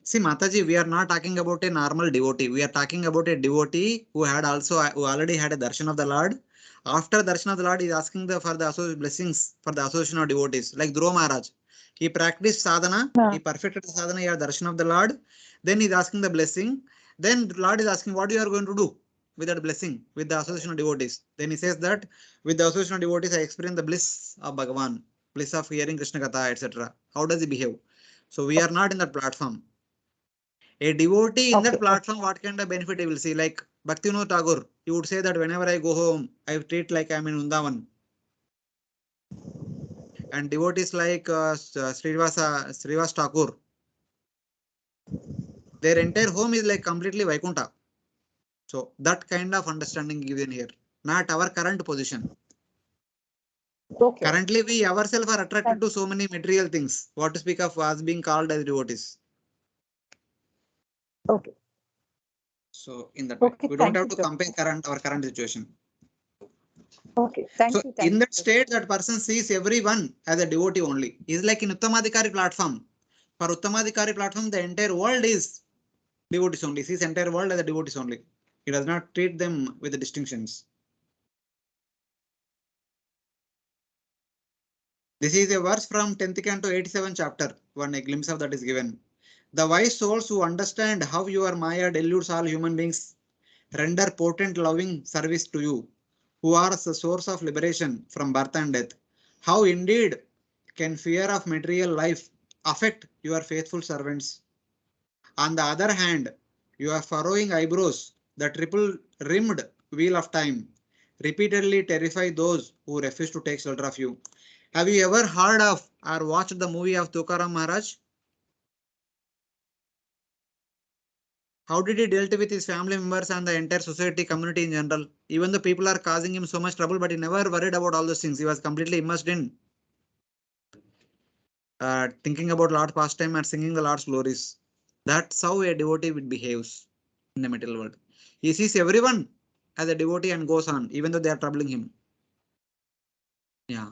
See, Mataji, we are not talking about a normal devotee. We are talking about a devotee who already had a darshan of the Lord. After darshan of the Lord, he is asking for the blessings for the association of devotees. Like Dhruva Maharaj, he practiced sadhana, he perfected the sadhana, he had darshan of the Lord. Then he is asking the blessing. Then the Lord is asking what you are going to do with that blessing, with the association of devotees. Then he says that with the association of devotees, I experience the bliss of Bhagavan, bliss of hearing Krishna Katha, etc. How does he behave? So we are not in that platform. A devotee in that platform, what kind of benefit he will see? Like Bhaktivinoda Tagore, he would say that whenever I go home, I treat like I'm in Undavan. And devotees like Srivas Thakur, their entire home is like completely Vaikuntha. So that kind of understanding given here, not our current position. Currently, we ourselves are attracted to so many material things. What to speak of us being called as devotees. Okay. So in that way, we don't have to you, compare our current situation. Okay, thank So you. in that state, that person sees everyone as a devotee only. It's like in Uttamadhikari platform. For Uttamadhikari platform, the entire world is devotees only. He sees entire world as a devotees only. He does not treat them with the distinctions. This is a verse from 10th canto 87 chapter. One a glimpse of that is given. The wise souls who understand how your Maya deludes all human beings render potent loving service to you, who are the source of liberation from birth and death. How indeed can fear of material life affect your faithful servants? On the other hand, your furrowing eyebrows, the triple rimmed wheel of time, repeatedly terrify those who refuse to take shelter of you. Have you ever heard of or watched the movie of Tukaram Maharaj? How did he dealt with his family members and the entire society, community in general? Even the people are causing him so much trouble, but he never worried about all those things. He was completely immersed in thinking about Lord's pastime and singing the Lord's glories. That's how a devotee behaves in the material world. He sees everyone as a devotee and goes on, even though they are troubling him. Yeah,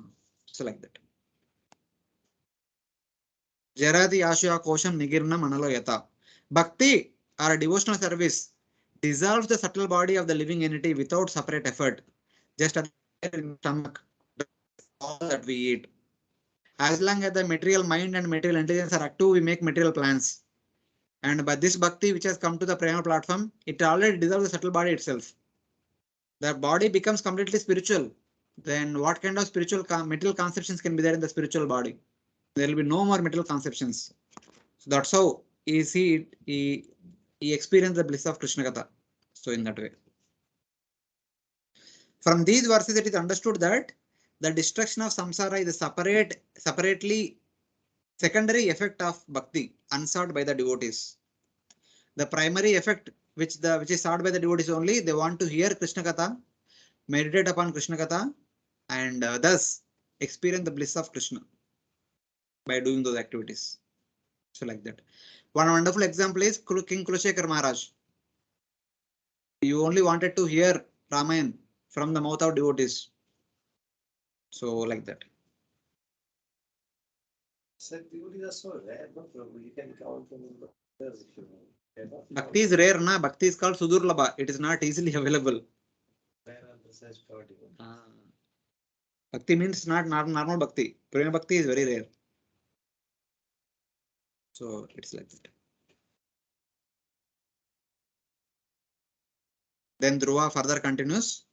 so like that. Jaradi Ashya Kosham Nigirna Manalo Yata. Bhakti or a devotional service dissolves the subtle body of the living entity without separate effort. Just in the stomach, all that we eat. As long as the material mind and material intelligence are active, we make material plans. And by this bhakti, which has come to the prima platform, it already dissolves the subtle body itself. The body becomes completely spiritual. Then what kind of spiritual material conceptions can be there in the spiritual body? There will be no more material conceptions. So that's how he experienced the bliss of Krishna Katha. So in that way. From these verses, it is understood that the destruction of samsara is a separately secondary effect of bhakti, unsought by the devotees. The primary effect which is sought by the devotees only, they want to hear Krishna Katha, meditate upon Krishna Katha, and thus experience the bliss of Krishna by doing those activities. So like that. One wonderful example is King Kulashekar Maharaj. You only wanted to hear Ramayan from the mouth of devotees. So like that. Sir, devotees are so rare, no? You can count them in the if you want. Bhakti is rare, na? Bhakti is called Sudurlabha. It is not easily available. Rare are the such for devotees. Bhakti means not normal bhakti. Prema bhakti is very rare. So it's like that. Then Dhruva further continues.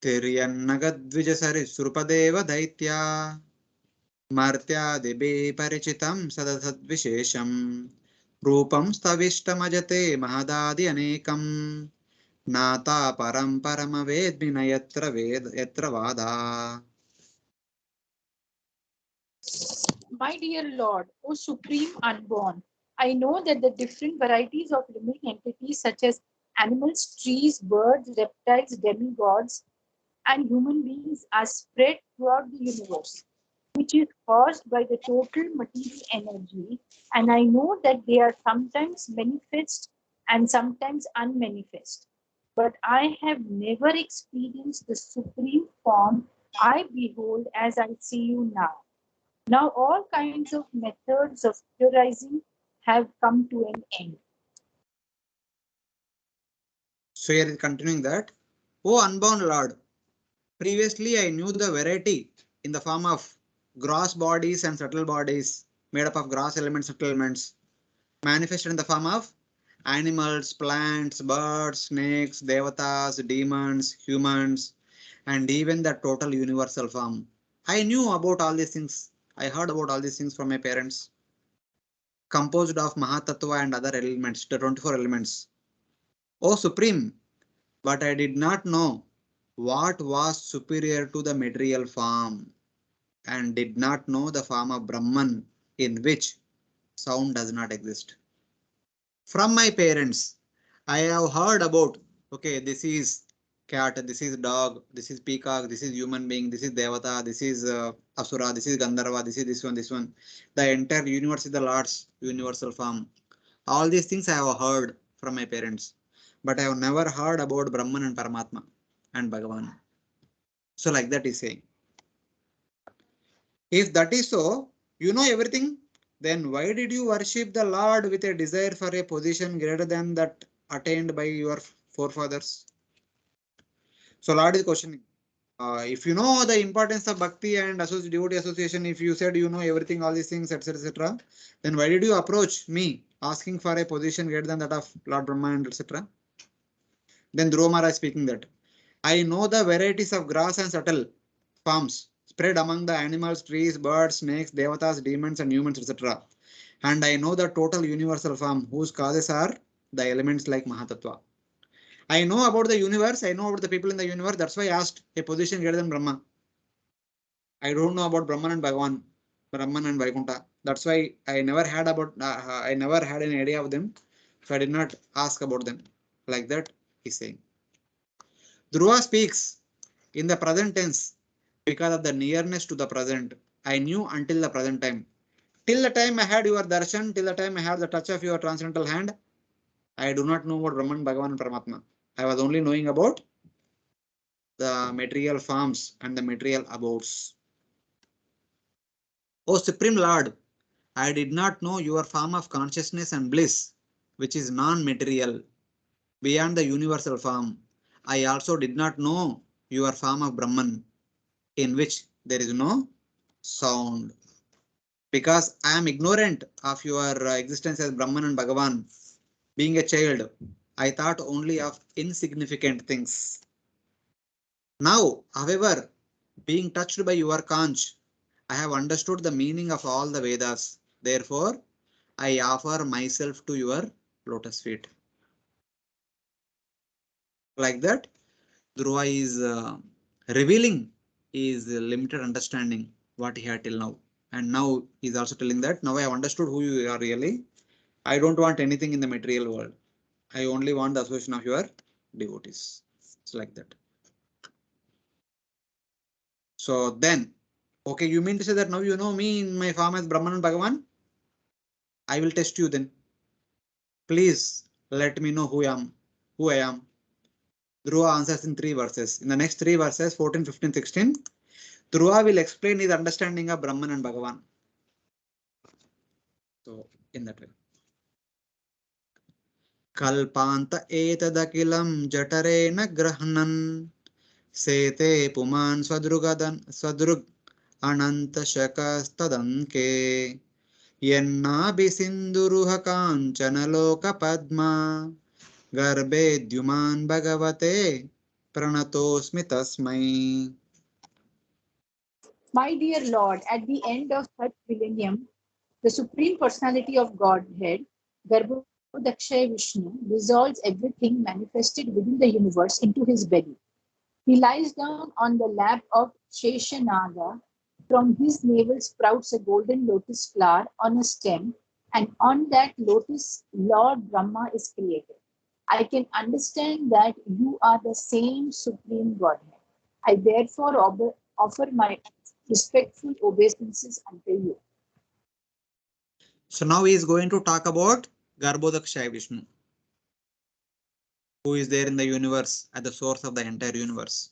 Tiryannagadvijasari Surpadeva Daitya Martyadibe Parichitam Sadasad Rupam Stavishtamajate Mahadadi Anekam Nata Paramparama Vedmina Yatra Vada. My dear Lord, O Supreme Unborn, I know that the different varieties of living entities such as animals, trees, birds, reptiles, demigods, and human beings are spread throughout the universe, which is caused by the total material energy. And I know that they are sometimes manifest and sometimes unmanifest. But I have never experienced the supreme form I behold as I see you now. Now all kinds of methods of theorizing have come to an end. So here is continuing that, O unbound Lord, previously I knew the variety in the form of gross bodies and subtle bodies made up of gross elements, subtle elements, manifested in the form of animals, plants, birds, snakes, devatas, demons, humans, and even the total universal form. I knew about all these things. I heard about all these things from my parents, composed of Mahatattva and other elements, the 24 elements. O Supreme, but I did not know what was superior to the material form and did not know the form of Brahman in which sound does not exist. From my parents, I have heard about, okay, this is cat, this is dog, this is peacock, this is human being, this is devata, this is asura, this is gandharva, this is this one, this one. The entire universe is the Lord's universal form. All these things I have heard from my parents, but I have never heard about Brahman and Paramatma and Bhagavan. So like that is saying. If that is so, you know everything, then why did you worship the Lord with a desire for a position greater than that attained by your forefathers? So Lord is questioning. If you know the importance of bhakti and devotee association, if you said you know everything, all these things, etc., etc., then why did you approach me asking for a position greater than that of Lord Brahma and etc.? Then Dhruva Maharaj speaking that I know the varieties of grass and subtle forms spread among the animals, trees, birds, snakes, devatas, demons, and humans, etc. And I know the total universal form whose causes are the elements like Mahatattva. I know about the universe, I know about the people in the universe, that's why I asked a position greater than Brahma. I don't know about Brahman and Bhagavan, Brahman and Vaikuntha. That's why I never had any idea of them. So I did not ask about them. Like that, he's saying. Dhruva speaks in the present tense because of the nearness to the present. I knew until the present time. Till the time I had your darshan, till the time I had the touch of your transcendental hand, I do not know about Brahman, Bhagavan, and Paramatma. I was only knowing about the material forms and the material abodes. O Supreme Lord, I did not know your form of consciousness and bliss, which is non-material, beyond the universal form. I also did not know your form of Brahman, in which there is no sound. Because I am ignorant of your existence as Brahman and Bhagavan, being a child, I thought only of insignificant things. Now, however, being touched by your conch, I have understood the meaning of all the Vedas. Therefore, I offer myself to your lotus feet. Like that, Dhruva is revealing his limited understanding what he had till now. And now he's also telling that now I have understood who you are really. I don't want anything in the material world. I only want the association of your devotees. It's like that. So then, okay, you mean to say that now you know me in my form as Brahman and Bhagavan? I will test you then. Please let me know who I am. Dhruva answers in 3 verses. In the next 3 verses, 14, 15, 16, Dhruva will explain his understanding of Brahman and Bhagavan. So, in that way. Kalpanta etadakilam jatarena grahnan sete puman swadrug ananta shakastadanke yennabi sinduruha kanchanaloka padma garbe dyuman bhagavate pranatosmi tasmai. My dear Lord, at the end of third millennium, the Supreme Personality of Godhead, Garbhodakshay Vishnu, dissolves everything manifested within the universe into his belly. He lies down on the lap of Sheshanaga. From his navel sprouts a golden lotus flower on a stem, and on that lotus, Lord Brahma is created. I can understand that you are the same Supreme Godhead. I therefore offer my respectful obeisances unto you. So now he is going to talk about Garbhodakshay Vishnu, who is there in the universe at the source of the entire universe.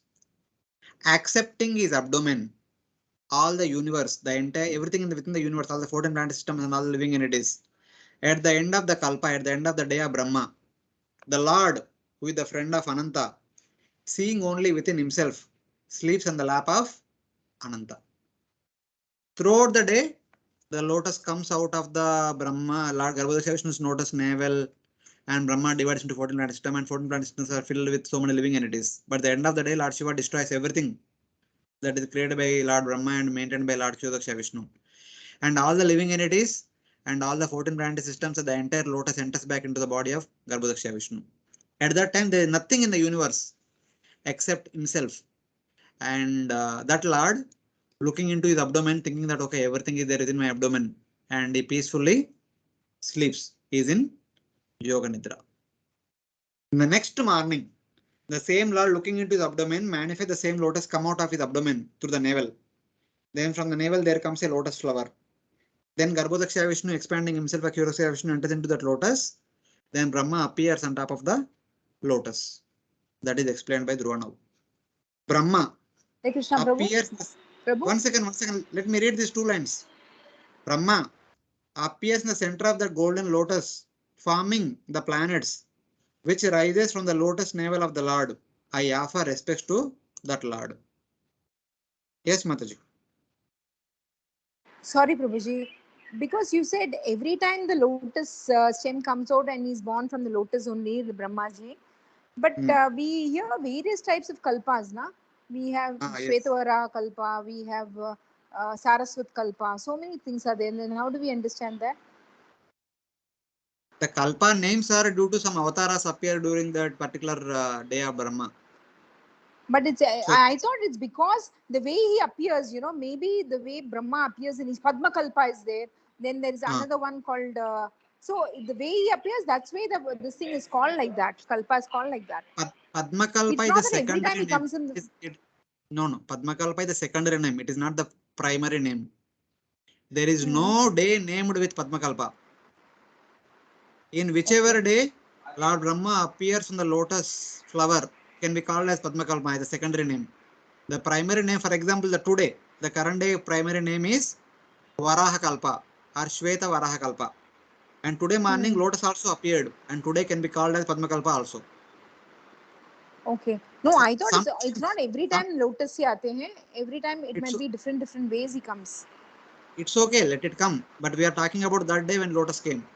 accepting his abdomen, all the universe, the entire everything within the universe, all the 14 planet systems and all the living entities. At the end of the Kalpa, at the end of the day of Brahma, the Lord, who is the friend of Ananta, seeing only within himself, sleeps on the lap of Ananta. Throughout the day, the lotus comes out of the Brahma, Lord Garbhodakshaya Vishnu's lotus navel, and Brahma divides into 14 planet systems, and 14 planet systems are filled with so many living entities. But at the end of the day, Lord Shiva destroys everything that is created by Lord Brahma and maintained by Lord Garbhodakshaya Vishnu. And all the living entities and all the 14 planet systems, the entire lotus enters back into the body of Garbhodakshaya Vishnu. At that time, there is nothing in the universe except himself. And that Lord, looking into his abdomen, thinking that, okay, everything is there within my abdomen, and he peacefully sleeps. He is in Yoga Nidra. In the next morning, the same Lord looking into his abdomen manifests the same lotus come out of his abdomen through the navel. Then from the navel there comes a lotus flower. Then Garbhodakshaya Vishnu expanding himself, Akshaya Vishnu enters into that lotus. Then Brahma appears on top of the lotus. That is explained by Dhruva now. Brahma Hey Krishna appears. Prabhu? One second. Let me read these two lines. Brahma appears in the center of the golden lotus, forming the planets, which rises from the lotus navel of the Lord. I offer respects to that Lord. Yes, Mataji. Sorry, Prabhuji. Because you said every time the lotus stem comes out and is born from the lotus only, the Brahmaji. But we hear various types of kalpas, na? We have Yes. Shvetavara kalpa, we have Saraswat kalpa. So many things are there. Then how do we understand that? The kalpa names are due to some avatars appear during that particular day of Brahma. But it's I thought it's because the way he appears, maybe the way Brahma appears in his Padma Kalpa is there. Then there is another one called. So the way he appears, that's why this thing is called like that. Kalpa is called like that. Padma Kalpa it's is not the that every time secondary he name. comes in. No. Padma Kalpa is the secondary name. It is not the primary name. There is no day named with Padma Kalpa. In whichever day Lord Brahma appears on the lotus flower can be called as Padma Kalpa as the secondary name. The primary name, for example, the current day primary name is Varaha Kalpa or Shveta Varaha Kalpa. And today morning lotus also appeared, and today can be called as Padma Kalpa also. Okay. No, I thought it's not every time lotus he aate hain. Every time it might be different ways he comes. It's okay, let it come. But we are talking about that day when lotus came.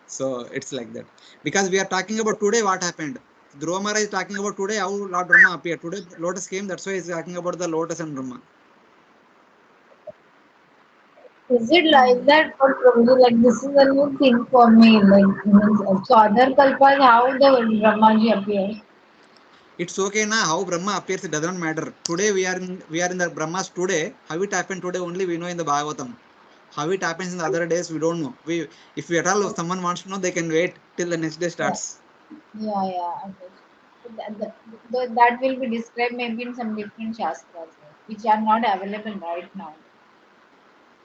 So it's like that. Because we are talking about today what happened. Dhruva Maharaja is talking about today how Lord Brahma appeared. Today lotus came, that's why he's talking about the lotus and Brahma. Is it like that for Prabhuji? Like this is a new thing for me. Like so other kalpas how the Brahmaji appears. It's okay now how Brahma appears, it doesn't matter. Today we are in the Brahmas today. How it happened today only we know in the Bhagavatam. How it happens in the other days we don't know. If we at all if someone wants to know, they can wait till the next day starts. Yeah. Okay. So that will be described maybe in some different shastras, which are not available right now.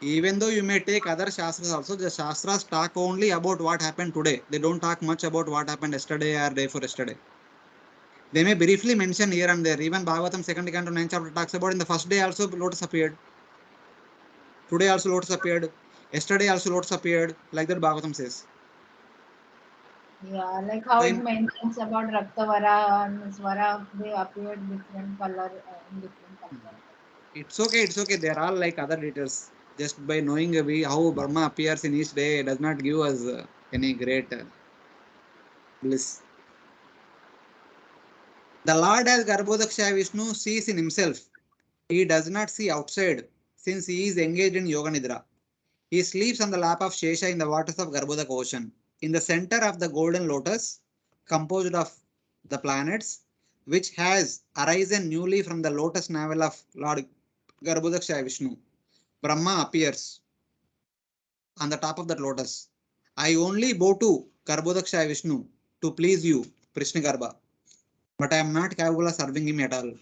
Even though you may take other shastras also, the shastras talk only about what happened today. They don't talk much about what happened yesterday or day for yesterday. They may briefly mention here and there. Even Bhagavatam 2nd canto 9th chapter talks about in the first day also lotus appeared. Today also lotus appeared. Yesterday also lotus appeared. Like that Bhagavatam says. Yeah, like how it mentions about Raktavara and Svara, they appeared different color in different color. It's okay. They are all like other details. Just by knowing how Brahma appears in each day does not give us any great bliss. The Lord as Garbhodakshaya Vishnu sees in himself. He does not see outside since he is engaged in Yoga Nidra. He sleeps on the lap of Shesha in the waters of Garbhodak ocean. In the center of the golden lotus, composed of the planets, which has arisen newly from the lotus navel of Lord Garbhodakshaya Vishnu, Brahma appears on the top of that lotus. I only bow to Garbhodakshaya Vishnu to please you, Prishnagarbha, but I am not capable of serving him at all.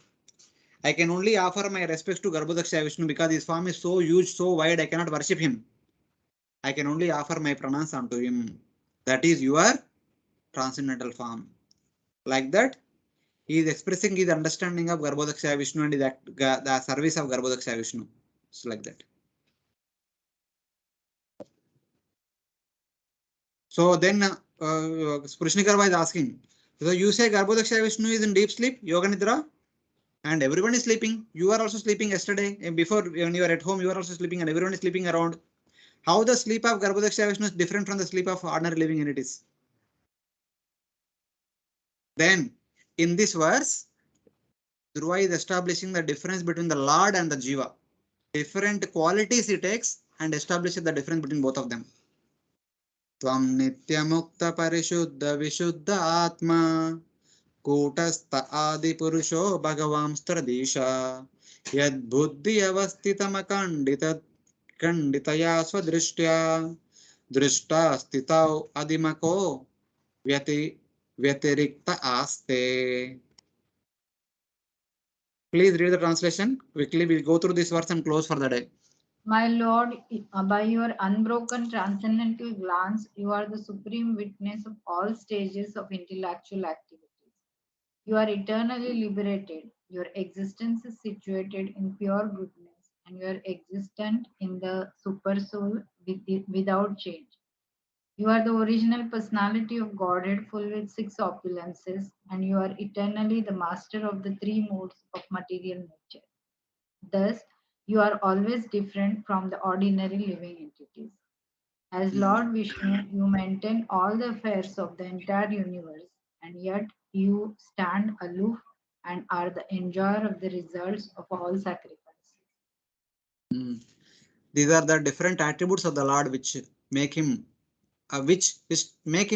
I can only offer my respects to Garbhodakshaya Vishnu because his form is so huge, so wide, I cannot worship him. I can only offer my pranams unto him. That is your transcendental form. Like that, he is expressing his understanding of Garbhodakshaya Vishnu and the service of Garbhodakshaya Vishnu. So like that. So then Sprishnikarva is asking, so you say Garbhodakshaya Vishnu is in deep sleep, Yoga Nidra, and everyone is sleeping. You are also sleeping yesterday. And before, when you are at home, you are also sleeping and everyone is sleeping around. How the sleep of Garbhodakshaya Vishnu is different from the sleep of ordinary living entities? Then, in this verse, Dhruva is establishing the difference between the Lord and the Jiva. Different qualities he takes and establishes the difference between both of them. Tvam nityamukta parishuddha vishuddha atma kutastha adi purusho bhagavamstradisha yad buddhi avastitamakandita kanditaya swadrishtya drishta stitau adimako vyatirikta aste. Please read the translation quickly. We'll go through this verse and close for the day. My Lord, by your unbroken transcendental glance, you are the supreme witness of all stages of intellectual activities. You are eternally liberated. Your existence is situated in pure goodness, and you are existent in the supersoul without change. You are the original personality of Godhead, full with six opulences, and you are eternally the master of the three modes of material nature. Thus, you are always different from the ordinary living entities. As Lord Vishnu, you maintain all the affairs of the entire universe, and yet you stand aloof and are the enjoyer of the results of all sacrifices. These are the different attributes of the Lord which make him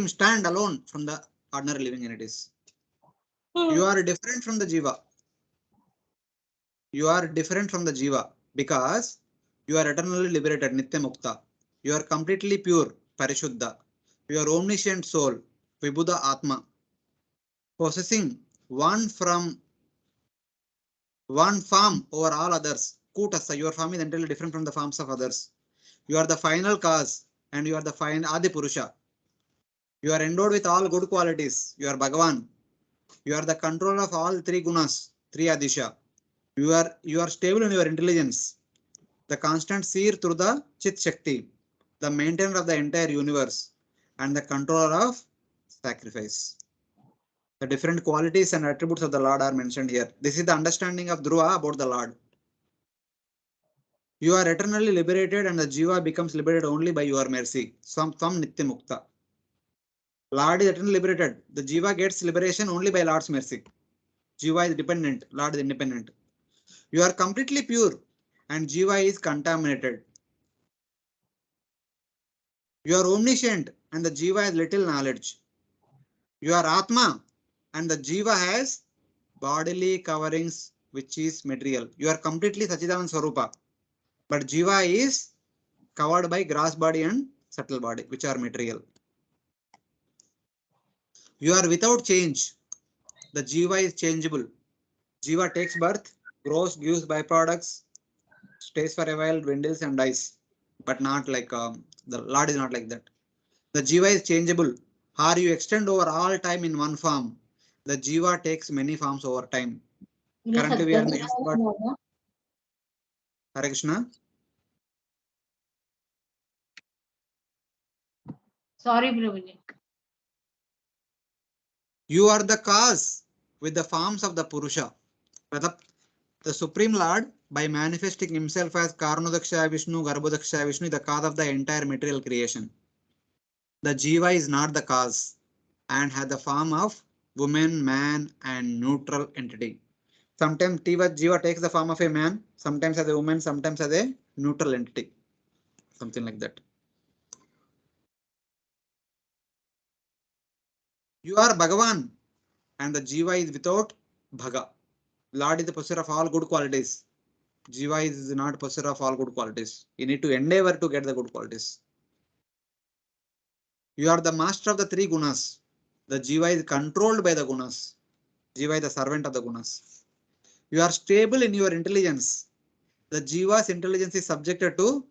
stand alone from the ordinary living entities. You are different from the Jiva. You are different from the Jiva because you are eternally liberated, Nitya Mukta. You are completely pure, Parishuddha. You are omniscient soul, Vibhuda Atma, possessing one form over all others. Kutasa, your form is entirely different from the forms of others. You are the final cause and you are the final Adi Purusha. You are endowed with all good qualities. You are Bhagavan. You are the controller of all three gunas, three Adisha. You are stable in your intelligence, the constant seer through the Chit Shakti, the maintainer of the entire universe, and the controller of sacrifice. The different qualities and attributes of the Lord are mentioned here. This is the understanding of Dhruva about the Lord. You are eternally liberated and the Jiva becomes liberated only by your mercy. Swam Nitya Mukta. Lord is eternally liberated. The Jiva gets liberation only by Lord's mercy. Jiva is dependent, Lord is independent. You are completely pure and Jiva is contaminated. You are omniscient and the Jiva has little knowledge. You are Atma and the Jiva has bodily coverings which is material. You are completely Sachidanand Swarupa, but Jiva is covered by gross body and subtle body which are material. You are without change. The Jiva is changeable. Jiva takes birth, grows, gives byproducts, stays for a while, dwindles and dies, but not like the Lord is not like that. The Jiva is changeable. Or you extend over all time in one form. The Jiva takes many forms over time. Currently, we are in the youth, but Hare Krishna. Sorry, Prabhuji. You are the cause with the forms of the Purusha. The Supreme Lord, by manifesting himself as Karnodakshaya Vishnu, Garbhodakshaya Vishnu, the cause of the entire material creation. The Jiva is not the cause and has the form of woman, man, and neutral entity. Sometimes Jiva takes the form of a man, sometimes as a woman, sometimes as a neutral entity. Something like that. You are Bhagavan and the Jiva is without Bhaga. Lord is the possessor of all good qualities. Jiva is not possessor of all good qualities. You need to endeavor to get the good qualities. You are the master of the three gunas. The Jiva is controlled by the gunas. Jiva is the servant of the gunas. You are stable in your intelligence. The Jiva's intelligence is subjected to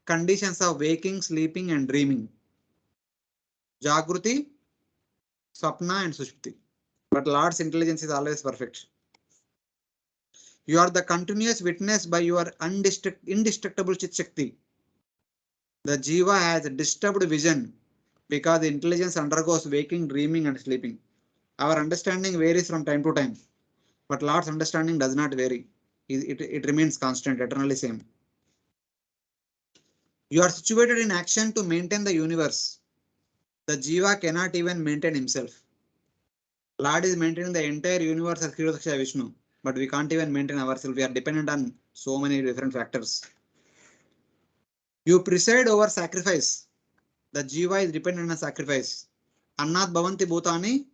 conditions of waking, sleeping, and dreaming. Jagruti, Swapna, and Sushupti. but Lord's intelligence is always perfect. You are the continuous witness by your indestructible Chit Shakti. The Jiva has disturbed vision because the intelligence undergoes waking, dreaming, and sleeping. Our understanding varies from time to time, but Lord's understanding does not vary. It remains constant, eternally same. You are situated in action to maintain the universe. The Jiva cannot even maintain himself. Lord is maintaining the entire universe as Kriyodaksha Vishnu, but we can't even maintain ourselves. We are dependent on so many different factors. You preside over sacrifice. The Jiva is dependent on sacrifice. Annat bhavanti bhutani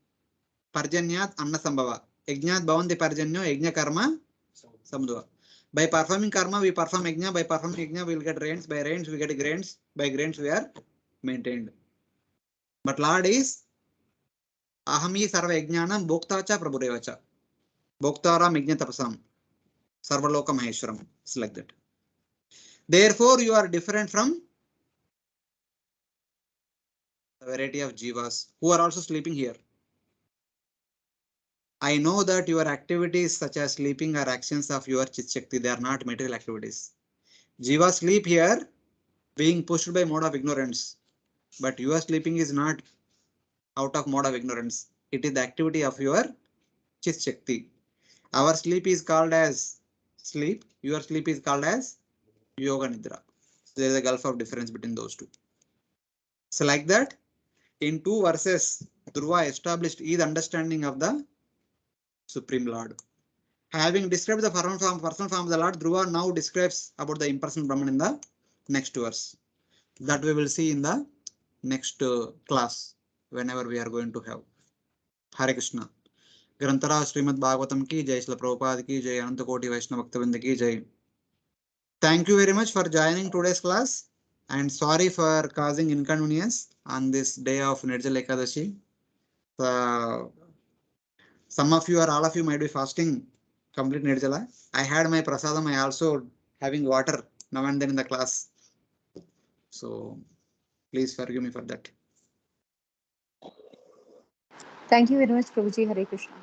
parjanyat anna sambhava. Yajnat bhavanti parjanyo yajna karma samudva. By performing karma, we perform yajna. By performing yajna, we will get rains. By rains, we get grains. By grains, we are maintained. But Lord is ahami sarva yajnanam bhoktacha prabhudevacha. Bhoktaram yajna tapasam. Sarvaloka maheshwaram. It's like that. Therefore, you are different from the variety of jivas who are also sleeping here. I know that your activities such as sleeping are actions of your Chit Shakti. They are not material activities. Jiva sleep here being pushed by mode of ignorance. But your sleeping is not out of mode of ignorance. It is the activity of your Chit Shakti. Our sleep is called as sleep. Your sleep is called as Yoga Nidra. So there is a gulf of difference between those two. So like that, in 2 verses, Dhruva established his understanding of the Supreme Lord. Having described the personal form of the Lord, Dhruva now describes about the impersonal Brahman in the next verse. That we will see in the next class, whenever we are going to have. Hare Krishna. Grantara Srimad Bhagavatam ki jai, Srila Prabhupada ki jai, Ananta Koti Vaishnava Bhaktavinda ki jai. Thank you very much for joining today's class, and sorry for causing inconvenience on this day of Nirjala Ekadashi. Some of you or all of you might be fasting complete Nirjala. I had my prasadam. I also having water now and then in the class. So please forgive me for that. Thank you very much, Prabhuji. Hare Krishna.